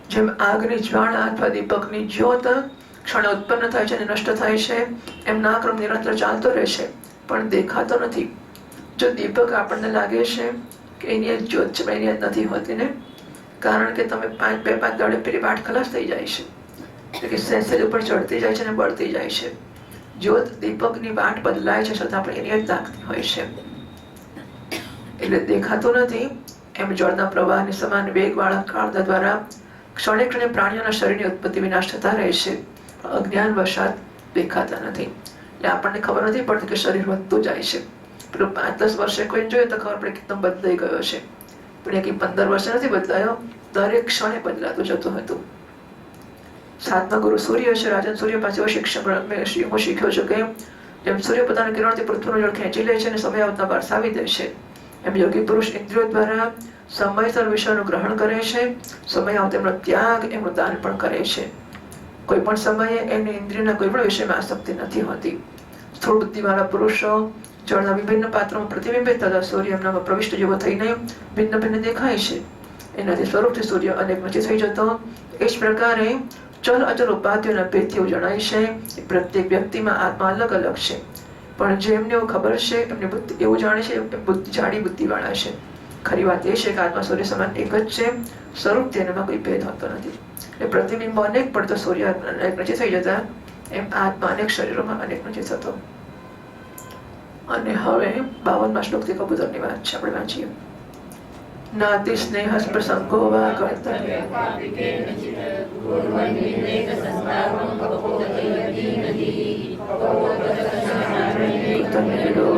જેમ આગની જ્વાળા અથવા દીપકની જ્યોત ક્ષણે ઉત્પન્ન થાય છે અને નષ્ટ થાય છે, એમ ના ક્રમ નિરંતર ચાલતો રહે છે પણ દેખાતો નથી. જો દીપક આપણને લાગે છે કે એની જ્યોત છે, એની નથી હોતી ને, કારણ કે તમે 5 દાડે પેલી વાટ ખલાસ થઈ જાય છે, એટલે કે સેન્સર ઉપર ચડતી જાય છે અને બળતી જાય છે. જ્યોત દીપકની વાટ બદલાય છે છતાં આપણે એની જ લાગતી હોય છે, એટલે દેખાતો નથી. એમ જળના પ્રવાહની સમાન વેગવાળા કાળના દ્વારા ક્ષણે ક્ષણે પ્રાણીઓના શરીરની ઉત્પત્તિ વિનાશ થતા રહે છે, અજ્ઞાન વશાત દેખાતા નથી. એટલે આપણને ખબર નથી પડતી કે શરીર વધતું જાય છે. પેલું 5-10 વર્ષે કોઈ જોઈએ તો ખબર પડે કે બદલાઈ ગયો છે, પણ એ 15 વર્ષે નથી બદલાયો, દરેક ક્ષણે બદલાતું જતું હતું. 7મા ગુરુ સૂર્ય છે. રાજન સૂર્ય પાસે શિક્ષણ શીખ્યો છે કે જેમ સૂર્ય પોતાના કિરણથી પૃથ્વીનું જળ ખેંચી લે છે અને સમય આવતા વરસાવી દે છે, એમ યોગી પુરુષ ઇન્દ્રિયો દ્વારા સમયસર વિષયનું ગ્રહણ કરે છે, સમય આવતા એમનો ત્યાગ, એમનું દાન પણ કરે છે. કોઈ પણ સમયે એની ઇન્દ્રિયના કોઈ પણ વિષયમાં આસક્તિ નથી હોતી. સ્થૂળ બુદ્ધિવાળા પુરુષો જળના વિભિન્ન પાત્રોમાં પ્રતિબિંબિત થતા સૂર્ય એમનામાં પ્રવિષ્ટ જેવો થઈને ભિન્ન ભિન્ન દેખાય છે. એનાથી સ્વરૂપથી સૂર્ય અનેક નથી થઈ જતો. એ જ પ્રકારે ચલ અચલ ઉપાધિઓના ભેદથી એવું જણાય છે કે પ્રત્યેક વ્યક્તિમાં આત્મા અલગ અલગ છે, પણ જેમને એવું ખબર છે એમની બુદ્ધિ એવું જાણે છે બુદ્ધિ જાડી બુદ્ધિવાળા છે. ખરી વાત એ છે કે આત્મા સૂર્ય સમાન એક જ છે, સ્વરૂપથી એનામાં કોઈ ભેદ હોતો નથી. એટલે પ્રતિબિંબ અનેક પડતો સૂર્ય અનેક નથી થઈ જતા, એમ આત્મા અનેક શરીરોમાં અનેક નથી થતો. અને હવે 52મા શ્લોકથી કબૂતરની વાત છે, આપણે વાંચીએ. નાતિ સ્નેહ પ્રસંગો વા કર્તવ્ય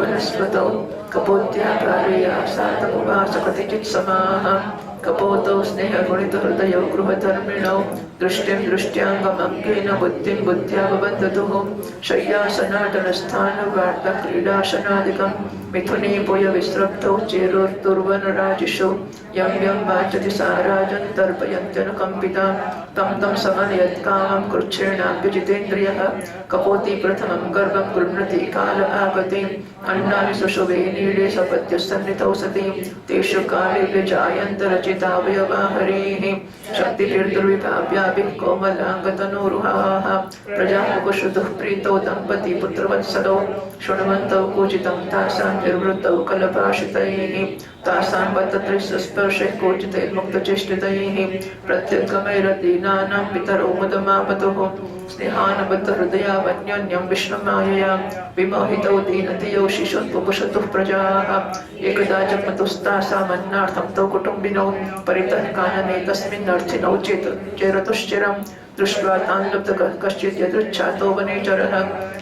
વનસ્પતો કપોત્યાકાર્યા સાતમુવાસ કતિચિત સમાહ કપોતો સ્નેહ ગુણિત હૃદયો ગૃહધર્મિણો દૃષ્ટિમ દૃષ્ટ્યાંગમંગેન બુદ્ધિમ બુદ્ધ્યા બંધતુઃ શય્યાસનાટન સ્થાન વાર્તા ક્રીડાસનાદિકમ મિથુને પુય વિસ્રબ્ધો ચેરોર્તુર્વન રાજિષો યમ યમ વાચતિ સારાજન તર્પયન્ત્યન કંપિતા તમ તમ સમનયત કામં કૃચ્છેણાભ્યજિતેન્દ્રિયઃ કપોતિ પ્રથમં ગર્ભં ગૃહ્ણતિ કાલ આગતે અન્નાનિ સુષુવે નીડે સપત્ય સન્નિધૌ સતી તેષુ કાલે વ્યજાયન્ત રચિતાવયવા હરેઃ શક્તિર્દુર્વિભાવ્યાભિઃ કોમલાંગતનોરુહાઃ પ્રજામુખશુદુઃ પ્રીતો દંપતિ પુત્રવત્સલો શૃણવन्तौ કોચિतं તાસાં નિર્વૃત્તૌ કલભાષિતૈઃ તાસાં બતત્રિસ્સ્પર્શૈઃ કોચિતૈર્મુક્તચેષ્ટિતૈઃ પ્રત્યગમૈરદીનાનાં પિતરौ મુદમાપતુઃ સ્નેહાનબદ્ધ હૃદયાવન્યોન્યં વિષ્ણુમાયયા વિમોહિતૌ દીનતિયૌ શિશું પુપુષતુઃ પ્રજાઃ એકદા જગ્મતુસ્તાસામન્નાર્થં તૌ કુટુંબિનૌ પરિતઃ કાનને તસ્મિन् અર્થિનૌ ચેરતુશ્ચિરં દૃष्ट्वा तान् लब्धः कश्चित् यदृच्छातो वनेचरः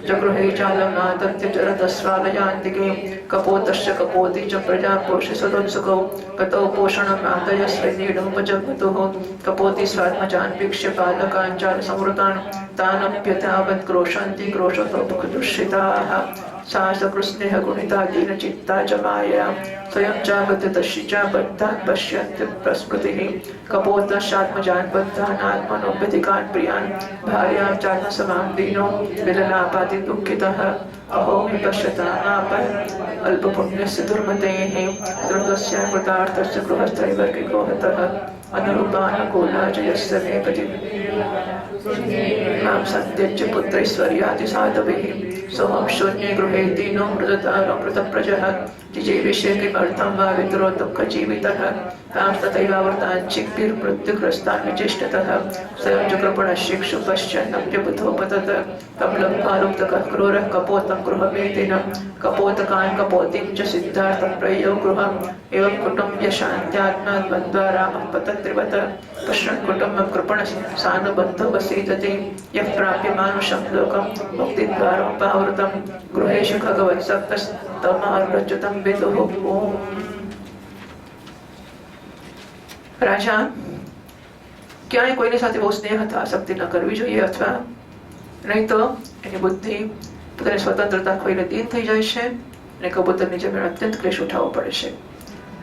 जगृहे चालमादत्य चरतस्वालयान्तिके कपोतश्च कपोति च प्रजापोषि सदोत्सुकौ गतौ पोषणमादयस्वैनीडमुपजग्मतुः कपोति स्वात्मजान् वीक्ष्य बालकाञ्चाल संवृतान् तानप्यतावत् क्रोशन्ति क्रोशतो मुखदुष्यिताः सा सकृस्नेह गुणिता दीनचित्ता च माया स्वयं चागतदर्शी च बद्धान् पश्यन्ति प्रस्मृतिः कपोतश्चात्मजान् बद्धान् आत्मनोऽभ्यधिकान् प्रियान् भार्यां चात्मसमां दीनो विललापाति दुःखितः अहो मे पश्यतामापः अल्पपुण्यस्य दुर्मतेः दुर्गस्य कृतार्थस्य गृहस्थैवर्गिको हतः अनुरूपानुकूलाजयस्य मे पति मां सत्यज्य पुत्रैश्वर्यादिसाधवैः सोऽहं शून्ये गृहे दीनो मृतप्रजः जिजीविषे किमर्थं वा विद्रो दुःखजीवितः तां तथैवावृतान् चिक्तिर्मृत्युग्रस्तान् विचेष्टतः स्वयं च कृपणशिक्षु पश्यन्नप्यबुधोपतत तं लब्ध्वा लुब्धकः क्रूरः कपोतं गृहमेदिनं कपोतकान् कपोतिं च सिद्धार्थं प्रययौ गृहम् एवं कुटुम्बशान्त्यात्मा द्वन्द्वारामः पतत्रिवत पश्यन् कुटुम्बं कृपणसानुबन्धो वसीदति यः प्राप्य मानुषं लोकं मुक्तिद्वारोपावृतं गृहेषु खगवत्सप्तस्तमार्गच्युतं विदुः ओम्। રાજા ક્યાંય કોઈની સાથે બહુ સ્નેહ અથવા આસક્તિ ન કરવી જોઈએ, અથવા નહીં તો એની બુદ્ધિ પોતાની સ્વતંત્રતા ખોઈને દીન થઈ જાય છે અને કબૂતરની જેમ અત્યંત ક્લેશ ઉઠાવવો પડે છે.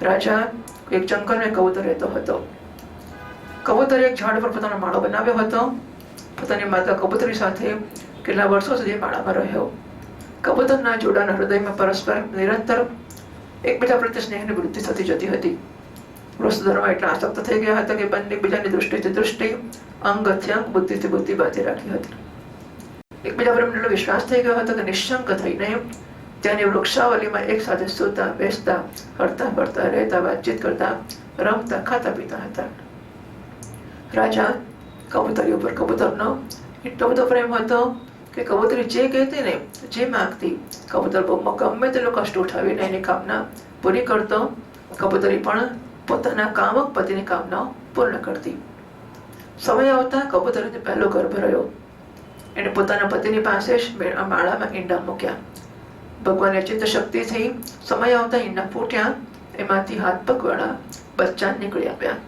રાજા એક જંગલમાં કબૂતર રહેતો હતો. કબૂતરે એક ઝાડ પર પોતાનો માળો બનાવ્યો હતો. પોતાની માતા કબૂતરી સાથે કેટલા વર્ષો સુધી માળામાં રહ્યો. કબૂતરના જોડાના હૃદયમાં પરસ્પર નિરંતર એકબીજા પ્રત્યે સ્નેહની વૃદ્ધિ થતી જતી હતી. વૃષધર્મ એટલા આસક્ત થઈ ગયા હતા કે બંને બીજાની દૃષ્ટિથી દૃષ્ટિ, અંગથી અંગ, બુદ્ધિથી બુદ્ધિ બાંધી રાખી હતી. એકબીજા પર એટલો વિશ્વાસ થઈ ગયો હતો કે નિશંક થઈને ત્યાંની વૃક્ષાવલીમાં એક સાથે સૂતા, બેસતા, હરતા ફરતા, રહેતા, વાતચીત કરતા, રમતા, ખાતા પીતા હતા. રાજા કબૂતરી ઉપર કબૂતરનો એટલો બધો પ્રેમ હતો કે કબૂતરી જે કહેતી ને, જે માંગતી, કબૂતર ગમે તેટલો કષ્ટ ઉઠાવીને એની કામના પૂરી કરતો. કબૂતરી પણ પોતાના કામક પતિની કામનાઓ પૂર્ણ કરતી. સમય આવતા કબૂતરીને પહેલો ગર્ભ રહ્યો. એને પોતાના પતિની પાસે જ માળામાં ઈંડા મૂક્યા. ભગવાનની અચિંત શક્તિથી સમય આવતા ઈંડા ફૂટ્યા. એમાંથી હાથ પગવાળા બચ્ચા નીકળી આવ્યા.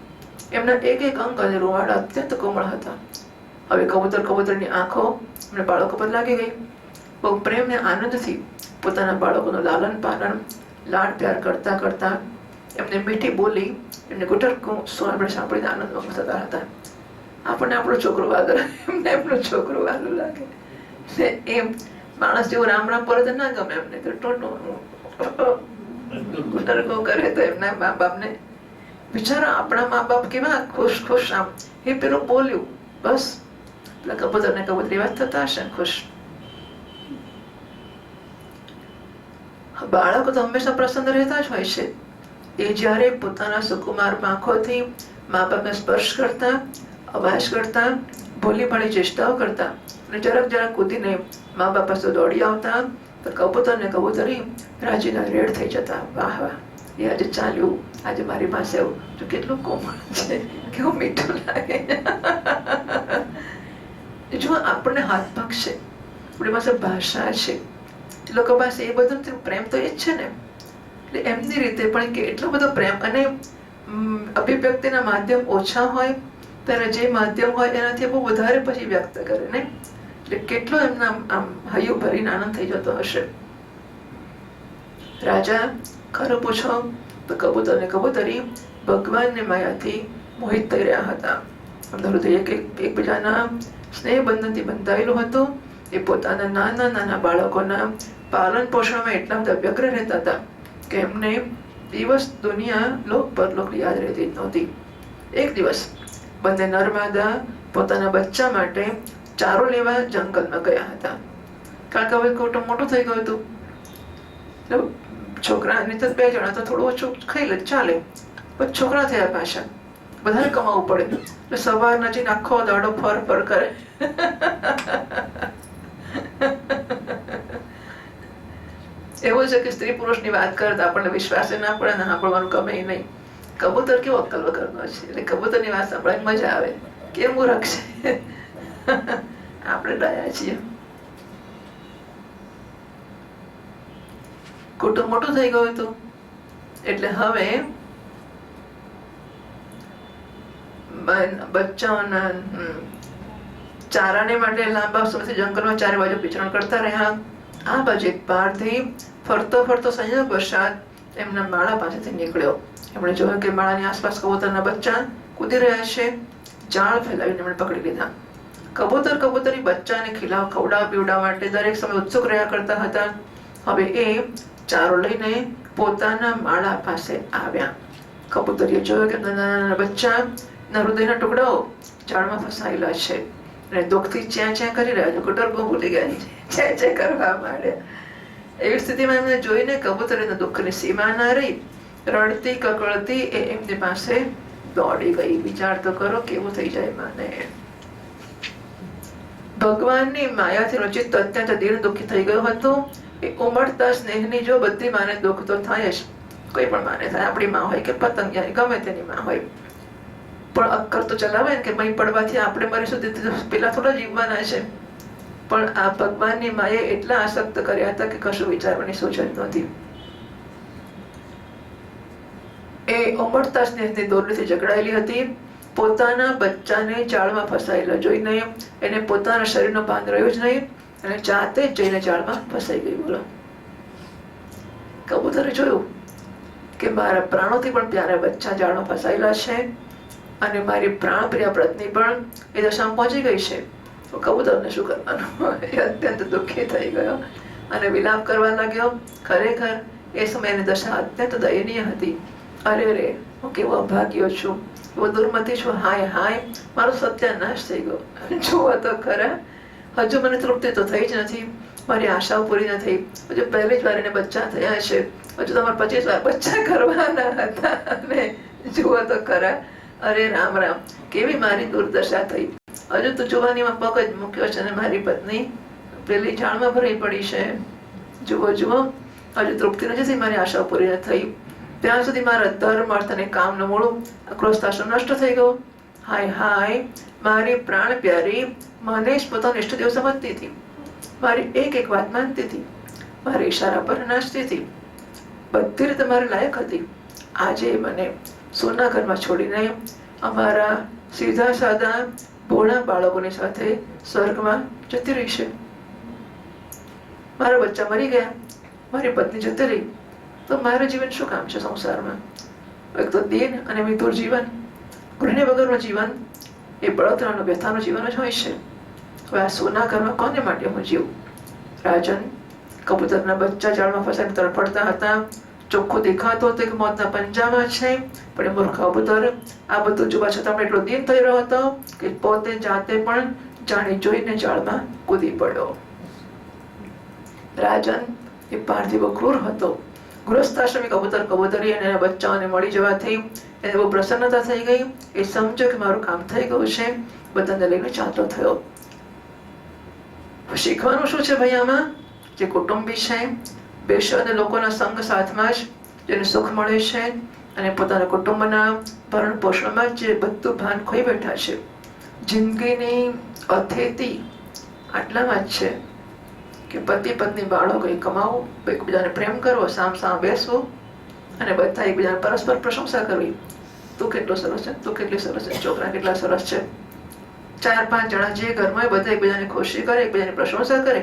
એમના એક એક અંગ અને રૂવાડા અત્યંત કોમળ હતા. હવે કબૂતરની આંખો એમને બાળકો પર લાગી ગઈ. બહુ પ્રેમ અને આનંદથી પોતાના બાળકોનું લાલન પાલન, લાડ પ્યાર કરતા કરતા એમને મીઠી બોલી, એમને ગુટરકું આપણે સાંભળીને આનંદમાં થતા હતા. આપણને આપણું છોકરું વાલું, એમને એમનું છોકરું વાલું લાગે. એમ માણસ જેવું રામ રામ બોલે તો ના ગમે એમને. તો ગુટરકો કરે તો એમના મા બાપને બિચારા, આપણા મા બાપ કેવા ખુશ ખુશ આમ એ પેલું બોલ્યું બસ પેલા કબૂતરને કબૂતરી વાત થતા હશે ખુશ. બાળકો તો હંમેશા પ્રસન્ન રહેતા જ હોય છે. એ જ્યારે પોતાના સુકુમાર પાંખોથી મા બાપને સ્પર્શ કરતા, અવાજ કરતા, ભોલી ભાળી ચેષ્ટાઓ કરતા અને જરાક જરાક કૂદીને મા બાપ પાસે દોડી આવતા, તો કબૂતર ને કબૂતરી રાજીના રેડ થઈ જતા. વાહ વાહ, એ આજે ચાલ્યું, આજે મારી પાસે આવું, તો કેટલું કોમળ છે, કેવું મીઠું લાગે. જો આપણને હાથ પગ છે, આપણી પાસે ભાષા છે, લોકો પાસે એ બધું પ્રેમ તો એ જ છે ને. એટલે એમની રીતે પણ કે એટલો બધો પ્રેમ, અને અભિવ્યક્તિના માધ્યમ ઓછા હોય ત્યારે જે માધ્યમ હોય એનાથી બહુ વધારે પછી વ્યક્ત કરે ને. એટલે કેટલો એમના આમ હૈયું ભરીને આનંદ થઈ જતો હશે. રાજા ખરું પૂછો તો કબૂતર ને કબૂતરી ભગવાનની માયાથી મોહિત થઈ રહ્યા હતા. એમનું હૃદય એકબીજાના સ્નેહ બંધનથી બંધાયેલું હતું. એ પોતાના નાના નાના બાળકોના પાલન પોષણમાં એટલા બધા વ્યગ્ર રહેતા હતા કે એમને દિવસ દુનિયા લોક પરલોક યાદ રહેતી નહોતી. એક દિવસ બંને નર્મદા પોતાના બચ્ચા માટે ચારો લેવા જંગલમાં ગયા હતા. કારણ કે હવે કુટુંબ મોટું થઈ ગયું હતું. છોકરાની તો 2 જણા તો થોડું ઓછું ખાઈ લે ચાલે, પણ છોકરા થયા પાછા વધારે કમાવું પડે. એટલે સવારના જઈને આખો દાડો ફર ફર કરે. એવું છે કે સ્ત્રી પુરુષની વાત કરતા આપણને વિશ્વાસ ના પડે ને સાંભળવાનું ગમે નહીં. કબૂતર કેવો અક્કલ વગરનો છે, એટલે કબૂતરની વાત સાંભળવાની મજા આવે. કેમ મૂર્ખ છે, આપણે ડાયા છીએ. કુટુંબ મોટું થઈ ગયું હતું એટલે હવે બચ્ચાઓના ચારાને માટે લાંબા સમયથી જંગલમાં ચારે બાજુ વિચરણ કરતા રહ્યા. આ બાજુ એક બહારથી ફરતો ફરતો સંયોગ વરસાદ એમના માળા પાસેથી નીકળ્યો. એમણે જોયું કે માળાની આસપાસ કબૂતરના બચ્ચા કૂદી રહ્યા છે. જાળ ફેલાવીને એમણે પકડી લીધા. કબૂતરી બચ્ચાને ખવડાવવા પીવડાવવા માટે દરેક સમય ઉત્સુક રહ્યા કરતા હતા. હવે એ ચારો લઈને પોતાના માળા પાસે આવ્યા. કબૂતરીએ જોયું કે નાના નાના બચ્ચાના હૃદયના ટુકડાઓ ઝાડમાં ફસાયેલા છે અને દુઃખથી ચ્યાં ચ્યાં કરી રહ્યા છે. કુટરકો ભૂલી ગયા છે, ચ્યાં ચ્યાં કરવા માંડ્યા. એવી સ્થિતિમાં એમને જોઈને કબૂતરીના દુઃખની સીમા ના રહી. રડતી કકળતી એ એમની પાસે દોડી ગઈ. વિચાર તો કરો કેવું થઈ જાય માને. ભગવાનની માયાથી રચિત અત્યંત દીન દુઃખી થઈ ગયો હતો. એ ઉમળતા સ્નેહની જો બધી માને દુઃખ તો થાય જ, કોઈ પણ માને થાય. આપણી માં હોય કે પતંગિયાની ગમે તેની માં હોય, પણ અક્કર તો ચલાવે ને કે મહી પડવાથી આપણે મરીશું, પેલા થોડા જીવવાના છે. પણ આ ભગવાનની માએ એટલા આસક્ત કર્યા હતા કે કશું વિચારવાની સૂચન નહોતી. એ ઉમળતા સ્નેહની દોરડીથી જકડાયેલી હતી. પોતાના બચ્ચાને જાળમાં ફસાયેલા જોઈને એને પોતાના શરીરનો ભાન રહ્યું જ નહીં અને જાતે જ જઈને જાળમાં ફસાઈ ગઈ. બોલો, કબૂતરે જોયું કે મારા પ્રાણોથી પણ પ્યારા બચ્ચા જાળમાં ફસાયેલા છે અને મારી પ્રાણપ્રિય પત્ની પણ એ દશામાં પહોંચી ગઈ છે. તો કબૂતરને શું કરવાનું? એ અત્યંત દુઃખી થઈ ગયો અને વિલાપ કરવા લાગ્યો. ખરેખર એ સમયની દશા અત્યંત દયનીય હતી. અરે રે, હું કેવો અભાગ્યો છું, એવો દુર્મતી છું, હાય હાય, મારો સત્યાનાશ થઈ ગયો. જુઓ તો ખરા, હજુ મને તૃપ્તિ તો થઈ જ નથી, મારી આશાઓ પૂરી ન થઈ. હજુ પહેલી જ વાર એને બચ્ચા થયા છે, હજુ તમારે 25 વાર બચ્ચા કરવાના હતા. અને જુઓ તો ખરા, અરે રામ રામ, કેવી મારી દુર્દશા થઈ. હજુ તો જુવાનીમાં પગ જ મૂક્યો છે અને મારી પત્ની પેલી જાળમાં ભરાઈ પડી છે. જુઓ જુઓ, હજુ તૃપ્તિ નથી થઈ, મારી આશાઓ પૂરી ન થઈ. ત્યાં સુધી મારા ધર્મ અર્થ અને કામ ન મૂળું ક્રોસ્તાશ્રમ નષ્ટ થઈ ગયો. હાય હાય, મારી પ્રાણ પ્યારી મને જ પોતાનો ઇષ્ટદેવ સમજતી હતી, મારી એક એક વાત માનતી હતી, મારી ઈશારા પર નાચતી હતી, બધી રીતે મારી લાયક હતી. આજે મને સોના ઘરમાં છોડીને અમારા સીધા સાદા ભોળા બાળકોની સાથે સ્વર્ગમાં જતી રહી છે. મારા બચ્ચા મરી ગયા, મારી પત્ની જતી રહી, તો મારું જીવન શું કામ છે સંસારમાં? એક તો દીન અને મિતુર જીવન, ગૃહિણી વગરનું જીવન એ બળતરાનું વ્યથાનું જીવન જ હોય છે. હવે આ સોના ઘરમાં કોને માટે હું જીવું? રાજન, કબૂતરના બચ્ચા જાળમાં ફસાઈને તડફડતા હતા. ચોખ્ખું દેખાતો હતો કે મોતના પંજામાં છે, પણ એ મૂર્ખ કબૂતર આ બધું જોવા છતાં પણ એટલો દીન થઈ રહ્યો હતો કે પોતે જાતે પણ જાણી જોઈને જાળમાં કૂદી પડ્યો. રાજન એ પાર્થિવ ક્રૂર હતો. ગૃહસ્થાશ્રમી કબૂતર કબૂતરી અને એના બચ્ચાઓને મળી જવાથી એને બહુ પ્રસન્નતા થઈ ગઈ. એ સમજો કે મારું કામ થઈ ગયું છે, બધાને લઈને ચાલતો થયો. શીખવાનું શું છે ભાઈ આમાં? જે કુટુંબી છે, બેશદ લોકોના સંગ સાથમાં જ જેને સુખ મળે છે અને પોતાના કુટુંબના ભરણ પોષણમાં જે બધું ભાન ખોઈ બેઠા છે. જિંદગીની અથેતી આટલામાં જ છે કે પતિ પત્ની બાળકો કમાવું, એકબીજાને પ્રેમ કરવો, સામ સામ બેસવું અને બધા એકબીજાને પરસ્પર પ્રશંસા કરવી. તું કેટલો સરસ છે, તું કેટલી સરસ છે, છોકરા કેટલા સરસ છે. 4-5 જણા જે ઘરમાં હોય બધા એકબીજાને ખુશી કરે, એકબીજાની પ્રશંસા કરે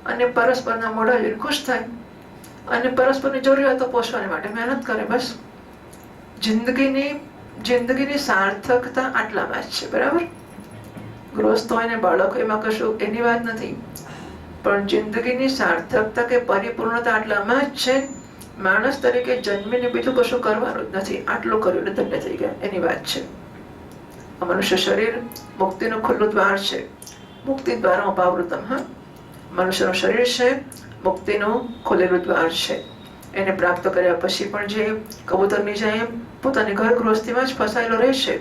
અને પરસ્પરના મોઢા જોઈને ખુશ થાય અને પરસ્પરની જરૂરિયાતો પોષવા માટે મહેનત કરે. બસ જિંદગીની સાર્થકતા આટલામાં જ છે. બરાબર? ગૃહસ્થ હોય ને બાળક એમાં કશું એની વાત નથી, પણ જિંદગીની સાર્થકતા કે પરિપૂર્ણતા આટલામાં જ છે. માણસ તરીકે જન્મીને બીજું કશું કરવાનું જ નથી, આટલું કર્યું એટલે ધન્ય થઈ ગયા એની વાત છે. આ મનુષ્ય શરીર મુક્તિનું ખુલ્લું દ્વાર છે. મુક્તિ દ્વારમાં પાવૃતમ. હા, મનુષ્યનું શરીર છે મુક્તિનું ખુલેલું દ્વાર છે. એને પ્રાપ્ત કર્યા પછી પણ જે કબૂતરની જેમ પોતાની ઘર ગૃહસ્થીમાં જ ફસાયેલો રહેશે,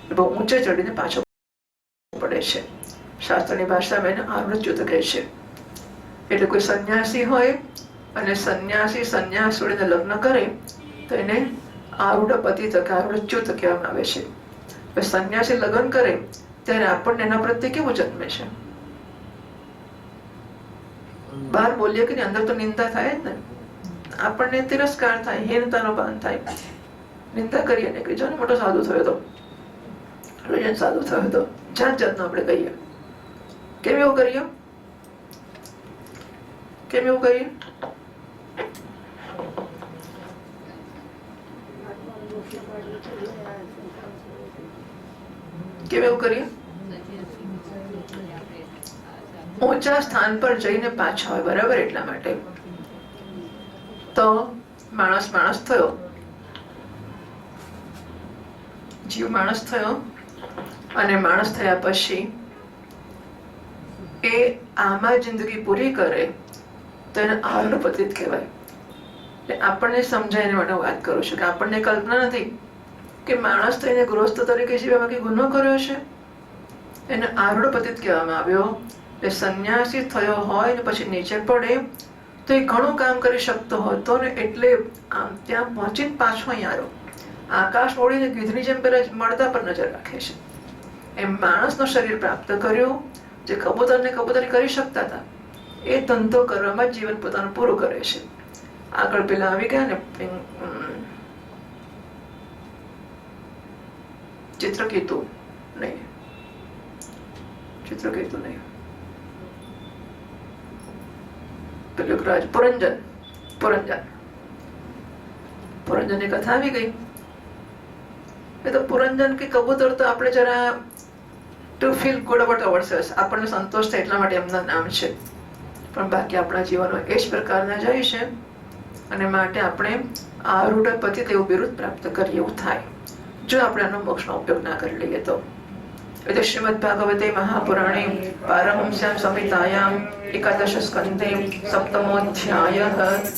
એ બહુ ઊંચે ચડીને પાછો પડે છે. શાસ્ત્રની ભાષામાં એને આમૃત્યુત કહે છે. એટલે કોઈ સંન્યાસી હોય અને સંન્યાસી સંન્યાસ છોડીને લગ્ન કરે તો એને આરૂઢ પતિત કે આમૃત્યુત કહેવામાં આવે છે. સંન્યાસી લગ્ન કરે ત્યારે આપણને એના પ્રત્યે કેવું જન્મે છે? બહાર બોલીએ કે અંદર તો નિંદા થાય જ ને, આપણને તિરસ્કાર થાય, હીનતાનો ભાન થાય. નિંદા કરીએ ને કે જો ને મોટો સાધુ થયો હતો, સાધુ થયો હતો, જાત જાતનું આપણે કહીએ. કેમ એવું કરીએ? કેમ એવું કરીએ? કેમ એવું કરીએ? ઊંચા સ્થાન પર જઈને પાછા હોય. બરાબર? એટલા માટે તો માણસ થયો, જીવ માણસ થયો અને માણસ થયા પછી એ આમાં જિંદગી પૂરી કરે તો એને આરૂઢ પતિત કહેવાય. આપણને સમજાય એના માટે વાત કરું છું કે આપણને કલ્પના નથી કે માણસ થઈને ગૃહસ્થ તરીકે જીવવામાં કઈ ગુનો કર્યો છે, એને આરૂઢ પતિત કહેવામાં આવ્યો. એ સંન્યાસી થયો હોય ને પછી નીચે પડે તો એ ઘણું કામ કરી શકતો હતો ને, એટલે આમ ત્યાં પહોંચીને પાછો અહીં આવ્યો. આકાશ ઓળીને ગીધની જેમ પેલા મળતા પર નજર રાખે છે. એમ માણસનું શરીર પ્રાપ્ત કર્યું. જે કબૂતરને કબૂતરી કરી શકતા હતા એ ધંધો કરવામાં જીવન પોતાનું પૂરું કરે છે. આગળ પેલા આવી ગયા ને ચિત્રકેતુ નહીં, ચિત્રકેતુ નહીં, તિલકરાજ, પુરંજન, પુરંજન, પુરંજનની કથા આવી ગઈ. એ તો પુરંજન કે કબૂતર તો આપણે જરા ટુ ફીલ ગુડ અબાઉટ અવરસેલ્સ, આપણને સંતોષ થાય એટલા માટે એમના નામ છે. પણ બાકી આપણા જીવનો એ જ પ્રકારના જાય છે અને માટે આપણે આરૂઢ પતિ તેવું બિરુદ પ્રાપ્ત કરીએ એવું થાય જો આપણે આનો મોક્ષનો ઉપયોગ ના કરી લઈએ તો. એટલે શ્રીમદ ભાગવતે મહાપુરાણે પારમહંસ્યામ સંહિતાયામ એકાદશ સ્કંધે સપ્તમોધ્યાયઃ